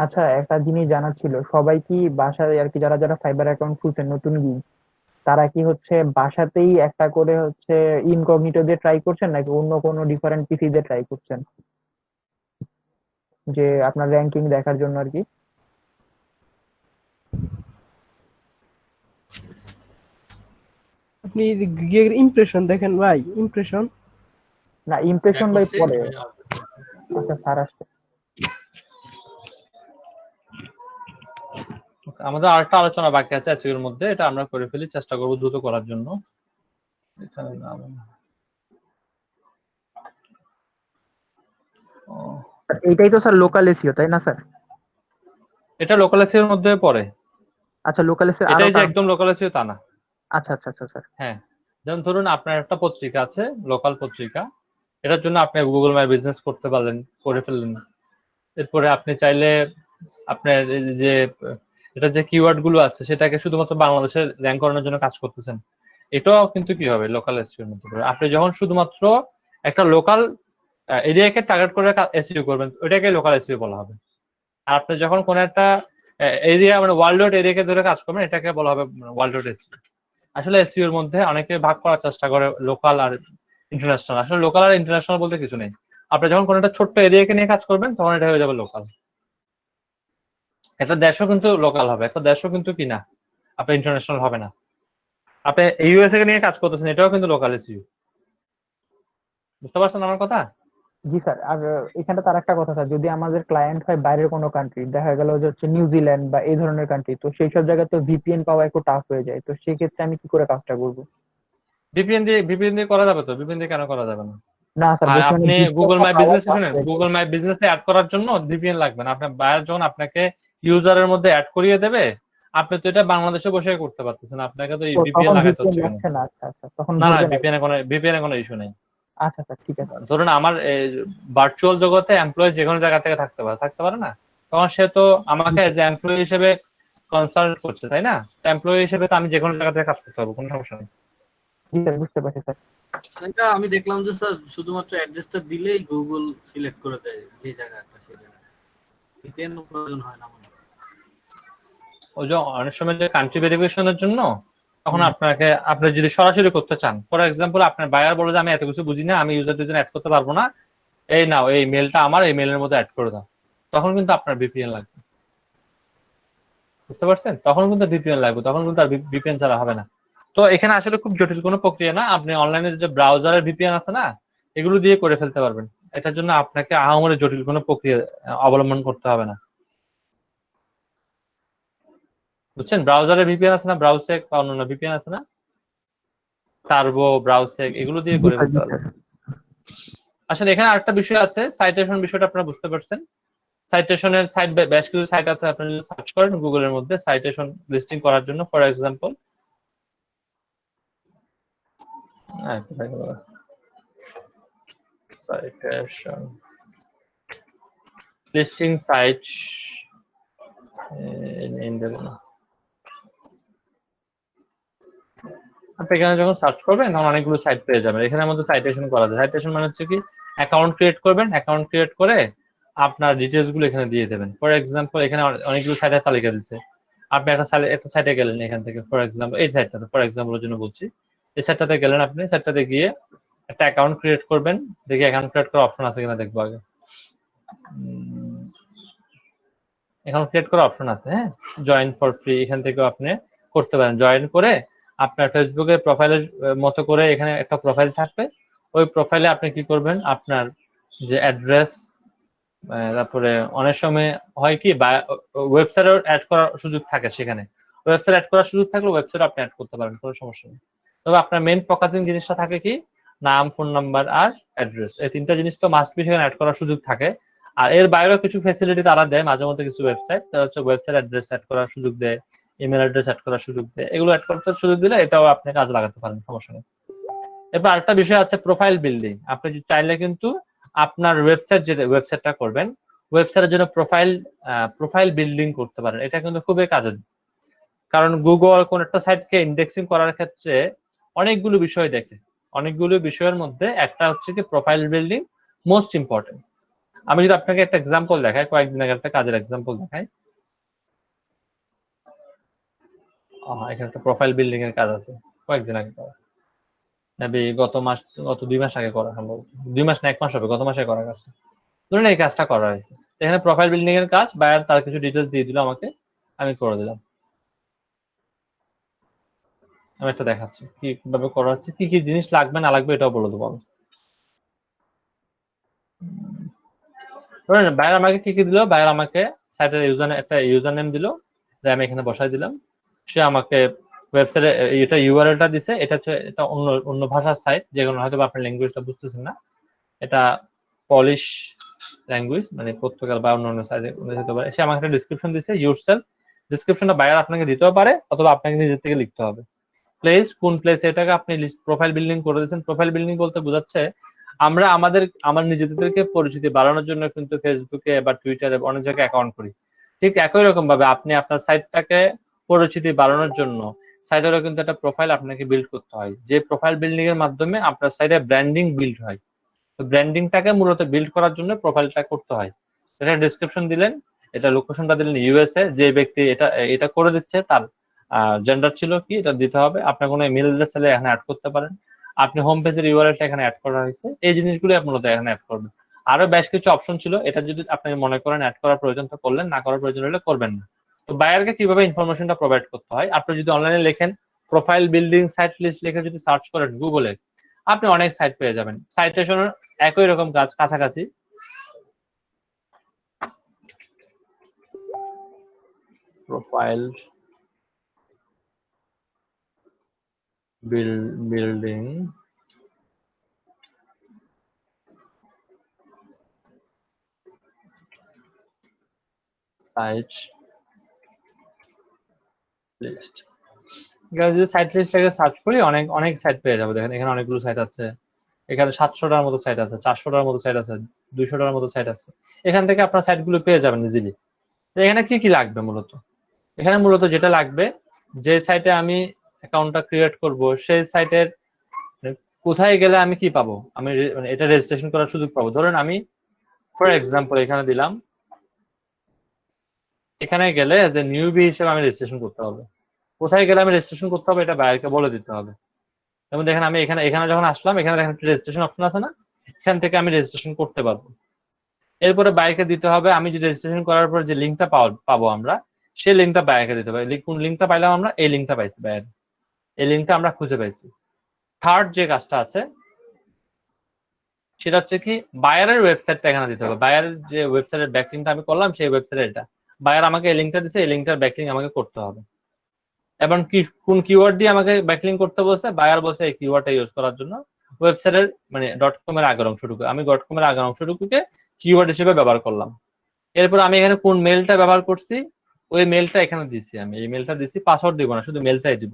আচ্ছা, একটা জিনিস জানার ছিল, সবাই কি বাসায় আর কি যারা যারা ফাইবার অ্যাকাউন্ট খুলছেন নতুন গিগ, তারা কি হচ্ছে বাসাতেই একটা করে হচ্ছে ইনকগনিটো দিয়ে ট্রাই করছেন, নাকি অন্য কোনো ডিফারেন্ট পিসি দিয়ে ট্রাই করছেন, যে আপনার র্যাঙ্কিং দেখার জন্য আর কি? আপনি গিগের ইমপ্রেশন দেখেন ভাই, ইমপ্রেশন। না, ইমপ্রেশন ভাই পরে। আচ্ছা, স্যার আসছে। আমাদের আরেকটা আলোচনা বাকি আছে এসইও এর মধ্যে, এটা আমরা করে ফেলি, চেষ্টা করব দ্রুত করার জন্য। এইটাই তো স্যার লোকাল এসইও, তাই না স্যার? এটা লোকাল এসইও এর মধ্যে পড়ে। আচ্ছা, লোকাল এসইও আরো এটাই যে একদম লোকাল এসইও তা না। আচ্ছা আচ্ছা আচ্ছা স্যার। হ্যাঁ, যেমন ধরুন আপনার একটা পত্রিকা আছে, লোকাল পত্রিকা, এটার জন্য আপনি গুগল মাই বিজনেস করতে পারলেন, করে ফেললেন। এরপরে আপনি চাইলে আপনার যে এটা যে কিওয়ার্ড গুলো আছে সেটাকে শুধুমাত্র বাংলাদেশে র্যাঙ্ক করানোর জন্য কাজ করতেছেন, এটাও কিন্তু কি হবে লোকাল এসইও এর মধ্যে পড়ে। আপনি যখন শুধুমাত্র একটা লোকাল এরিয়াকে টার্গেট করে এসইও করবেন, ওইটাকে লোকাল এসইও বলা হবে। আর আপনি যখন কোন একটা এরিয়া মানে ওয়ার্ল্ড ওয়াইড এরিয়াকে ধরে কাজ করবেন, এটাকে বলা হবে ওয়ার্ল্ড ওয়াইড এসইও। আসলে এসইও এর মধ্যে অনেকে ভাগ করার চেষ্টা করে লোকাল আর ইন্টারন্যাশনাল। আসলে লোকাল আর ইন্টারন্যাশনাল বলতে কিছু নেই। আপনি যখন কোনো একটা ছোট্ট এরিয়াকে নিয়ে কাজ করবেন তখন এটা হয়ে যাবে লোকাল। একটা দেশও কিন্তু লোকাল হবে, একটা দেশও কিন্তু কি না আপনার ইন্টারন্যাশনাল হবে না। আপনি ইউএসএ কে নিয়ে কাজ করতেছেন, এটাও কিন্তু লোকাল এসইও। বুঝতে পারছেন আমার কথা? জি স্যার। আর এখানে তার একটা কথা স্যার, যদি আমাদের ক্লায়েন্ট হয় বাইরের কোনো কান্ট্রি, দেখা গেল যে হচ্ছে নিউজিল্যান্ড বা এই ধরনের কান্ট্রি, তো সেই সব জায়গায় তো ভিপিএন পাওয়া একটু টাফ হয়ে যায়, তো সেই ক্ষেত্রে আমি কি করে কাজটা করবো? ভিপিএন দিয়ে করা যাবে তো, ভিপিএন দিয়ে কেন করা যাবে না? না স্যার, আর আপনি গুগল মাই বিজনেস শুনেন, বলছি গুগল মাই বিজনেসে অ্যাড করার জন্য ভিপিএন লাগবে না। আপনার বায়ার যখন আপনাকে ইউজারের মধ্যে অ্যাড করিয়ে দেবে, আপনি তো এটা বাংলাদেশে বসে করতে পারতেছেন, আপনাকে তো ভিপিএন তখন লাগাইতে ভিপিএন হচ্ছে কেন? লাগছে না? আচ্ছা আচ্ছা, তখন না না, ধরবে না। ভিপিএন এর কোনো ইস্যু নেই। আচ্ছা স্যার, ঠিক আছে। ধরুন আমার ভার্চুয়াল জগতে এমপ্লয়ি যে কোনো জায়গা থেকে থাকতে পারে না, তখন সে তো আমাকে যে এমপ্লয়ি হিসেবে কনসাল্ট করছে, তাই না? এমপ্লয়ি হিসেবে তো আমি যে কোনো জায়গা থেকে কাজ করতে পারবো, কোনো সমস্যা নেই। জি স্যার, বুঝতে পারছি স্যার। এটা আমি দেখলাম যে স্যার শুধুমাত্র অ্যাড্রেসটা দিলেই গুগল সিলেক্ট করে দেয় যে জায়গাটা, সেই জায়গা ভিপিএন প্রয়োজন হয় না মনে হয়। ওই যে অনেক সময় যে কান্ট্রি ভেরিফিকেশনের জন্য তখন আপনি যদি সরাসরি করতে চান, ফর এক্সাম্পল আপনার বায়ার বলে যে আমি এত কিছু বুঝি না, আমি ইউজারদের জন্য অ্যাড করতে পারবো না, এই নাও এই মেলটা আমার, এই মেলের মধ্যে অ্যাড করে দাও, তখন কিন্তু আপনার ভিপিএন লাগবে। বুঝতে পারছেন? তখন কিন্তু ভিপিএন লাগবে, তখন কিন্তু আর ভিপিএন ছাড়া হবে না। তো এখানে আসলে খুব জটিল কোনো প্রক্রিয়া না, আপনি অনলাইনে যে ব্রাউজারের ভিপিএন আছে না, এগুলো দিয়ে করে ফেলতে পারবেন। এটার জন্য আপনাকে আহামরি জটিল কোনো প্রক্রিয়া অবলম্বন করতে হবে না। বুঝছেন? ব্রাউজারের ভিপিএন আছে না, ব্রাউসেক বা অন্যান্য ভিপিএন আছে না, টার্বো, ব্রাউসেক, এগুলো দিয়ে করে ফেলতে পারবেন। আসলে এখানে আরেকটা বিষয় আছে, সাইটেশন বিষয়টা আপনারা বুঝতে পারছেন। সাইটেশনের সাইট বেশ কিছু সাইট আছে, আপনি যদি সার্চ করেন গুগলের মধ্যে সাইটেশন লিস্টিং করার জন্য, for example citation listing site আপনি এখানে যখন সার্চ করবেন তখন অনেকগুলো সাইট পেয়ে যাবেন। এখানে আমাদের সাইটেশন করা যায়। সাইটেশন মানে হচ্ছে কি, অ্যাকাউন্ট ক্রিয়েট করবেন, অ্যাকাউন্ট ক্রিয়েট করে আপনার ডিটেলস গুলো এখানে দিয়ে দেবেন। ফর এক্সাম্পল এখানে অনেকগুলো সাইটের তালিকা দিচ্ছে, আপনি একটা সাইটে গেলেন, এখান থেকে ফর এক্সাম্পল এই সাইটটাতে, ফর এক্সাম্পলের জন্য বলছি, এই সাইটটাতে গেলেন, আপনি সাইটটাতে গিয়ে একটা অ্যাকাউন্ট ক্রিয়েট করবেন। দেখি অ্যাকাউন্ট ক্রিয়েট করার অপশন আছে কিনা দেখবো আগে। অ্যাকাউন্ট ক্রিয়েট করার অপশন আছে, হ্যাঁ, জয়েন ফর ফ্রি, এখান থেকেও আপনি করতে পারেন। জয়েন করে আপনার ফেসবুকে প্রোফাইলের মতো করে এখানে একটা প্রোফাইল থাকবে, ওই প্রোফাইলে আপনি কি করবেন, আপনার যে অ্যাড্রেস, তারপরে অনেক সময় হয় কি ওয়েবসাইটে অ্যাড করার সুযোগ থাকে, সেখানে ওয়েবসাইট অ্যাড করার সুযোগ থাকলে ওয়েবসাইট আপনি অ্যাড করতে পারেন, কোনো সমস্যা নেই। তবে আপনার মেইন ফোকাসিং জিনিসটা থাকে কি, নাম, ফোন নাম্বার আর অ্যাড্রেস, এই তিনটা জিনিস তো মাস্ট বি সেখানে অ্যাড করার সুযোগ থাকে। আর এর বাইরেও কিছু ফ্যাসিলিটি তারা দেয় মাঝে মধ্যে, কিছু ওয়েবসাইট তারা হচ্ছে ওয়েবসাইট অ্যাড্রেস অ্যাড করার সুযোগ দেয়, ইমেল অ্যাড্রেস অ্যাড করার সুযোগ দেয়, এগুলো অ্যাড করতে সুযোগ দিলে এটাও আপনি কাজে লাগাতে পারেন, সমস্যা নেই। এরপর আরেকটা বিষয় আছে প্রোফাইল বিল্ডিং। আপনি চাইলে কিন্তু আপনার ওয়েবসাইট, যেটা ওয়েবসাইটটা করবেন, ওয়েবসাইটের জন্য প্রোফাইল বিল্ডিং করতে পারেন, এটা কিন্তু খুবই কাজের। কারণ গুগল কোন একটা সাইটকে ইন্ডেক্সিং করার ক্ষেত্রে অনেকগুলো বিষয় দেখে, অনেকগুলো বিষয়ের মধ্যে একটা হচ্ছে কি প্রোফাইল বিল্ডিং মোস্ট ইম্পর্টেন্ট। আমি যদি আপনাকে একটা এক্সাম্পল দেখাই, কয়েকদিন আগে একটা কাজের এক্সাম্পল দেখাই, এখানে একটা প্রোফাইল বিল্ডিং এর কাজ আছে, কয়েকদিন আগে করা, মেবি গত 2 মাস আগে করা, সম্ভব 2 মাস না 1 মাস হবে, গত মাসে করা কাজটা। ধরুন এই কাজটা করা হয়েছে, এখানে প্রোফাইল বিল্ডিং এর কাজ, বায়ার তার কিছু ডিটেলস দিয়ে দিল আমাকে, আমি করে দিলাম। আমি একটা দেখাচ্ছি কিভাবে করা হচ্ছে, কি কি জিনিস লাগবে না লাগবে এটাও বলে দেবো আমি। ধরেন বায়ার আমাকে কি কি দিল, বায়ার আমাকে সাইটের একটা ইউজার নেম দিল, যে আমি এখানে বসাই দিলাম। সে আমাকে ওয়েবসাইটে এটা ইউআরএলটা দিছে, এটা হচ্ছে এটা অন্য ভাষার সাইট, যেগুলো হয়তো আপনার ল্যাঙ্গুয়েজটা বুঝতেছেন না, এটা পলিশ ল্যাঙ্গুয়েজ, মানে পর্তুগাল বা অন্য সাইটে হতে পারে। সে আমাকে একটা ডিসক্রিপশন দিছে, ইউরসেলফ। ডিসক্রিপশনটা বায়ার আপনাকে দিতেও পারে, অথবা আপনাকে নিজের থেকে লিখতে হবে। প্লেস, কোন প্লেস, এটাকে আপনি প্রোফাইল বিল্ডিং করে দিয়েছেন। প্রোফাইল বিল্ডিং বলতে বোঝাচ্ছে আমরা আমার নিজেদেরকে পরিচিতি বাড়ানোর জন্য কিন্তু ফেসবুকে বা টুইটারে অনেক জায়গায় অ্যাকাউন্ট করি। ঠিক একই রকম ভাবে আপনি আপনার সাইটটাকে পরিচিতি বাড়ানোর জন্য সাইটেরও কিন্তু একটা প্রোফাইল আপনাকে বিল্ড করতে হয়, যে প্রোফাইল বিল্ডিং এর মাধ্যমে আপনার সাইটে ব্র্যান্ডিং বিল্ড হয়। তো ব্র্যান্ডিংটাকে মূলত বিল্ড করার জন্য প্রোফাইলটা করতে হয়। এটা ডেসক্রিপশন দিলেন, এটা লোকেশনটা দিলেন ইউএসএ, যে ব্যক্তি এটা করে দিচ্ছে তার জেন্ডার ছিল কি, এটা দিতে হবে। আপনার কোনো ইমেল অ্যাড্রেস চাইলে এখানে অ্যাড করতে পারেন। আপনি হোম পেজের ইউআরএলটা এখানে অ্যাড করা হয়েছে, এই জিনিসগুলো মূলত এখানে অ্যাড করবেন। আরো বেশ কিছু অপশন ছিল, এটা যদি আপনি মনে করেন অ্যাড করার প্রয়োজন তো করলেন, না করার প্রয়োজন হলে করবেন না। তো বায়ারকে কিভাবে ইনফরমেশনটা প্রোভাইড করতে হয়, আপনি যদি অনলাইনে লেখেন প্রোফাইল বিল্ডিং সাইট লিস্ট লিখে যদি সার্চ করেন গুগলে, আপনি অনেক সাইট পেয়ে যাবেন। সাইটেশনের একই রকম কাজ, কাছাকাছি। প্রোফাইল বিল্ডিং সাইট লিস্ট, যদি সাইট লিস্ট থেকে সার্চ করি অনেক সাইট পেয়ে যাবো। দেখেন এখানে অনেকগুলো সাইট আছে, এখানে 700টার মতো সাইট আছে, 400টার মতো সাইট আছে, 200টার মতো সাইট আছে। এখান থেকে আপনার সাইটগুলো পেয়ে যাবেন ইজিলি। এখানে কি কি লাগবে মূলত, এখানে মূলত যেটা লাগবে, যে সাইটে আমি অ্যাকাউন্টটা ক্রিয়েট করব সেই সাইটের কোথায় গেলে আমি কি পাবো, আমি এটা রেজিস্ট্রেশন করার সুযোগ পাবো। ধরেন আমি ফর এক্সাম্পল এখানে দিলাম, এখানে গেলে যে নিউবি হিসেবে আমি রেজিস্ট্রেশন করতে হবে। কোথায় গেলে আমি রেজিস্ট্রেশন করতে হবে এটা বায়ারকে বলে দিতে হবে। যেমন দেখেন আমি এখানে যখন আসলাম, এখানে দেখেন রেজিস্ট্রেশন অপশন আছে না, এখান থেকে আমি রেজিস্ট্রেশন করতে পারবো। এরপরে বায়ারকে দিতে হবে, আমি যে রেজিস্ট্রেশন করার পর যে লিঙ্কটা পাবো আমরা, সেই লিঙ্কটা বায়ারকে দিতে হবে। কোন লিঙ্কটা পাইলাম আমরা, এই লিঙ্কটা পাইছি বায়ার, এই লিঙ্কটা আমরা খুঁজে পাইছি। থার্ড যে কাজটা আছে সেটা হচ্ছে কি, বায়ারের ওয়েবসাইটটা এখানে দিতে হবে। বায়ারের যে ওয়েবসাইটের ব্যাকলিংকটা আমি করলাম, সেই ওয়েবসাইট এটা বায়ার আমাকে এই লিঙ্কটা দিছে, এই লিঙ্কটার ব্যাকলিং আমাকে করতে হবে। এবং কোন কিওয়ার্ড দিয়ে আমাকে ব্যাকলিং করতে বলছে, বায়ার বলছে এই কিওয়ার্ডটা ইউজ করার জন্য ওয়েবসাইটের মানে .com এর আগের অংশটুকু, আমি .com এর আগের অংশটুকুকে কিওয়ার্ড হিসেবে ব্যবহার করলাম। এরপর আমি এখানে কোন মেলটা ব্যবহার করছি, ওই মেলটা এখানে দিছি, আমি এই মেলটা দিছি, পাসওয়ার্ড দিব না, শুধু মেলটাই দিব।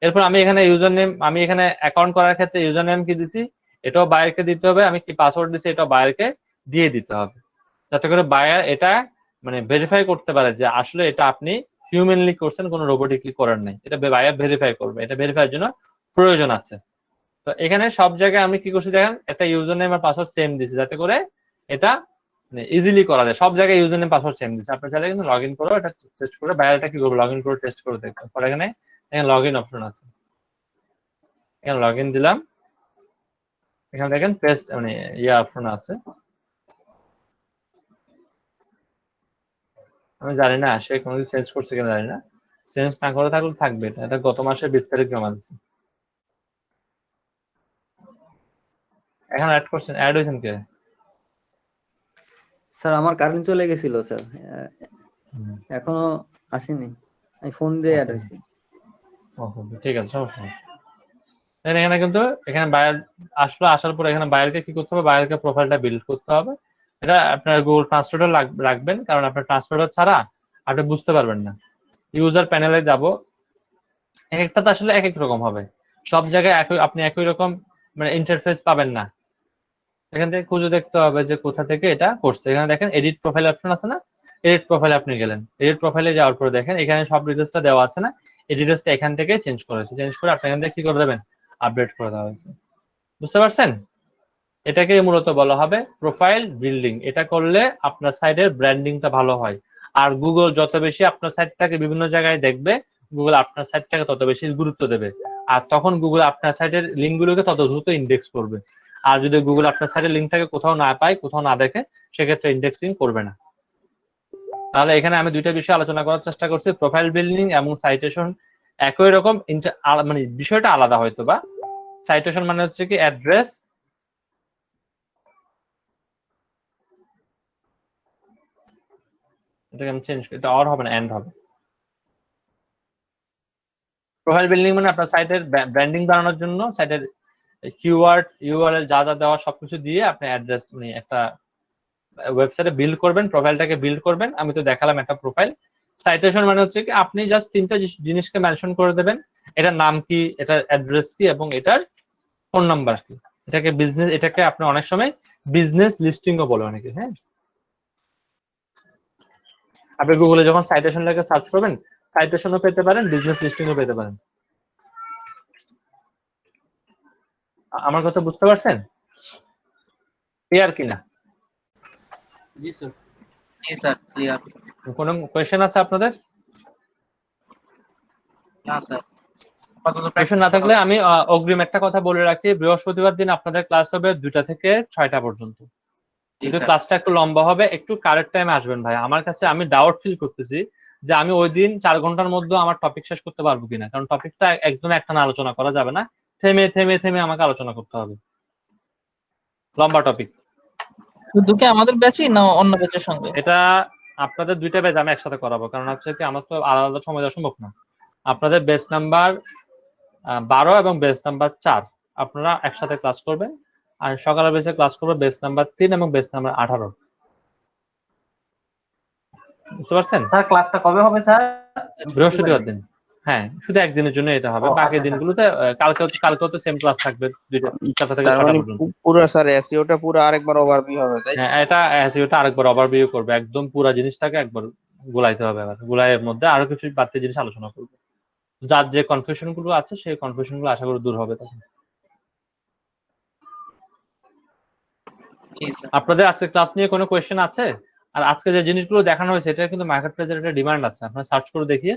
এরপর আমি এখানে ইউজার নেম, আমি এখানে অ্যাকাউন্ট করার ক্ষেত্রে ইউজার নেম কি দিছি, এটাও বায়ারকে দিতে হবে। আমি কি পাসওয়ার্ড দিছি, এটাও বায়ারকে দিয়ে দিতে হবে, যাতে করে বায়ার এটা মানে ভেরিফাই করতে পারে যে আসলে এটা আপনি হিউম্যানলি করছেন, কোনো রোবোটিকলি করার নাই। এটা বায়ার ভেরিফাই করবে, এটা ভেরিফাইয়ের জন্য প্রয়োজন আছে। তো এখানে সব জায়গায় আমি কি করছি দেখেন, একটা ইউজার নেম আর পাসওয়ার্ড সেম দিছি, যাতে করে এটা ইজিলি করা যায়। সব জায়গায় ইউজার নেম পাসওয়ার্ড সেম দিচ্ছে। আপনি চাইলে কিন্তু লগ ইন করে এটা টেস্ট করে, বায়ারটা কি করবো, লগ ইন করে টেস্ট করে দেখবেন। পরে এখানে লগ ইন অপশন আছে, এখানে লগ ইন দিলাম, এখানে দেখেন পেস্ট মানে অপশন আছে। আমি জানি না সে কোনো কিছু চেঞ্জ করছে কিনা জানি না, চেঞ্জ না করে থাকলে থাকবে। এটা গত মাসের 20 তারিখ জমা দিচ্ছে। এখন অ্যাড করছেন, অ্যাড হয়েছেন কে? স্যার আমার কারেন্ট চলে গেছিল স্যার, এখনো আসেনি, আমি ফোন দিয়ে অ্যাড হয়েছি। ঠিক আছে, সমস্যা নেই। এখানে কিন্তু এখানে বায়ার আসলো, আসার পর এখানে বায়ারকে কি করতে হবে, বায়ারকে প্রোফাইলটা বিল্ড করতে হবে। এটা আপনার গুগল ট্রান্সলেটর রাখবেন, কারণ আপনার ট্রান্সলেটর ছাড়া আপনি বুঝতে পারবেন না। ইউজার প্যানেলে যাব, এক একটাতে আসলে এক এক রকম হবে, সব জায়গায় আপনি একই রকম মানে ইন্টারফেস পাবেন না। এখান থেকে খুঁজে দেখতে হবে যে কোথা থেকে এটা করছে। এখানে দেখেন এডিট প্রোফাইল অপশন আছে না, এডিট প্রোফাইলে আপনি গেলেন, এডিট প্রোফাইলে যাওয়ার পরে দেখেন এখানে সব ডিটেলসটা দেওয়া আছে না, এই ডিটেলসটা এখান থেকে চেঞ্জ করেছে, চেঞ্জ করে আপনি এখান থেকে কি করে দেবেন, আপডেট করে দেওয়া হয়েছে। বুঝতে পারছেন? এটাকে মূলত বলা হবে প্রোফাইল বিল্ডিং। এটা করলে আপনার সাইটের ব্র্যান্ডিংটা ভালো হয়। আর গুগল যত বেশি আপনার সাইটটাকে বিভিন্ন জায়গায় দেখবে, গুগল আপনার সাইটটাকে তত বেশি গুরুত্ব দেবে, আর তখন গুগল আপনার সাইটের লিঙ্কগুলোকে তত দ্রুত ইন্ডেক্স করবে। আর যদি গুগল আপনার সাইটের লিঙ্কটাকে কোথাও না পায়, কোথাও না দেখে, সেক্ষেত্রে ইন্ডেক্সিং করবে না। তাহলে এখানে আমি দুইটা বিষয় আলোচনা করার চেষ্টা করছি, প্রোফাইল বিল্ডিং এবং সাইটেশন। একই রকম মানে বিষয়টা আলাদা হয়তো বা। সাইটেশন মানে হচ্ছে কি অ্যাড্রেস, এটাকে আমি চেঞ্জ করি, এটা অর হবে না, এন্ড হবে। প্রোফাইল বিল্ডিং মানে আপনার সাইটের ব্র্যান্ডিং বানানোর জন্য সাইটের কিওয়ার্ড, ইউআরএল যা যা দেওয়া সবকিছু দিয়ে আপনি অ্যাড্রেস মানে একটা ওয়েবসাইটে বিল্ড করবেন, প্রোফাইলটাকে বিল্ড করবেন। আমি তো দেখালাম একটা প্রোফাইল। সাইটেশন মানে হচ্ছে কি আপনি জাস্ট তিনটা জিনিসকে মেনশন করে দেবেন, এটার নাম কি, এটার অ্যাড্রেস কি, এবং এটার ফোন নাম্বার কি। এটাকে বিজনেস, এটাকে আপনি অনেক সময় বিজনেস লিস্টিংও বলে অনেকে। হ্যাঁ, আপনি গুগলে যখন সাইটেশন লেখে সার্চ করবেন, সাইটেশনও পেতে পারেন, বিজনেস লিস্টিংও পেতে পারেন। আমার কথা বুঝতে পারছেন? ক্লিয়ার কিনা? জি স্যার। জি স্যার, ক্লিয়ার। কোনো কোয়েশ্চেন আছে আপনাদের? না স্যার। কোয়েশ্চেন না থাকলে আমি অগ্রিম একটা কথা বলে রাখি, বৃহস্পতিবার দিন আপনাদের ক্লাস হবে 2টা থেকে 6টা পর্যন্ত। কিন্তু ক্লাসটা একটু লম্বা হবে, একটু কারেক্ট টাইমে আসবেন ভাই। আমার কাছে আমি ডাউট ফিল করতেছি যে আমি ওই দিন 4 ঘন্টার মধ্যে আমার টপিক শেষ করতে পারবো কিনা, কারণ টপিকটা একদম একটানা আলোচনা করা যাবে না, থেমে থেমে থেমে আমাকে আলোচনা করতে হবে, লম্বা টপিক। শুধু কি আমাদের ব্যাচই না অন্য ব্যাচের সঙ্গে? এটা আপনাদের দুইটা ব্যাচ আমি একসাথে করাবো, কারণ হচ্ছে কি আমার তো আলাদা আলাদা সময় দেওয়া সম্ভব না। আপনাদের ব্যাচ নাম্বার 12 এবং ব্যাচ নাম্বার 4 আপনারা একসাথে ক্লাস করবেন, আর সকালের ব্যাচে ক্লাস করবে ব্যাচ নাম্বার 3 এবং ব্যাচ নাম্বার 18। বুঝতে পারছেন? স্যার ক্লাসটা কবে হবে স্যার? বৃহস্পতিবার দিন। হ্যাঁ, শুধু একদিনের জন্য এটা হবে, বাকি দিনগুলোতে কালকেও তো সেম ক্লাস থাকবে, 2টা থেকে 6টা পর্যন্ত। পুরো স্যার এসইওটা পুরো আরেকবার ওভারভিউ হবে, তাই? হ্যাঁ, এটা এসইওটা আরেকবার ওভারভিউ করবে, একদম পুরো জিনিসটাকে একবার গোলাইতে হবে। আবার গোলাইয়ের মধ্যে আরো কিছু বাড়তি জিনিস আলোচনা করবে, যার যে কনফিউশন গুলো আছে সেই কনফিউশন গুলো আশা করি দূর হবে তখন। আপনাদের আজকে ক্লাস নিয়ে কোনো কোয়েশ্চেন আছে? আর আজকে যে জিনিসগুলো দেখানো হয়েছে এটা কিন্তু মার্কেট প্লেসের একটা ডিমান্ড আছে, আপনারা সার্চ করে দেখিয়ে,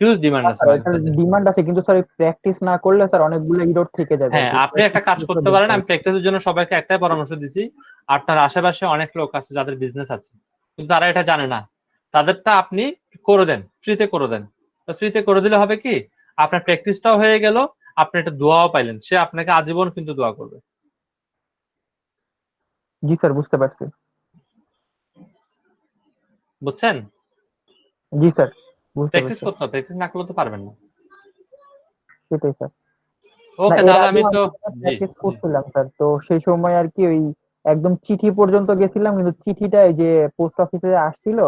হিউজ ডিমান্ড আছে মার্কেট প্লেসে। ডিমান্ড আছে, কিন্তু স্যার প্র্যাকটিস না করলে স্যার অনেকগুলো ইরোড থেকে যাবে। হ্যাঁ, আপনি একটা কাজ করতে পারেন, আমি প্র্যাকটিসের জন্য সবাইকে একটাই পরামর্শ দিছি, আপনার আশেপাশে অনেক লোক আছে যাদের বিজনেস আছে কিন্তু তারা এটা জানে না, তাদেরটা আপনি করে দেন, ফ্রিতে করে দেন। তো ফ্রিতে করে দিলে হবে কি, আপনার প্র্যাকটিসটাও হয়ে গেল, আপনি একটা দোয়াও পাইলেন, সে আপনাকে আজীবন কিন্তু দোয়া করবে। জি স্যার, বুঝতে পারছি। বুঝছেন? জি স্যার, বুঝতে প্র্যাকটিস পারছি। করতে হবে, প্র্যাকটিস না করলে তো পারবেন না। সেটাই স্যার। ওকে, তাহলে আমি তো প্র্যাকটিস করছিলাম স্যার, তো সেই সময় আর কি ওই একদম চিঠি পর্যন্ত গেছিলাম, কিন্তু চিঠিটা এই যে পোস্ট অফিসে আসছিল,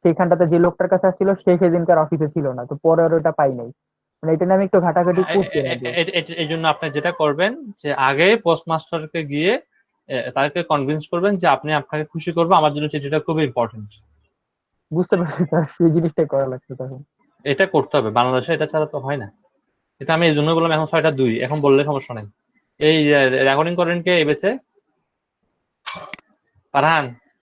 সেইখানটাতে যে লোকটার কাছে আসছিল সে সেদিনকার অফিসে ছিল না, তো পরে আর ওটা পাই নাই। মানে এটা নিয়ে আমি একটু ঘাটাঘাটি করছি। এই জন্য আপনি যেটা করবেন যে আগে পোস্টমাস্টারকে গিয়ে তাদেরকে কনভিন্স করবেন যে আপনি আপনাকে খুশি করবো, আমার জন্য চিঠিটা খুবই ইম্পর্টেন্ট। বুঝতে পারছি স্যার, সেই জিনিসটাই করা লাগছে তখন। এটা করতে হবে, বাংলাদেশে এটা ছাড়া তো হয় না। এটা আমি এই জন্য বললাম এখন 6টা 2, এখন বললে সমস্যা নাই। এই রেকর্ডিং করেন কে এবেছে? ফারহান।